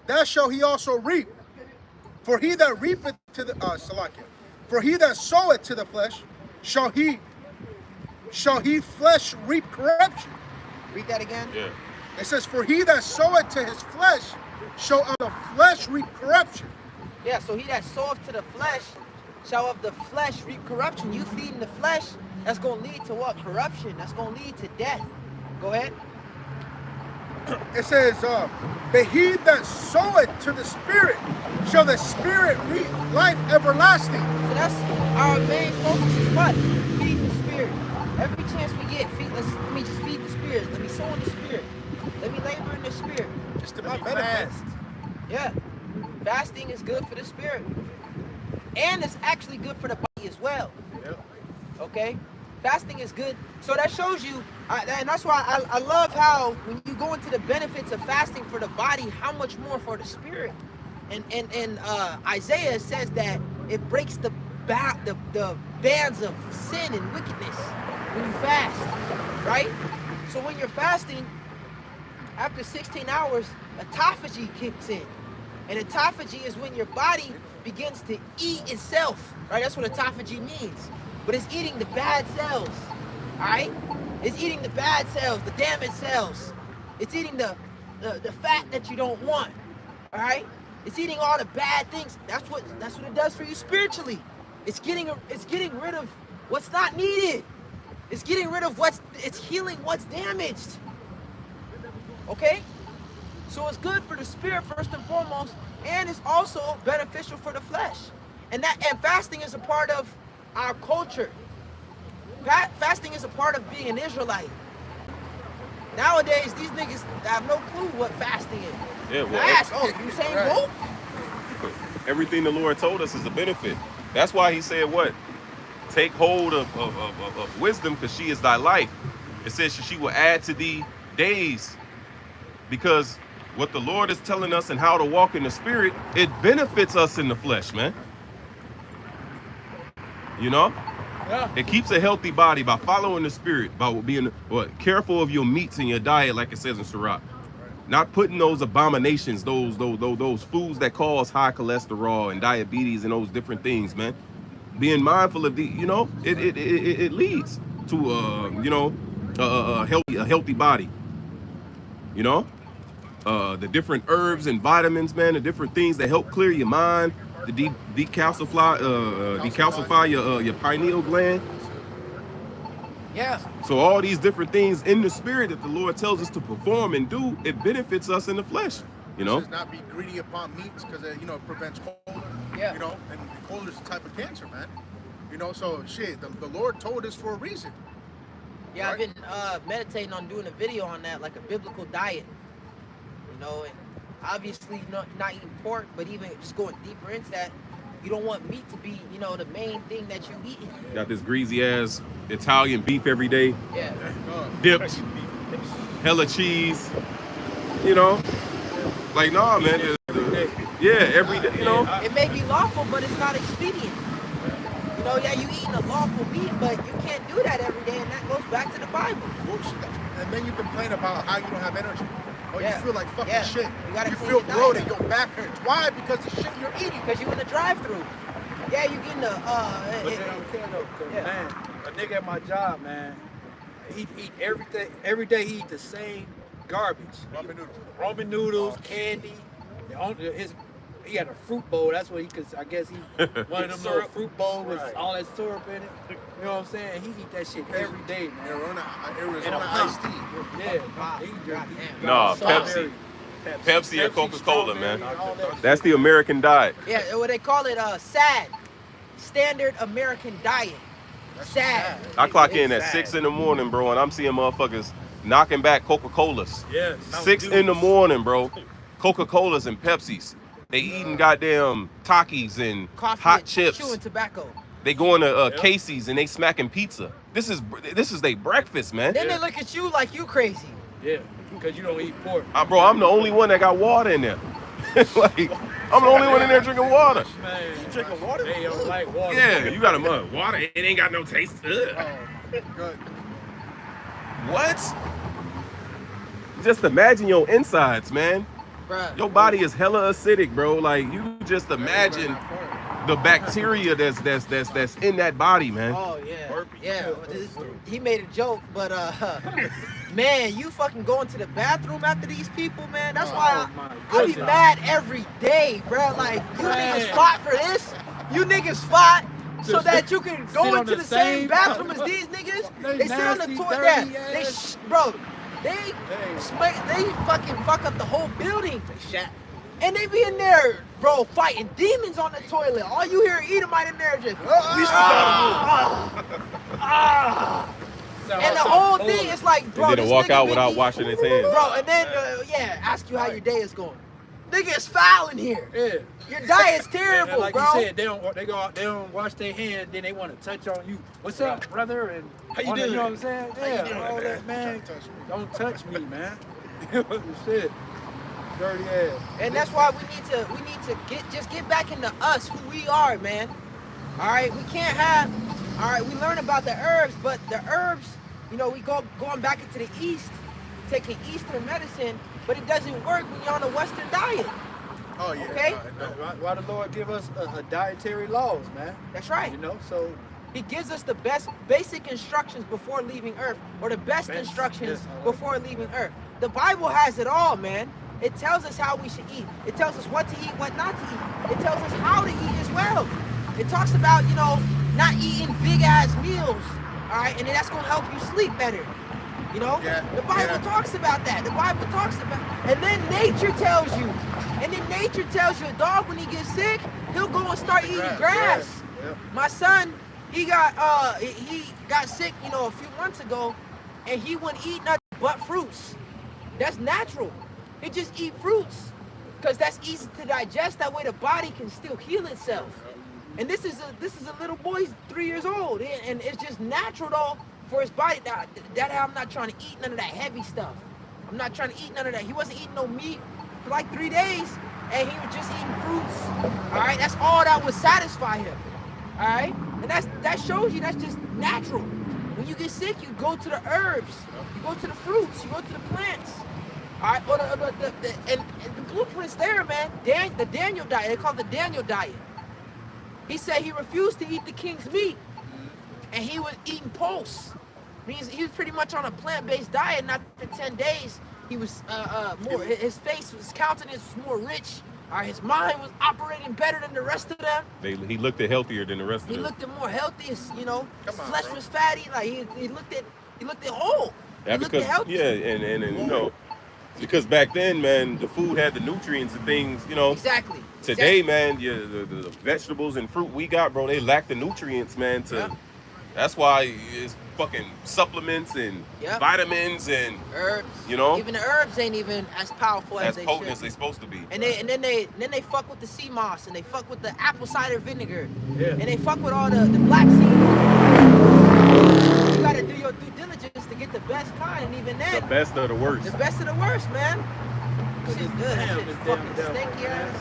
that shall he also reap. For he that reapeth to the for he that soweth to the flesh, shall he flesh reap corruption. Read that again. Yeah. It says, for he that soweth to his flesh, shall of the flesh reap corruption. Yeah, so he that soweth to the flesh shall of the flesh reap corruption. You feeding the flesh, that's going to lead to what? Corruption. That's going to lead to death. Go ahead. It says, but he that soweth to the spirit, shall the spirit reap life everlasting. So that's our main focus is what? Feed the spirit. Every chance we get, let me just feed the spirit. Let me sow in the spirit. Let me labor in the spirit. Just to Let my me benefit. fast. Yeah. Fasting is good for the spirit. And it's actually good for the body as well. Yep. Okay? Fasting is good. So that shows you, and that's why I love how when you go into the benefits of fasting for the body, how much more for the spirit. And Isaiah says that it breaks the bands of sin and wickedness when you fast, right? So when you're fasting, after 16 hours, autophagy kicks in. And autophagy is when your body begins to eat itself, right? That's what autophagy means. But it's eating the bad cells, all right? It's eating the bad cells, the damaged cells. It's eating the fat that you don't want. All right? It's eating all the bad things. That's what it does for you spiritually. It's getting rid of what's not needed. It's getting rid of it's healing what's damaged. Okay? So it's good for the spirit first and foremost, and it's also beneficial for the flesh. And fasting is a part of our culture. Fasting is a part of being an Israelite. Nowadays, these niggas have no clue what fasting is. Yeah, well, Fast. Oh, you saying go? Everything the Lord told us is a benefit. That's why he said what? Take hold of wisdom, because she is thy life. It says she will add to thee days. Because what the Lord is telling us and how to walk in the spirit, it benefits us in the flesh, man. You know? Yeah. It keeps a healthy body by following the spirit, by being careful of your meats in your diet, like it says in Sirach. Not putting those abominations, those foods that cause high cholesterol and diabetes and those different things, man. Being mindful of it leads to a healthy body. You know, the different herbs and vitamins, man, the different things that help clear your mind, to decalcify your pineal gland. Yeah. So all these different things in the spirit that the Lord tells us to perform and do, it benefits us in the flesh. You know, Says not be greedy upon meats because it prevents cholesterol. Yeah. You know, and cholesterol is a type of cancer, man. You know, so shit, the Lord told us for a reason. Yeah, Right. I've been meditating on doing a video on that, like a biblical diet. You know, and obviously not eating pork, but even just going deeper into that, you don't want meat to be, the main thing that you eat. got this greasy ass Italian beef every day, Yeah. dipped, hella cheese. You know, like nah, man. Every day. You know, It may be lawful, but it's not expedient. You eating a lawful meat, but you can't do that every day, and that goes back to the Bible. And then you complain about how you don't have energy. Or Yeah. you feel like fucking Yeah. shit. You gotta You clean feel your bloated, diet. your back hurts. Why? Because the shit you're eating. Because you in the drive-through. Yeah, you getting the But they don't care though, 'cause, Yeah. man, a nigga at my job, man, he eat everything. Every day he eat the same garbage. Ramen noodles. Ramen noodles, candy. He had a fruit bowl. That's what I guess he one of them little fruit bowls with all that syrup in it. You know what I'm saying? He eat that shit every day, man. Arizona And a iced tea. Yeah. Wow. He just Goddamn. Nah, strawberry. Pepsi or Coca-Cola, man. strawberry, all that That's the American diet. Yeah, what they call it, SAD, Standard American Diet. SAD. I clock in It's at sad. 6 in the morning, bro, and I'm seeing motherfuckers knocking back Coca-Colas. Yeah, 6 in the morning, bro. Coca-Colas and Pepsis. They eating goddamn Takis and Coffee, hot and chips. chewing tobacco. They going to Casey's and they smacking pizza. This is their breakfast, man. Then they look at you like you crazy. Yeah, because you don't eat pork. Bro, I'm the only one that got water in there. Like, I'm the only one in there drinking water. Man, You drinking water? they don't like water. Yeah, you got a mud. Water, it ain't got no taste. Ugh. Good. What? Just imagine your insides, man. Bruh. Your body is hella acidic, bro. Like, you just imagine the bacteria that's in that body, man. Oh yeah, yeah. He made a joke, but man, you fucking going to the bathroom after these people, man. That's why my I be goodness. mad every day, bro. Like you niggas fought for this. You niggas fought so that you can go Sit on into the the same same- bathroom as these niggas. They They sit on the nasty, toilet. dirty Yeah, ass. bro. They fucking fuck up the whole building. And they be in there, bro, fighting demons on the toilet. All you hear Edomite in there just and the whole thing is like, bro, And didn't this walk nigga out been without eating- washing his hands. Bro, and then ask you how your day is going. Nigga, it's foul in here. Yeah. Your diet's And terrible, like bro. you said, they don't wash their hands, then they want to touch on you. What's up, brother? And How you you doing? know what I'm saying? Yeah, all that, man. Don't touch me, man. Shit. Dirty ass. And that's why we need to get back into us, who we are, man. All right, we can't have. All right, we learn about the herbs, but the herbs, we going back into the East, taking Eastern medicine, but it doesn't work when you're on a Western diet. Oh yeah. Okay. Why the Lord give us a dietary laws, man? That's right. So He gives us the best basic instructions before leaving Earth, or the best instructions before leaving Earth. The Bible has it all, man. It tells us how we should eat. It tells us what to eat, what not to eat. It tells us how to eat as well. It talks about, you know, not eating big ass meals, all right, and then that's gonna help you sleep better. You know, the Bible talks about that. The Bible talks about, and then nature tells you. And then nature tells you a dog when he gets sick, he'll go and start eating grass. My son, he got sick, you know, a few months ago, and he wouldn't eat nothing but fruits. That's natural. He just eat fruits, because that's easy to digest. That way the body can still heal itself. And this is a little boy, he's 3 years old, and it's just natural though for his body. That I'm not trying to eat none of that heavy stuff. I'm not trying to eat none of that. He wasn't eating no meat for like 3 days, and he was just eating fruits. All right, that's all that would satisfy him. All right, and that shows you that's just natural. When you get sick, you go to the herbs, you go to the fruits, you go to the plants. All right, or and the blueprint's there, man. The Daniel diet, they call it the Daniel diet. He said he refused to eat the king's meat, and he was eating pulse. Means he was pretty much on a plant-based diet. And after 10 days, he was more. His face, his countenance was more rich. All right, his mind was operating better than the rest of them. He looked at healthier than the rest of them. He looked at more healthy. You know, his flesh was fatty. Like he looked at whole. Yeah, he looked at healthy. Yeah, and you know, because back then, man, the food had the nutrients and things. You know. Exactly. Today, man, the vegetables and fruit we got, bro, they lack the nutrients, man. That's why it's fucking supplements and vitamins and herbs. You know, even the herbs ain't even as powerful as they should. As potent as they supposed to be. And then they fuck with the sea moss, and they fuck with the apple cider vinegar, and they fuck with all the black seed. You gotta do your due diligence to get the best kind, and even then, the best of the worst. The best of the worst, man. Shit's good. That shit's fucking stinky ass.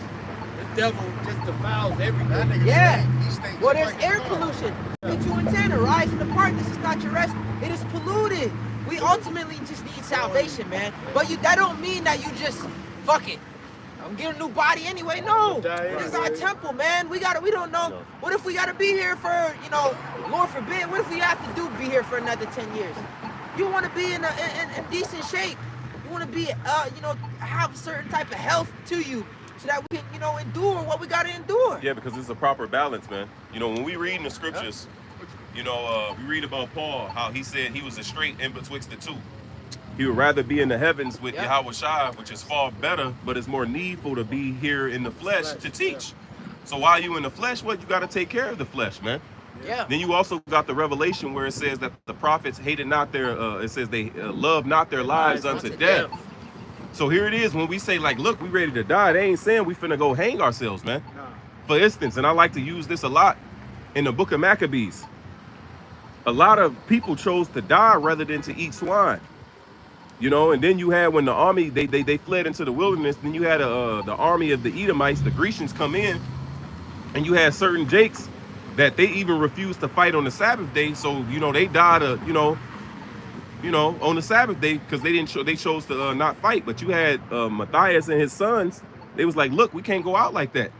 The devil just defiles everything. Yeah. Well, there's air pollution. 2 and 10, arise and depart. This is not your rest. It is polluted. We ultimately just need salvation, man. But that don't mean that you just fuck it. I'm getting a new body anyway. No, this is our temple, man. We don't know. What if we gotta be here for, you know, Lord forbid? What if we have to be here for another 10 years? You want to be in decent shape. You want to be, you know, have a certain type of health to you, so that we can, you know, endure what we gotta endure. Yeah, because it's a proper balance, man. You know, when we read in the scriptures, you know, we read about Paul, how he said he was a straight in betwixt the two. He would rather be in the heavens with Yahweh Shai, which is far better, but it's more needful to be here in the flesh to teach. So while you in the flesh, you got to take care of the flesh, man. Yeah. Then you also got the revelation where it says that the prophets hated not their, it says they love not their lives unto death. So here it is when we say, like, look, we ready to die. They ain't saying we finna go hang ourselves, man. No. For instance, and I like to use this a lot in the book of Maccabees. A lot of people chose to die rather than to eat swine. You know, and then you had when the army, they fled into the wilderness, then you had the army of the Edomites, the Grecians come in, and you had certain Jakes that they even refused to fight on the Sabbath day. So, you know, they died, you know, on the Sabbath day because they chose to not fight. But you had Matthias and his sons. They was like, look, we can't go out like that.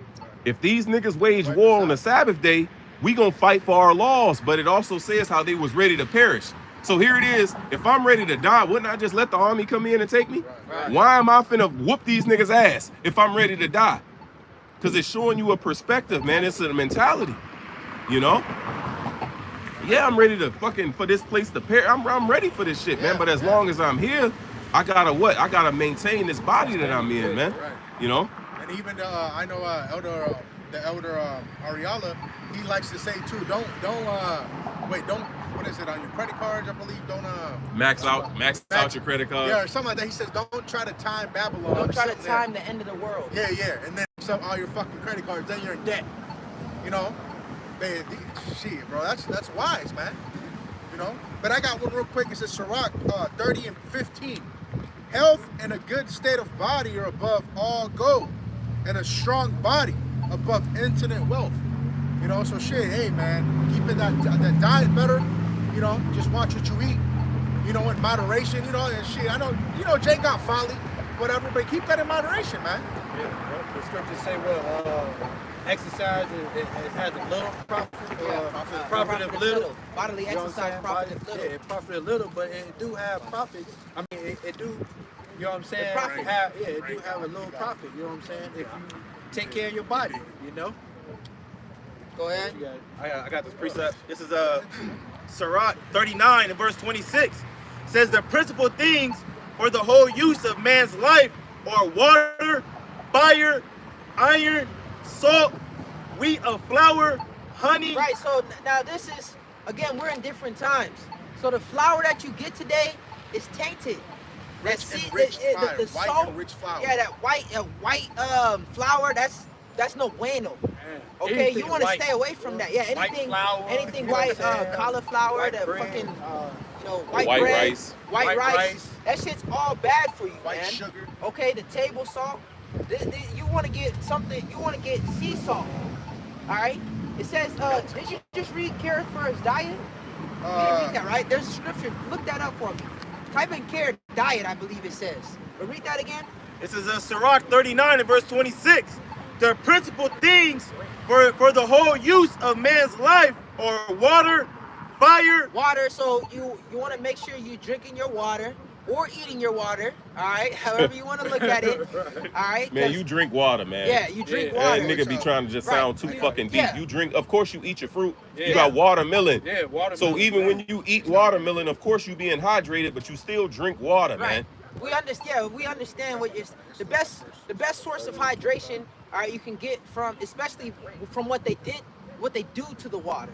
If these niggas wage war on the Sabbath day, we gonna fight for our laws. But it also says how they was ready to perish. So here it is. If I'm ready to die, wouldn't I just let the army come in and take me? Right. Why am I finna whoop these niggas' ass if I'm ready to die? Because it's showing you a perspective, man. It's a mentality, you know? Yeah, I'm ready to fucking for this place to perish. I'm ready for this shit, man. But as long as I'm here, I gotta what? I gotta maintain this body that I'm in, man. Right. You know? And even I know the elder Ariala, he likes to say too, don't what is it on your credit cards? I believe don't max out your credit card. Yeah, or something like that. He says don't try to time Babylon. Don't try to time the end of the world. Yeah, and then all your fucking credit cards, then you're in debt. You know, shit, bro, that's wise, man. You know, but I got one real quick. It says Sirach 30 and 15. Health and a good state of body are above all gold, and a strong body above infinite wealth. You know, so shit, hey man, keeping that diet better. You know, just watch what you eat. You know, in moderation. You know, and shit. I know, you know, Jake got folly, whatever, but keep that in moderation, man. Yeah, the scriptures say, well, exercise has a little profit, profit of little. Bodily You know what I'm exercise, saying? profit of little. Yeah, it profit a little, but it do have profits. I mean, it do, you know what I'm saying? profit. It do have a little profit, you know what I'm saying? If you take care of your body, you know? Go ahead. You got it. I got this precept. This is Sirach 39 and verse 26. It says the principal things for the whole use of man's life are water, fire, iron, salt, wheat of flour, honey. Right, so now this is, again, we're in different times. So the flour that you get today is tainted. Rich and rich flour, white and rich flour. Yeah, that white flour, that's no bueno. Okay, Anything you want to white, stay away from that. Yeah, anything flour, anything you know white, what I'm saying? cauliflower, White the bread, fucking white bread, rice. white White rice. rice. That shit's all bad for you, White man. sugar. Okay, the table salt. You want to get something. You want to get sea salt. All right. It says, did you just read carrot for his diet? You didn't read that, right? There's a scripture. Look that up for me. Type in carrot diet, I believe it says. But read that again. This is Sirach 39 and verse 26. The principal things for the whole use of man's life are water, fire. Water. So you want to make sure you're drinking your water or eating your water. All right. However you want to look at it. All right. Man, you drink water, man. Yeah, you drink That water. nigga be trying to just sound too fucking deep. Yeah. You drink, of course you eat your fruit. Yeah. You got watermelon. Yeah, watermelon. So even when you eat watermelon, of course you being hydrated, but you still drink water, Right. man. We understand. We understand what is the best source of hydration. All right, you can get from, especially from what they do to the water.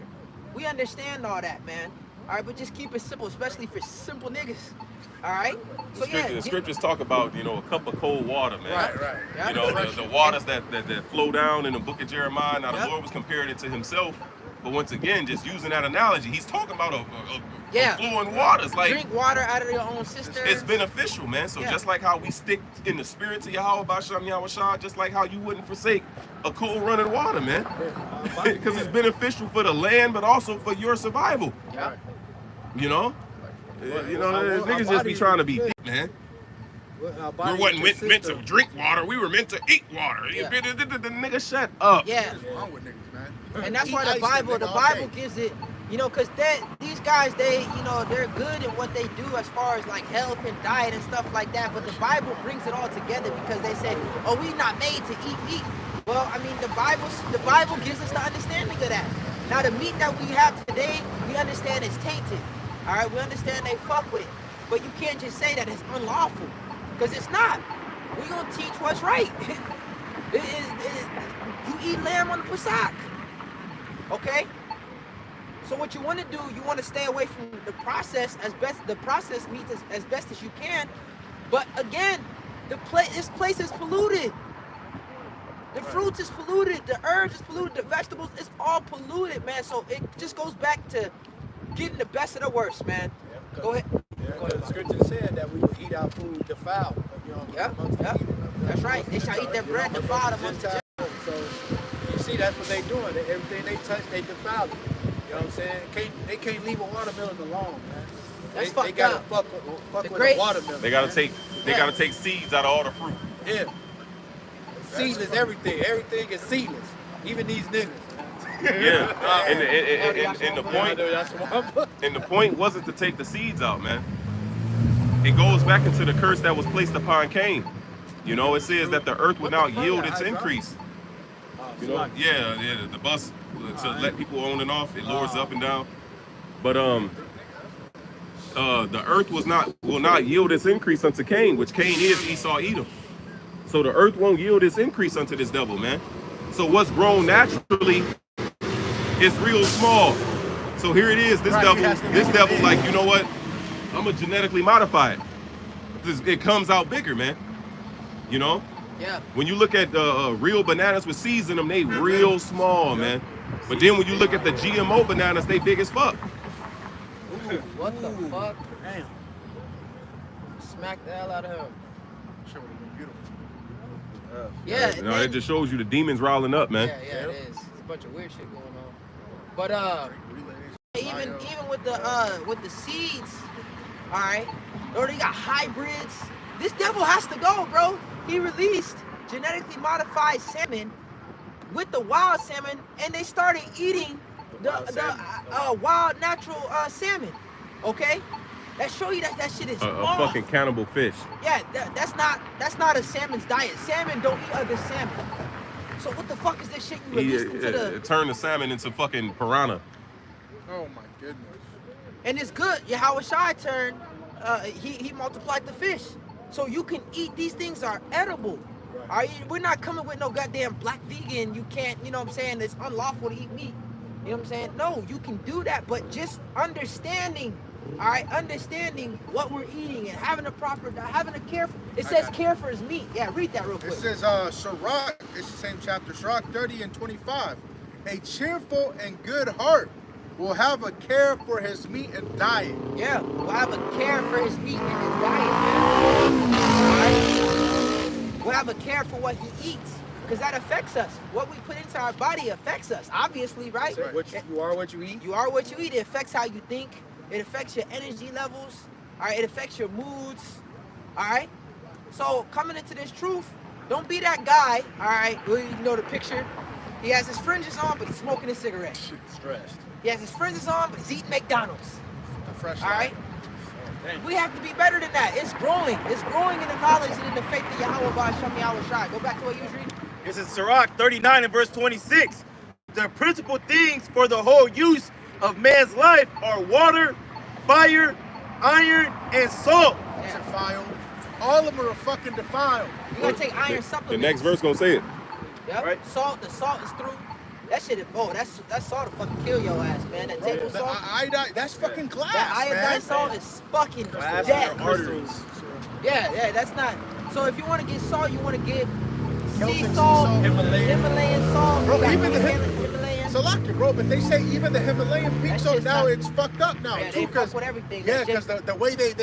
We understand all that, man. All right, but just keep it simple, especially for simple niggas. All right. So The scriptures talk about, a cup of cold water, man. Right. Yeah. You know, the waters that flow down in the book of Jeremiah. Now, the Yep. Lord was comparing it to himself. But once again, just using that analogy, he's talking about a flowing waters. Like, drink water out of your own cistern. it's beneficial, man. So Yeah. just like how we stick in the spirit to Yahweh Basham Yahushua, just like how you wouldn't forsake a cold running water, man. Because it's beneficial for the land, but also for your survival. Yeah. You know? Niggas just be trying to be deep, man. We wasn't meant to drink water. We were meant to eat water. Yeah. The nigga, shut up. Yeah. What's wrong with niggas, man? And that's why Eat the ice, Bible nigga, all day. gives it, because these guys, they're good at what they do as far as like health and diet and stuff like that. But the Bible brings it all together because they say, oh, we're not made to eat meat. Well, I mean, the Bible gives us the understanding of that. Now, the meat that we have today, we understand is tainted. All right, we understand they fuck with it. But you can't just say that it's unlawful, because it's not. We're going to teach what's right. You eat lamb on the Pesach. Okay? So what you want to do, you want to stay away from the process the processed meats as best as you can. But again, this place is polluted. The fruits is polluted, the herbs is polluted, the vegetables, it's all polluted, man. So it just goes back to getting the best of the worst, man. Go ahead. Yeah, the scripture said that we would eat our food defiled. Yep. That's right. They shall eat their bread defiled amongst the So you see, that's what they doing. Everything they touch, they defile it. You know what I'm saying? They can't leave a watermelon alone, man. That's they fucked gotta up. fuck The with grapes. the watermelon. They gotta man. take seeds out of all the fruit. Yeah. Seedless everything. Everything is seedless. Even these niggas. Yeah. And the point wasn't to take the seeds out, man. It goes back into the curse that was placed upon Cain. It says that the earth would now yield its increase. The bus to let people on and off, it lowers up and down. But the earth will not yield its increase unto Cain, which Cain is Esau Edom. So the earth won't yield its increase unto this devil, man. So what's grown naturally is real small. So here it is, this devil, like, you know what? I'm gonna genetically modify it. It comes out bigger, man. Yeah. When you look at real bananas with seeds in them, they real small, man. But then when you look at the GMO bananas, they big as fuck. Ooh, what the fuck? Damn. Smack the hell out of him. Sure would have been beautiful. Yeah. It just shows you the demons riling up, man. Yeah, it is. It's a bunch of weird shit going on. But even with the seeds, all right, or they got hybrids. This devil has to go, bro. He released genetically modified salmon with the wild salmon, and they started eating the wild natural salmon. Okay, that show you that shit is A off. fucking cannibal fish. Yeah, that's not a salmon's diet. Salmon don't eat other salmon. So what the fuck is this shit you released into the? Turn the salmon into fucking piranha. Oh my goodness. And it's good. Yahweh Shai turned. He multiplied the fish, so you can eat. These things are edible. We're not coming with no goddamn black vegan. You can't. You know what I'm saying? It's unlawful to eat meat. You know what I'm saying? No, you can do that, but just understanding. All right, understanding what we're eating and having a care for. It says care for his meat. Yeah, read that real quick. It says, Sirach, it's the same chapter, Sirach 30 and 25. A cheerful and good heart will have a care for his meat and diet. Yeah, we'll have a care for his meat and his diet, man. All right? We'll have a care for what he eats, because that affects us. What we put into our body affects us, obviously, right? So you are what you eat. You are what you eat. It affects how you think. It affects your energy levels. All right, it affects your moods. All right? So coming into this truth, don't be that guy, all right? You know the picture. He has his fringes on, but he's smoking a cigarette. Stressed. He has his fringes on, but he's eating McDonald's. The fresh All right? We have to be better than that. It's growing. It's growing in the knowledge and in the faith of Yahweh Ba'Shem Yahweh Shai. Go back to what you was reading. This is Sirach 39 and verse 26. The principal things for the whole use of man's life are water, fire, iron, and salt. It's defiled. All of them are fucking defiled. You gotta take iron supplements. The next verse gonna say it. Yep. Right. Salt. The salt is through. That shit is. Oh, that salt will fucking kill your ass, man. That table The salt. iodine, that's fucking glass, That iodine man. salt is fucking Glass dead. in your arteries. Yeah, that's not. So if you want to get salt, you want to get Celtic sea sea salt, salt. Himalayan salt. Bro, You got even the Himalayan. So lucky, bro, but they say even the Himalayan peak That salt shit's now not- it's fucked up now Yeah, too, they because fuck with everything. yeah, That because shit- the way they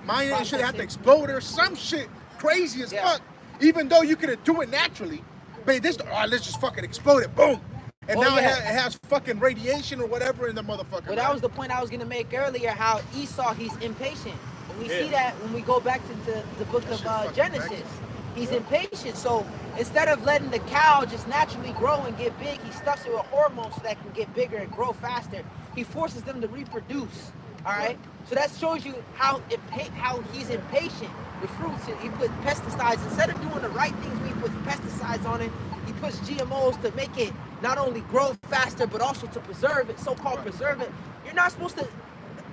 mine it and shit, they have to Processing. explode or some shit crazy as Yeah. fuck. Even though you could do it naturally, but let's just fucking explode it, boom, and Oh, now yeah. it has fucking radiation or whatever in the motherfucker. Well, that was the point I was gonna make earlier. How Esau, he's impatient. And we see Yeah. that when we go back to the book of shit fucking Genesis. wrecked. He's impatient. So instead of letting the cow just naturally grow and get big, he stuffs it with hormones so that it can get bigger and grow faster. He forces them to reproduce. All right. So that shows you how he's impatient with fruits. He put pesticides instead of doing the right things. When he puts pesticides on it, he puts GMOs to make it not only grow faster but also to preserve it. So-called preserve it. You're not supposed to.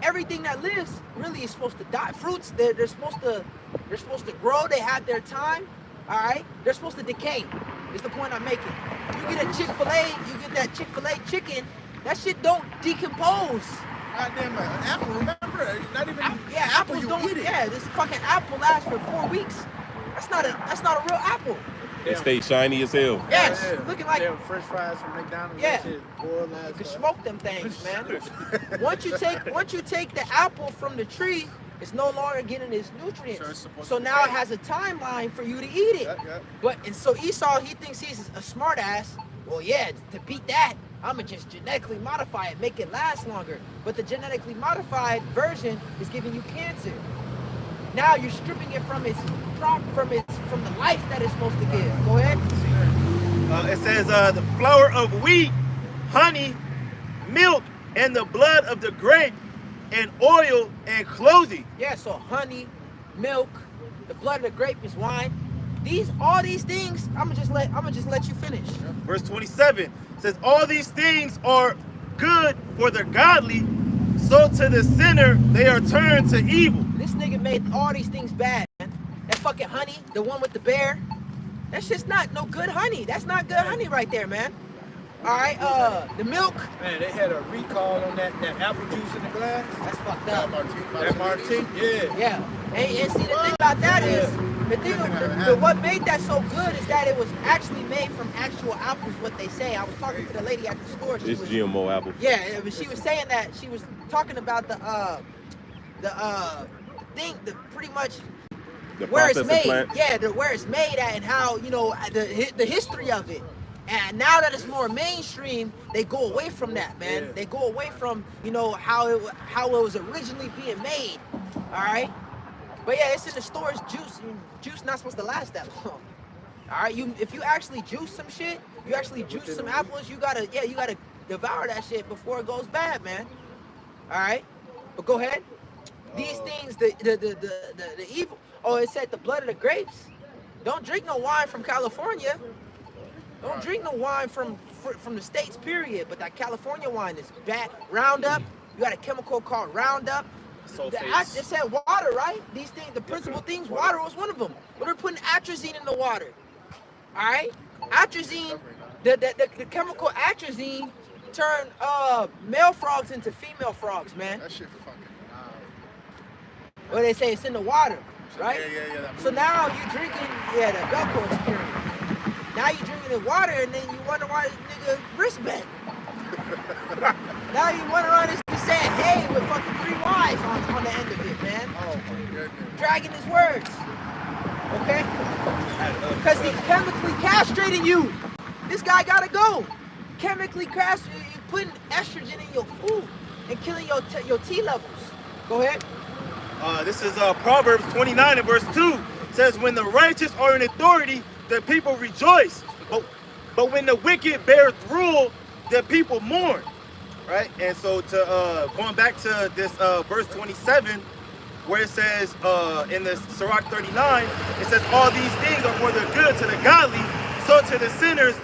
Everything that lives really is supposed to die. Fruits, they're supposed to grow. They have their time. All right, they're supposed to decay. Is the point I'm making. You get a Chick-fil-A, you get that Chick-fil-A chicken. That shit don't decompose. goddamn apple. Remember, not even Yeah, apple. apples You don't. eat it. Yeah, this fucking apple lasts for 4 weeks. That's not a real apple. It stays shiny as hell. Yes, looking like Them French fries from McDonald's. Yeah. That shit, boy, last you can night. smoke them things, man. once you take the apple from the tree, it's no longer getting its nutrients. So it's supposed So to now it decay. has a timeline for you to eat it. Yeah. And so Esau, he thinks he's a smart ass. Well, yeah, to beat that, I'ma just genetically modify it, make it last longer. But the genetically modified version is giving you cancer. Now you're stripping it from from the life that it's supposed to give. Go ahead. It says the flour of wheat, honey, milk, and the blood of the grape, and oil and clothing. Yeah, so honey, milk, the blood of the grape is wine. All these things, I'ma just let you finish. Verse 27 says, all these things are good for the godly, so to the sinner they are turned to evil. This nigga made all these things bad, man. That fucking honey, the one with the bear, that's just not no good honey. That's not good honey right there, man. All right, the milk, Man, they had a recall on that apple juice in the glass. that's fucked up. That Martini, yeah. Yeah, and see the thing about that is, what made that so good is that it was actually made from actual apples. What they say. I was talking to the lady at the store. She It's was, GMO apple. Yeah, she was saying that she was talking about the thing, pretty much The where it's processing made. plant. Yeah, where it's made at and how the history of it. And now that it's more mainstream, they go away from that, man. Yeah. They go away from how it was originally being made. All right. But yeah, it's in the stores. Juice not supposed to last that long. All right, if you actually juice some shit, you actually juice some apples, you gotta devour that shit before it goes bad, man. All right, but go ahead. These things, the evil. Oh, it said the blood of the grapes. Don't drink no wine from California. Don't drink no wine from the States, period. But that California wine is bad. Roundup, you got a chemical called Roundup. It said water, right? These things, the principal things, water was one of them. But they're putting atrazine in the water. All right? Atrazine, the chemical atrazine turned male frogs into female frogs, man. That shit fucking Well, they say it's in the water, right? Yeah. So now you're drinking, the Belco experience. Now you're drinking the water, and then you wonder why this nigga wrist bent. Now you wonder why this nigga saying hey with fucking 3 Y's on the end of it, man. Oh my goodness. Dragging his words. Okay? Because he's chemically castrating you. This guy gotta go. Chemically castrating, you're putting estrogen in your food and killing your T levels. Go ahead. This is Proverbs 29 and verse 2. It says, when the righteous are in authority, the people rejoice. But when the wicked beareth rule, the people mourn. Right? And so going back to this verse 27, where it says in the Sirach 39, it says, all these things are for the good to the godly, so to the sinners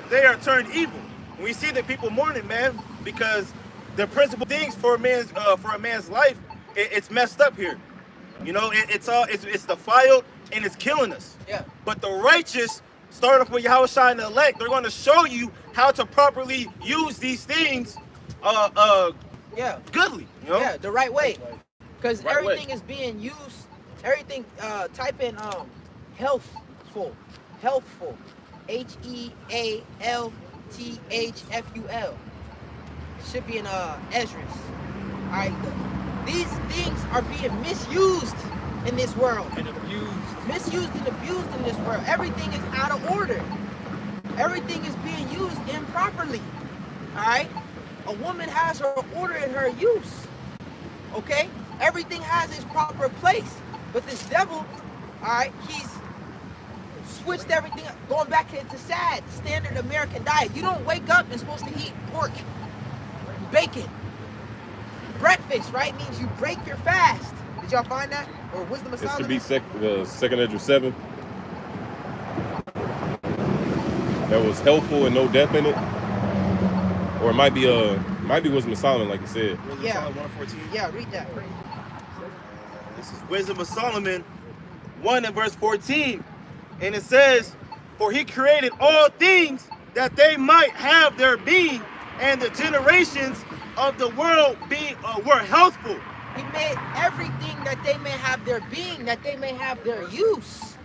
they are turned evil. And we see the people mourning, man, because the principal things for a man's life, it's messed up here. You know, it's defiled and it's killing us. Yeah. But the righteous, start off with Yahushua and the elect, they're going to show you how to properly use these things goodly. You know? Yeah, the right way. Because everything is being used. Everything, type in healthful. Healthful. HEALTHFUL. Should be in Esdras. Alright, these things are being misused in this world. And abused. Misused and abused in this world. Everything is out of order. Everything is being used improperly. Alright? A woman has her order in her use. Okay? Everything has its proper place. But this devil, alright, he's switched everything up. Going back into standard American diet. You don't wake up and supposed to eat pork, bacon. Breakfast, right, means you break your fast. Did y'all find that? Or Wisdom of Solomon? It should be second Esdras 7. That was helpful and no death in it. Or it might be Wisdom of Solomon, like you said. Wisdom of Yeah. Solomon 114. Yeah, read that. This is Wisdom of Solomon 1 and verse 14. And it says, for he created all things that they might have their being, and the generations of the world were healthful. He made everything that they may have their being, that they may have their use.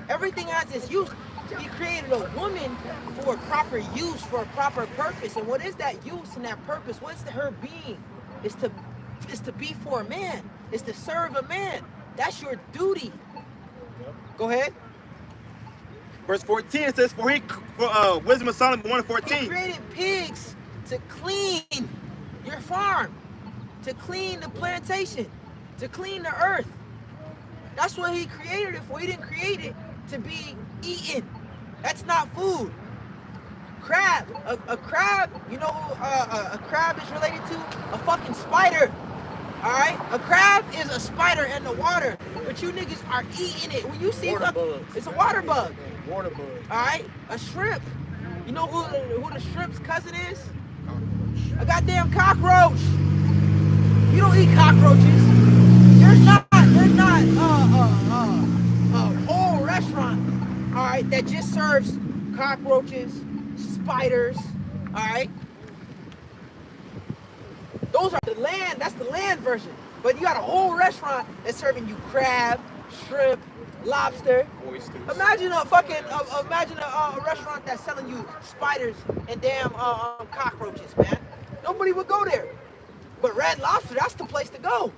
Everything has its use. He created a woman for a proper use, for a proper purpose. And what is that use and that purpose? What's her being? It's to be for a man. It's to serve a man. That's your duty. Go ahead. Verse 14, it says, Wisdom of Solomon 1 and 14. He created pigs to clean your farm, to clean the plantation, to clean the earth. That's what he created it for. He didn't create it to be eaten. That's not food. Crab, a crab, you know who a crab is related to? A fucking spider. All right, a crab is a spider in the water, but you niggas are eating it. When you see it's a water bug. Water bug. All right, a shrimp. You know who the shrimp's cousin is? A goddamn cockroach. You don't eat cockroaches. There's not a whole restaurant, all right, that just serves cockroaches, spiders, all right. Those are the land. That's the land version. But you got a whole restaurant that's serving you crab, shrimp, lobster. Oysters. Imagine a restaurant that's selling you spiders and damn cockroaches, man. Nobody would go there. But Red Lobster, that's the place to go.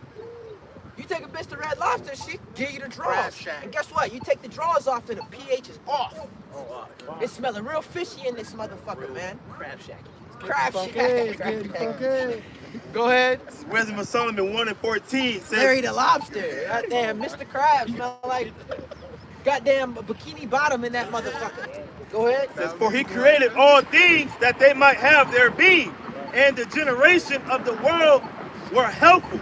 You take a bitch to Red Lobster, she give you the drawers. And guess what? You take the drawers off and the pH is off. It's smelling real fishy in this motherfucker, man. Crab shack. Crab shack. Go ahead. This is Wisdom of Solomon 1 and 14. Says, Larry the Lobster. Goddamn, Mr. Crab smell like goddamn bikini bottom in that motherfucker. Go ahead. It says, for he created all things that they might have their being, and the generation of the world were helpful.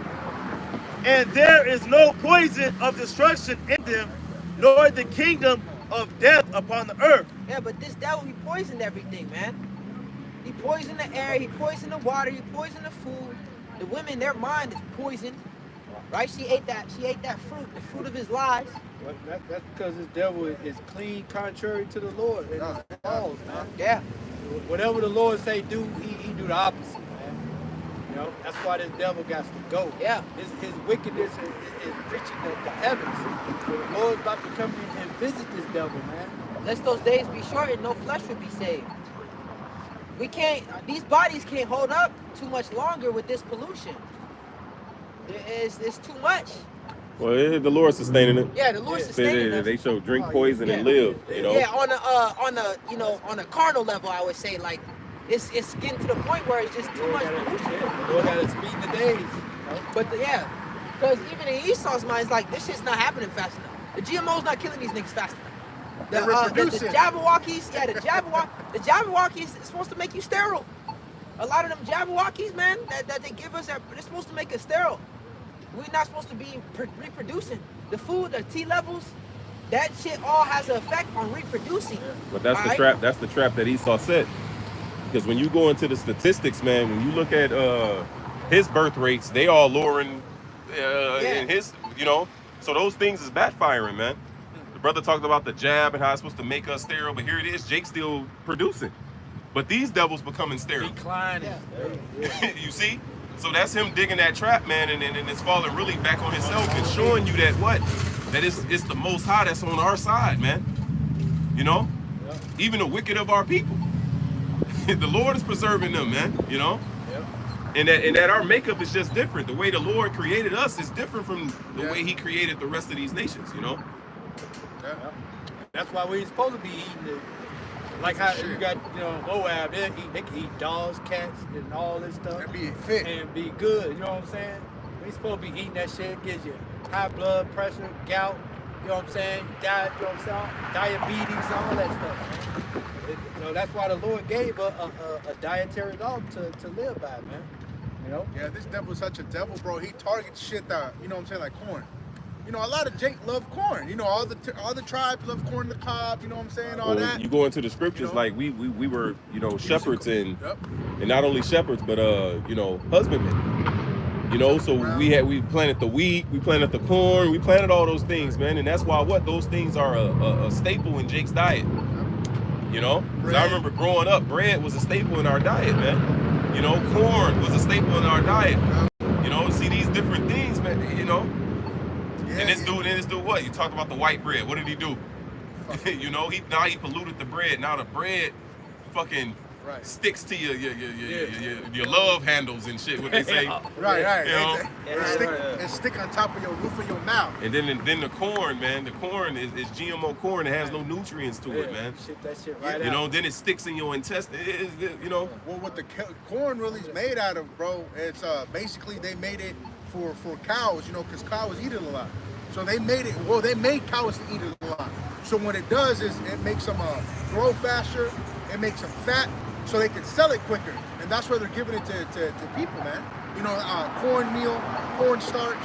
And there is no poison of destruction in them, nor the kingdom of death upon the earth. Yeah, but this devil, he poisoned everything, man. He poisoned the air, he poisoned the water, he poisoned the food. The women, their mind is poisoned. Right? She ate that fruit, the fruit of his lies. Well, that's because this devil is clean, contrary to the Lord and his laws, man. Yeah. Whatever the Lord say do, he do the opposite, man. You know, that's why this devil got to go. Yeah. His wickedness is reaching the heavens. So the Lord's about to come in and visit this devil, man. Lest those days be shortened, no flesh will be saved. We can't, these bodies can't hold up too much longer with this pollution. It's too much. Well, the Lord's sustaining it. Yeah, the Lord's sustaining us. They show drink poison and live. You know. Yeah, on a carnal level, I would say, like, it's getting to the point where it's just too much pollution. The Lord got to speed the days. You know? But because even in Esau's mind, it's like, this shit's not happening fast enough. The GMO's not killing these niggas fast enough. The Jabberwockies, the Jabberwockies is supposed to make you sterile. A lot of them Jabberwockies, man, that they give us, they're supposed to make us sterile. We're not supposed to be reproducing. The food, the T levels, that shit all has an effect on reproducing. But that's the trap. That's the trap that Esau set. Because when you go into the statistics, man, when you look at his birth rates, they all lowering in his, you know. So those things is backfiring, man. The brother talked about the jab and how it's supposed to make us sterile, but here it is, Jake's still producing. But these devils becoming sterile. Declining. You see? So that's him digging that trap, man, and it's falling really back on himself and showing you that that it's the Most High that's on our side, man. You know? Yep. Even the wicked of our people. The Lord is preserving them, man, you know? Yep. And that our makeup is just different. The way the Lord created us is different from the way he created the rest of these nations, you know? Yeah. That's why we ain't supposed to be eating it. Like how you got, you know, Moab, they can eat dogs, cats, and all this stuff. And be fit. And be good, you know what I'm saying? We ain't supposed to be eating that shit. It gives you high blood pressure, gout, you know what I'm saying? Diabetes, all that stuff, man. So that's why the Lord gave a dietary law to live by, man. You know? Yeah, this devil's such a devil, bro. He targets shit that, you know what I'm saying, like corn. You know, a lot of Jake love corn. You know, all the tribes love corn the cob. You know what I'm saying? All that. You go into the scriptures, you know? Like we were, you know, shepherds and not only shepherds, but you know, husbandmen. You know, so we planted the wheat, we planted the corn, we planted all those things, man, and that's why those things are a staple in Jake's diet. You know, because I remember growing up, bread was a staple in our diet, man. You know, corn was a staple in our diet. You know, see these different things, man. You know. And this dude, what? You talked about the white bread. What did he do? You know, he polluted the bread. Now the bread fucking sticks to your love handles and shit. What they say? Right. You know? And stick on top of your roof of your mouth. And then the corn, man. The corn is GMO corn. It has no nutrients to it, man. Shit that shit right out. You know, then it sticks in your intestine. You know. Well, what the corn really is made out of, bro, it's basically they made it for cows, you know, because cows eat it a lot. So they made cows to eat it a lot. So what it does is it makes them grow faster, it makes them fat, so they can sell it quicker. And that's why they're giving it to people, man. You know, cornmeal, cornstarch,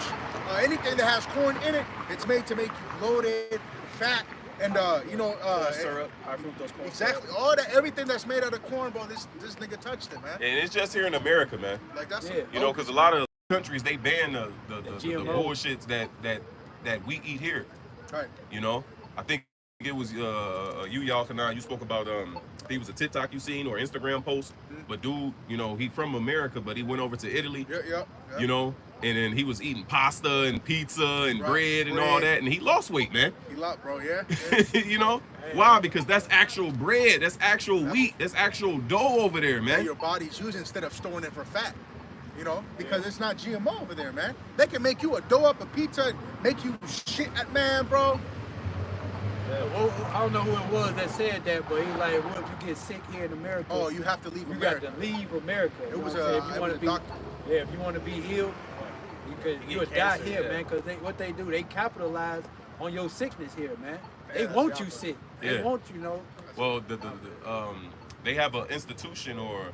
anything that has corn in it, it's made to make you bloated, fat, and you know, syrup, high fructose corn. Exactly, all that, everything that's made out of corn, bro. This nigga touched it, man. And it's just here in America, man. Like that's you know, because a lot of countries they ban the bullshits that we eat here. Right. You know, I think it was y'all Kanan, you spoke about I think it was a TikTok you seen or Instagram post. But dude, you know, he from America, but he went over to Italy. Yeah. You know, and then he was eating pasta and pizza and bread and all that, and he lost weight, man. He lost, bro. Yeah. You know why? Because that's actual bread, that's actual wheat, that's actual dough over there, man. That your body's using instead of storing it for fat. You know, because it's not GMO over there, man. They can make you a dough up a pizza and make you shit at man, bro. Yeah, well, I don't know who it was that said that, but he's like, what if you get sick here in America? Oh, you have to leave America. You got to leave America. It was if you want to be, doctor. Yeah, if you want to be healed, you would die here, man. Because what they do, they capitalize on your sickness here, man. They want you sick. They Yeah. want you know. Well, they have an institution, or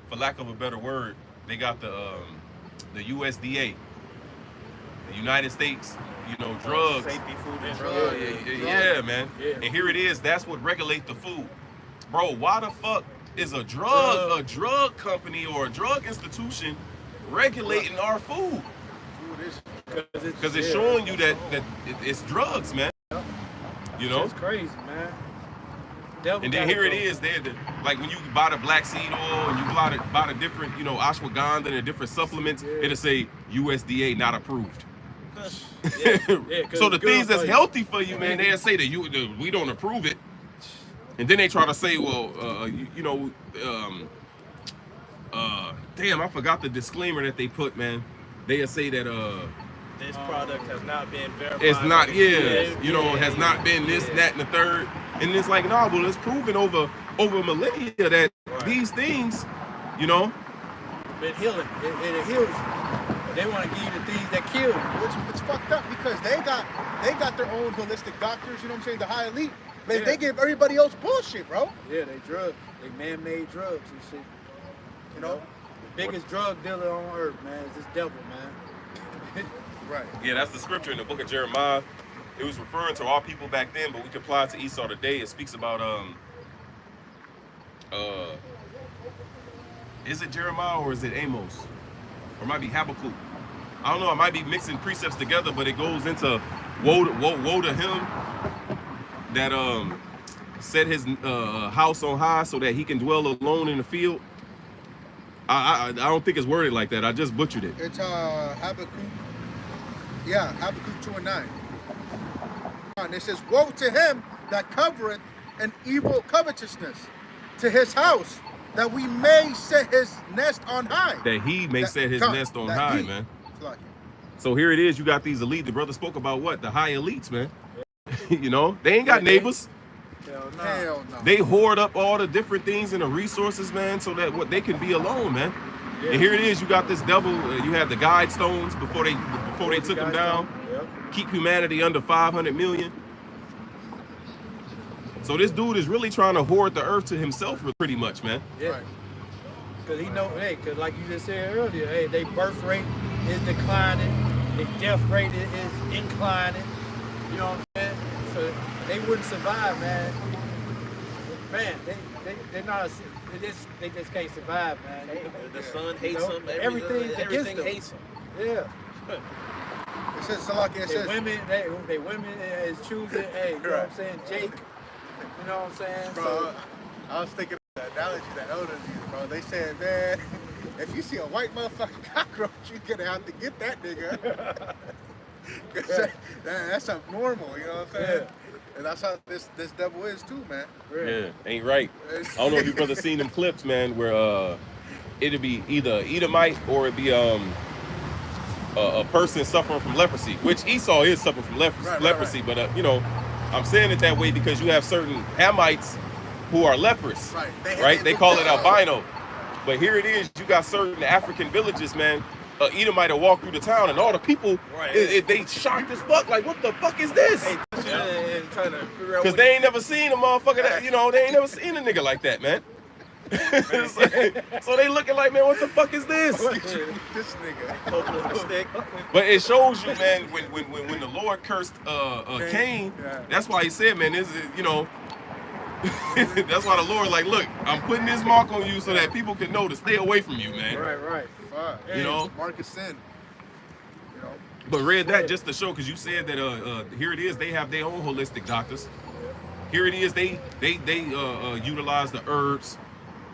for lack of a better word, they got the USDA, the United States, drugs. Safety, food, and Yeah, man. Yeah. And here it is. That's what regulates the food, bro. Why the fuck is a drug company or a drug institution regulating our food? Because it's showing you that it's drugs, man. You know. It's crazy, man. Devil And then here it is. Like when you buy the black seed oil and you buy the different, ashwagandha and the different supplements, it'll say USDA not approved. So the things that's healthy for you, man, they'll say that we don't approve it. And then they try to say, well, damn, I forgot the disclaimer that they put, man. They'll say that this product has not been verified. it's not, has not been this, that, and the third. And it's like, no, well, it's proven over millennia that these things, been healing. It heals you. But they want to give you the things that kill you. It's fucked up because they got their own holistic doctors, you know what I'm saying, the high elite. But they give everybody else bullshit, bro. Yeah, they drugs. They man-made drugs and shit. You know? The biggest drug dealer on earth, man, is this devil, man. Right. Yeah, that's the scripture in the book of Jeremiah. It was referring to all people back then, but we can apply it to Esau today. It speaks about is it Jeremiah or is it Amos? Or it might be Habakkuk. I don't know, I might be mixing precepts together, but it goes into woe to him that set his house on high so that he can dwell alone in the field. I don't think it's worded like that. I just butchered it. It's Habakkuk. Yeah, Habakkuk 2:9. And it says, woe to him that covereth an evil covetousness, to his house, that we may set his nest on high. That he may set his nest on high, man. Like So here it is. You got these elite. The brother spoke about what? The high elites, man. They ain't got neighbors. Hell no. They hoard up all the different things and the resources, man, so that they can be alone, man. Yeah. And here it is. You got this devil. You had the guide stones before they took him down. Yep. Keep humanity under 500 million. So this dude is really trying to hoard the earth to himself, pretty much, man. Yeah. Right. Because he know, because like you just said earlier, their birth rate is declining, their death rate is inclining. You know what I'm saying? So they wouldn't survive, man. Man, they're not. They just can't survive, man. The sun hates them. Everything hates them. Yeah. It says, Salaki, it says, They women is choosing, you know what I'm saying, Jake. You know what I'm saying? bro, So, I was thinking of the analogy that elders used, bro. They said, man, if you see a white motherfucking cockroach, you're gonna have to get that nigga. 'Cause that's abnormal, you know what I'm saying? Yeah. And that's how this devil is too, man. Yeah, ain't right. I don't know if you brothers seen them clips, man, where it'd be either Edomite or it'd be a person suffering from leprosy, which Esau is suffering from leprosy. Right. But I'm saying it that way because you have certain Hamites who are leprous, right? They call it albino. But here it is, you got certain African villages, man. Edomite will walk through the town and all the people, they shocked as fuck. Like, what the fuck is this? Because they ain't never seen a motherfucker that, they ain't never seen a nigga like that, man. So they looking like, man, what the fuck is this? This nigga. But it shows you, man, when the Lord cursed Cain, that's why he said, man, this is, that's why the Lord like, look, I'm putting this mark on you so that people can know to stay away from you, man. Right. Marcus sin. But read that just to show, because you said that here it is, they have their own holistic doctors. Here it is, they utilize the herbs.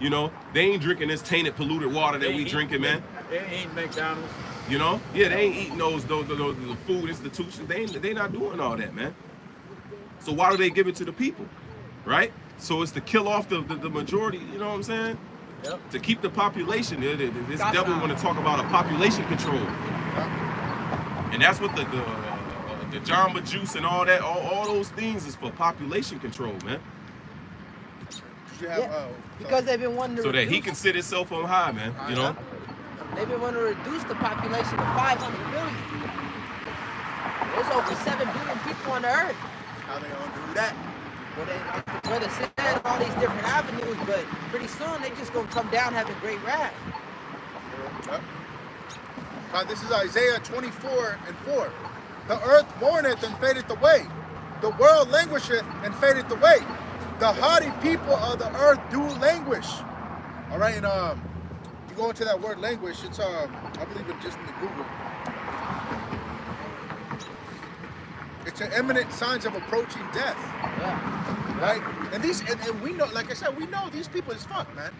They ain't drinking this tainted, polluted water that we drinking, man. They ain't McDonald's. They ain't eating those food institutions. They not doing all that, man. So why do they give it to the people, right? So it's to kill off the majority. You know what I'm saying? Yep. To keep the population. This devil want to talk about a population control, and that's what the Jamba juice and all that, all those things is for population control, man. Because they've been wanting to so that he can sit himself on high, man. They've been wanting to reduce the population to 500 million. There's over 7 billion people on the earth. How they gonna do that? Well, they, like the brother said, all these different avenues, but pretty soon they just gonna come down having great wrath. Yep. This is Isaiah 24:4. The earth mourneth and fadeth away. The world languisheth and fadeth away. The haughty people of the earth do languish. All right, and you go into that word languish. It's I believe it just in the Google. It's an imminent signs of approaching death. Yeah. Right? And these and we know, like I said, we know these people is fucked, man.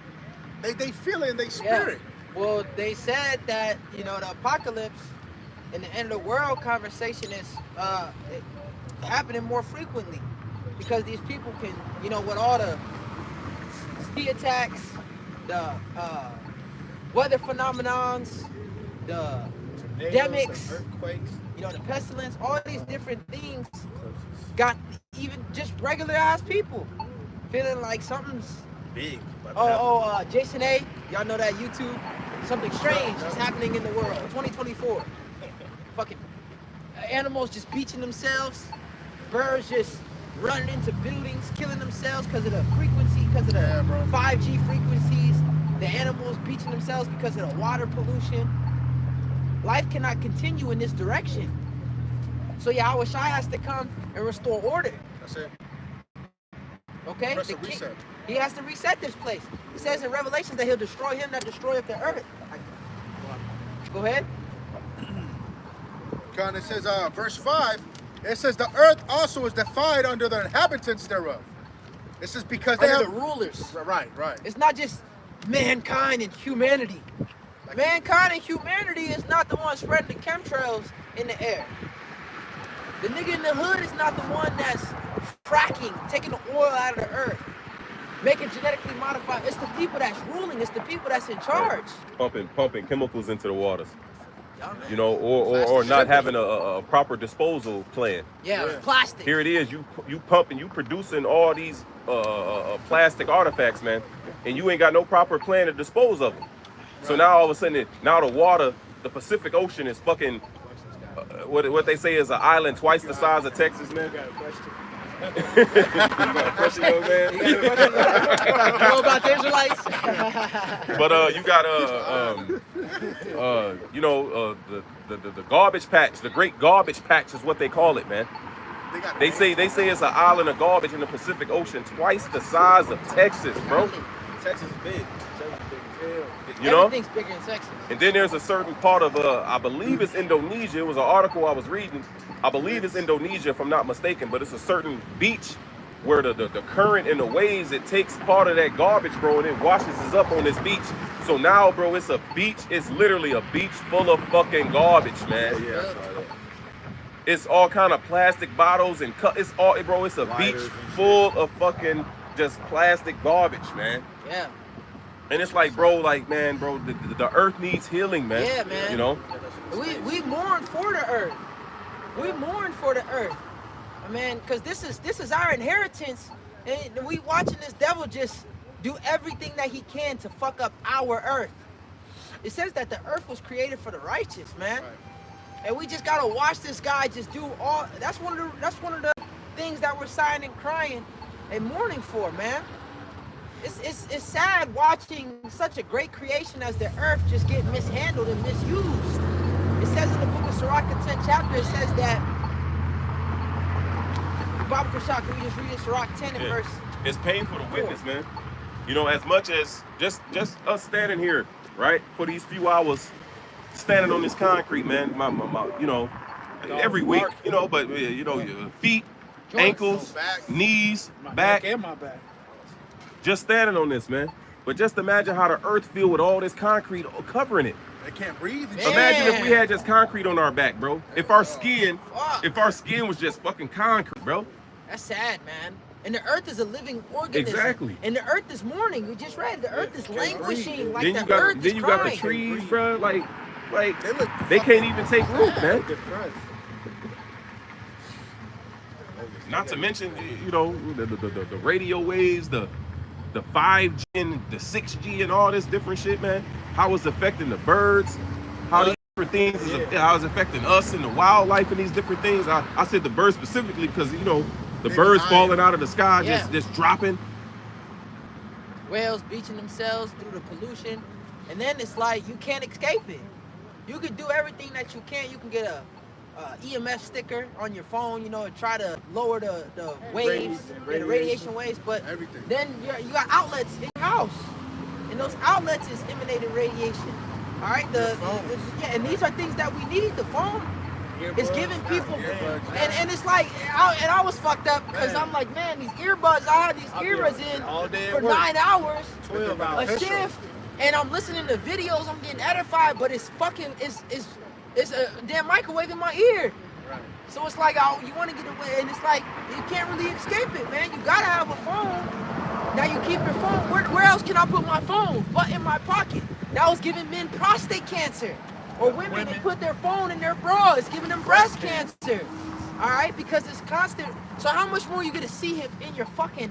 They feel it and they spirit. Yeah. Well, they said that, you know, the apocalypse and the end of the world conversation is happening more frequently because these people can, you know, with all the sea attacks, the weather phenomenons, the epidemics, earthquakes, you know, the pestilence, all these different things got even just regular ass people feeling like something's big. Jason A, y'all know that YouTube? Something strange is happening in the world. 2024. Fucking animals just beaching themselves, birds just running into buildings, killing themselves because of the frequency, because of the 5G frequencies, the animals beaching themselves because of the water pollution. Life cannot continue in this direction. So Yahweh Shai has to come and restore order. That's it. Okay? Press the reset. He has to reset this place. It says in Revelation that he'll destroy him that destroyeth the earth. Go ahead. And it says, verse 5, it says, the earth also is defied under the inhabitants thereof. This is because they Under have the rulers. Right. It's not just mankind and humanity. Mankind and humanity is not the one spreading the chemtrails in the air. The nigga in the hood is not the one that's fracking, taking the oil out of the earth, making genetically modified. It's the people that's ruling. It's the people that's in charge. Pumping chemicals into the waters. Yeah, You know, or not having a proper disposal plan. Yeah, plastic. Here it is, you pumping, you producing all these plastic artifacts, man, and you ain't got no proper plan to dispose of them. So now all of a sudden, now the water, the Pacific Ocean is fucking, what they say is an island twice the size of Texas, man. got a question. You got a question, young man? You know about the Israelites? But you got you know, the garbage patch, the Great Garbage Patch is what they call it, man. They say it's an island of garbage in the Pacific Ocean, twice the size of Texas, bro. Texas is big. Texas is big as hell. You know? Everything's bigger in Texas. And then there's a certain part of I believe it's Indonesia. It was an article I was reading. I believe it's Indonesia, if I'm not mistaken, but it's a certain beach where the current and the waves, it takes part of that garbage, bro, and it washes us up on this beach. So now, bro, it's a beach. It's literally a beach full of fucking garbage, man. Yeah, I saw that. It's all kind of plastic bottles and it's all, bro. It's a beach full of fucking just plastic garbage, man. Yeah. And it's like, bro, man, bro, the earth needs healing, man. Yeah, man. You know? We mourn for the earth. We mourn for the earth. Man, because this is our inheritance. And we watching this devil just do everything that he can to fuck up our earth. It says that the earth was created for the righteous, man. Right. And we just gotta watch this guy just do all. That's one of the things that we're sighing and crying and mourning for, man. It's sad watching such a great creation as the earth just get mishandled and misused. It says in the book of Sirach, 10th chapter, it says that. Baba Krishak, can we just read it? Sirach 10 and verse. It's painful to witness, man. You know, as much as just us standing here, right, for these few hours, standing on this concrete, man. My you know, every week, you know, but you know, your feet, ankles, knees, back, and my back. just standing on this, man. But just imagine how the earth feel with all this concrete covering it. They can't breathe. Imagine if we had just concrete on our back, bro. If our skin was just fucking concrete, bro. That's sad, man. And the earth is a living organism. Exactly. And the earth is mourning. We just read the earth is languishing like the earth is Then you got the crying. trees, bro. Like they can't even take root, man. Not to mention, you know, the radio waves, the 5G and the 6G and all this different shit, man. How it's affecting the birds, how these different things how it's affecting us and the wildlife and these different things. I said the birds specifically because, you know, The They birds deny falling it. out of the sky, Yeah. just dropping. Whales beaching themselves through the pollution, and then it's like you can't escape it. You could do everything that you can. You can get a EMF sticker on your phone, you know, and try to lower the waves, the radiation waves. But Everything. then you got outlets in your house, and those outlets is emanating radiation. All right, yeah, and these are things that we need. The phone is giving people, and it's like, I was fucked up because I'm like, man, these earbuds, I had these earbuds in all day at for work. 9 hours, 12 a hours. shift, and I'm listening to videos, I'm getting edified, but it's fucking, it's a damn microwave in my ear. So it's like, you want to get away, and it's like, you can't really escape it, man. You gotta have a phone. Now you keep your phone. Where else can I put my phone? But in my pocket. Now it's giving men prostate cancer. Or women, they put their phone in their bra. It's giving them breast cancer. All right, because it's constant. So how much more are you gonna see him in your fucking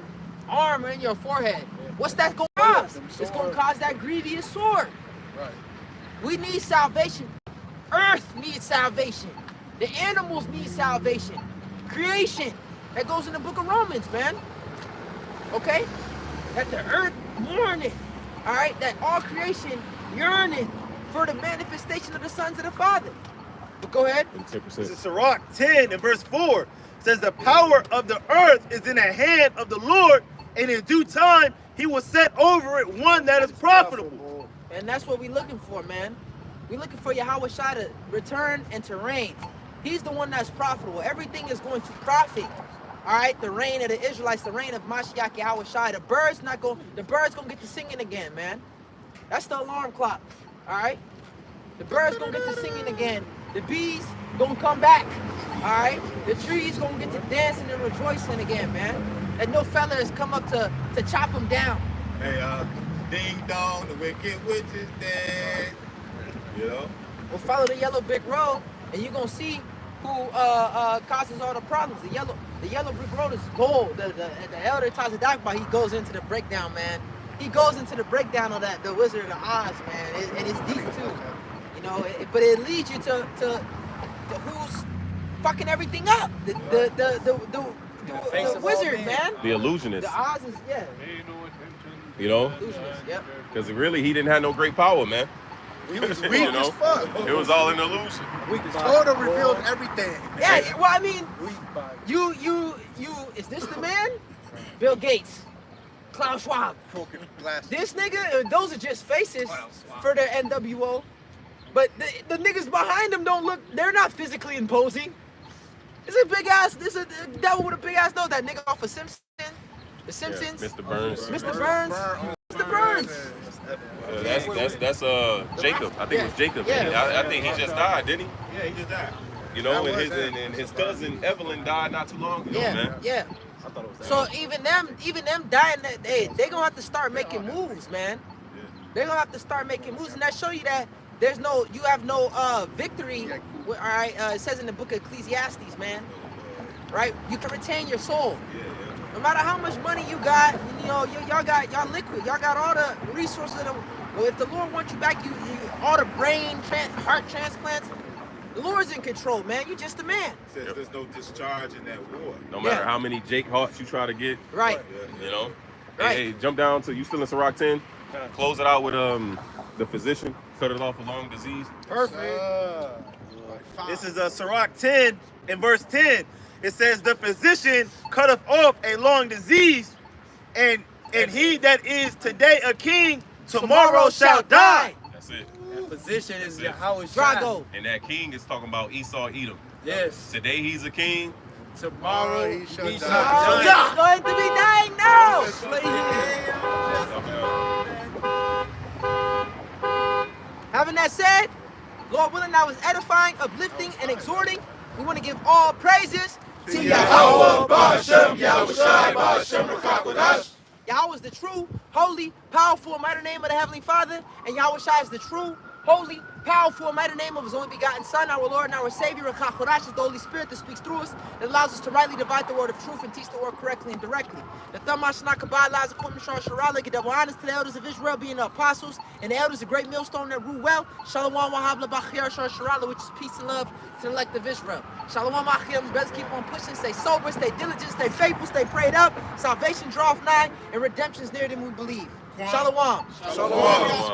arm or in your forehead? What's that gonna cause? It's gonna cause that grievous sword. Right. We need salvation. Earth needs salvation. The animals need salvation. Creation. That goes in the book of Romans, man. Okay? That the earth mourneth. All right? That all creation yearneth for the manifestation of the sons of the Father. But go ahead. And 10%. This is Sirach 10 and verse 4. It says, the power of the earth is in the hand of the Lord, and in due time he will set over it one that is profitable. And that's what we're looking for, man. We're looking for Yahweh Shai to return and to reign. He's the one that's profitable. Everything is going to profit. All right, the reign of the Israelites, the reign of Mashiach Yahweh Shai. The birds gonna get to singing again, man. That's the alarm clock. All right, the birds gonna get to singing again. The bees gonna come back. All right, the trees gonna get to dancing and rejoicing again, man. And no fella has come up to chop them down. Hey, ding dong, the wicked witch is dead. You know? Well, follow the yellow brick road, and you're gonna see who causes all the problems. The yellow brick road is gold. The elder Tazadakba, he goes into the breakdown, man. He goes into the breakdown of that, the Wizard of Oz, man, and it's deep too. You know, but it leads you to who's fucking everything up. The wizard, man. The illusionist. The Oz is, yeah. You know? Illusionist, yep. Because really, he didn't have no great power, man. He was You weak know? as fuck. It was all an illusion. Torah revealed everything. Yeah, well, I mean, you, is this the man? Bill Gates, Klaus Schwab. Broken glass. This nigga, those are just faces for their NWO. But the niggas behind them they're not physically imposing. This is a devil with a big ass nose. That nigga off of Simpson, The Simpsons. Mr. Burns. Mr. Burns. Mr. Burns. That's Jacob. I think it was Jacob. Yeah. I think he just died, didn't he? Yeah, he just died. You know, That was and his cousin Evelyn died not too long ago, man. Yeah. So even them dying, they gonna have to start making moves, man. They're gonna have to start making moves, and that show you that you have no victory. All right, it says in the book of Ecclesiastes, man. Right, you can retain your soul. No matter how much money you got, you know, y'all liquid, y'all got all the resources. Well, if the Lord wants you back, you all the heart transplants. The Lord's in control, man. You just a man. Says there's no discharge in that war. No matter how many Jake Harts you try to get, Right. you know. Right. Hey, jump down to, you still in Sirach 10? Close it out with the physician, cut it off a long disease. Perfect. This is Sirach 10 and verse 10. It says, the physician cutteth off a long disease, and he that is today a king, tomorrow shall die. That's it. Position is That's it. how it's shot. Drago. And that king is talking about Esau Edom. Yes. Today he's a king. Tomorrow he shall he die. shall He's die. going to be dying now. Having that said, Lord willing, that was edifying, uplifting, and exhorting. We want to give all praises to Yahweh, Ba'ashem, Yahweh Shai, Ba'ashem, Rakakwadash. Yahweh is the true, holy, powerful, and mighty name of the Heavenly Father, and Yahweh Shai is the true, holy, powerful, mighty name of his only begotten Son, our Lord and our Savior, Chachorash is the Holy Spirit that speaks through us, that allows us to rightly divide the word of truth and teach the word correctly and directly. The Thamash Nakabah lies according to Sharala, get double honors to the elders of Israel, being the apostles, and the elders, a great millstone that rule well. Shalom Wahab Labachir Sharala, which is peace and love to the elect of Israel. Shalom Achim, brothers, keep on pushing, stay sober, stay diligent, stay faithful, stay prayed up. Salvation draweth nigh, and redemption is nearer than we believe. Shalom. Shalom.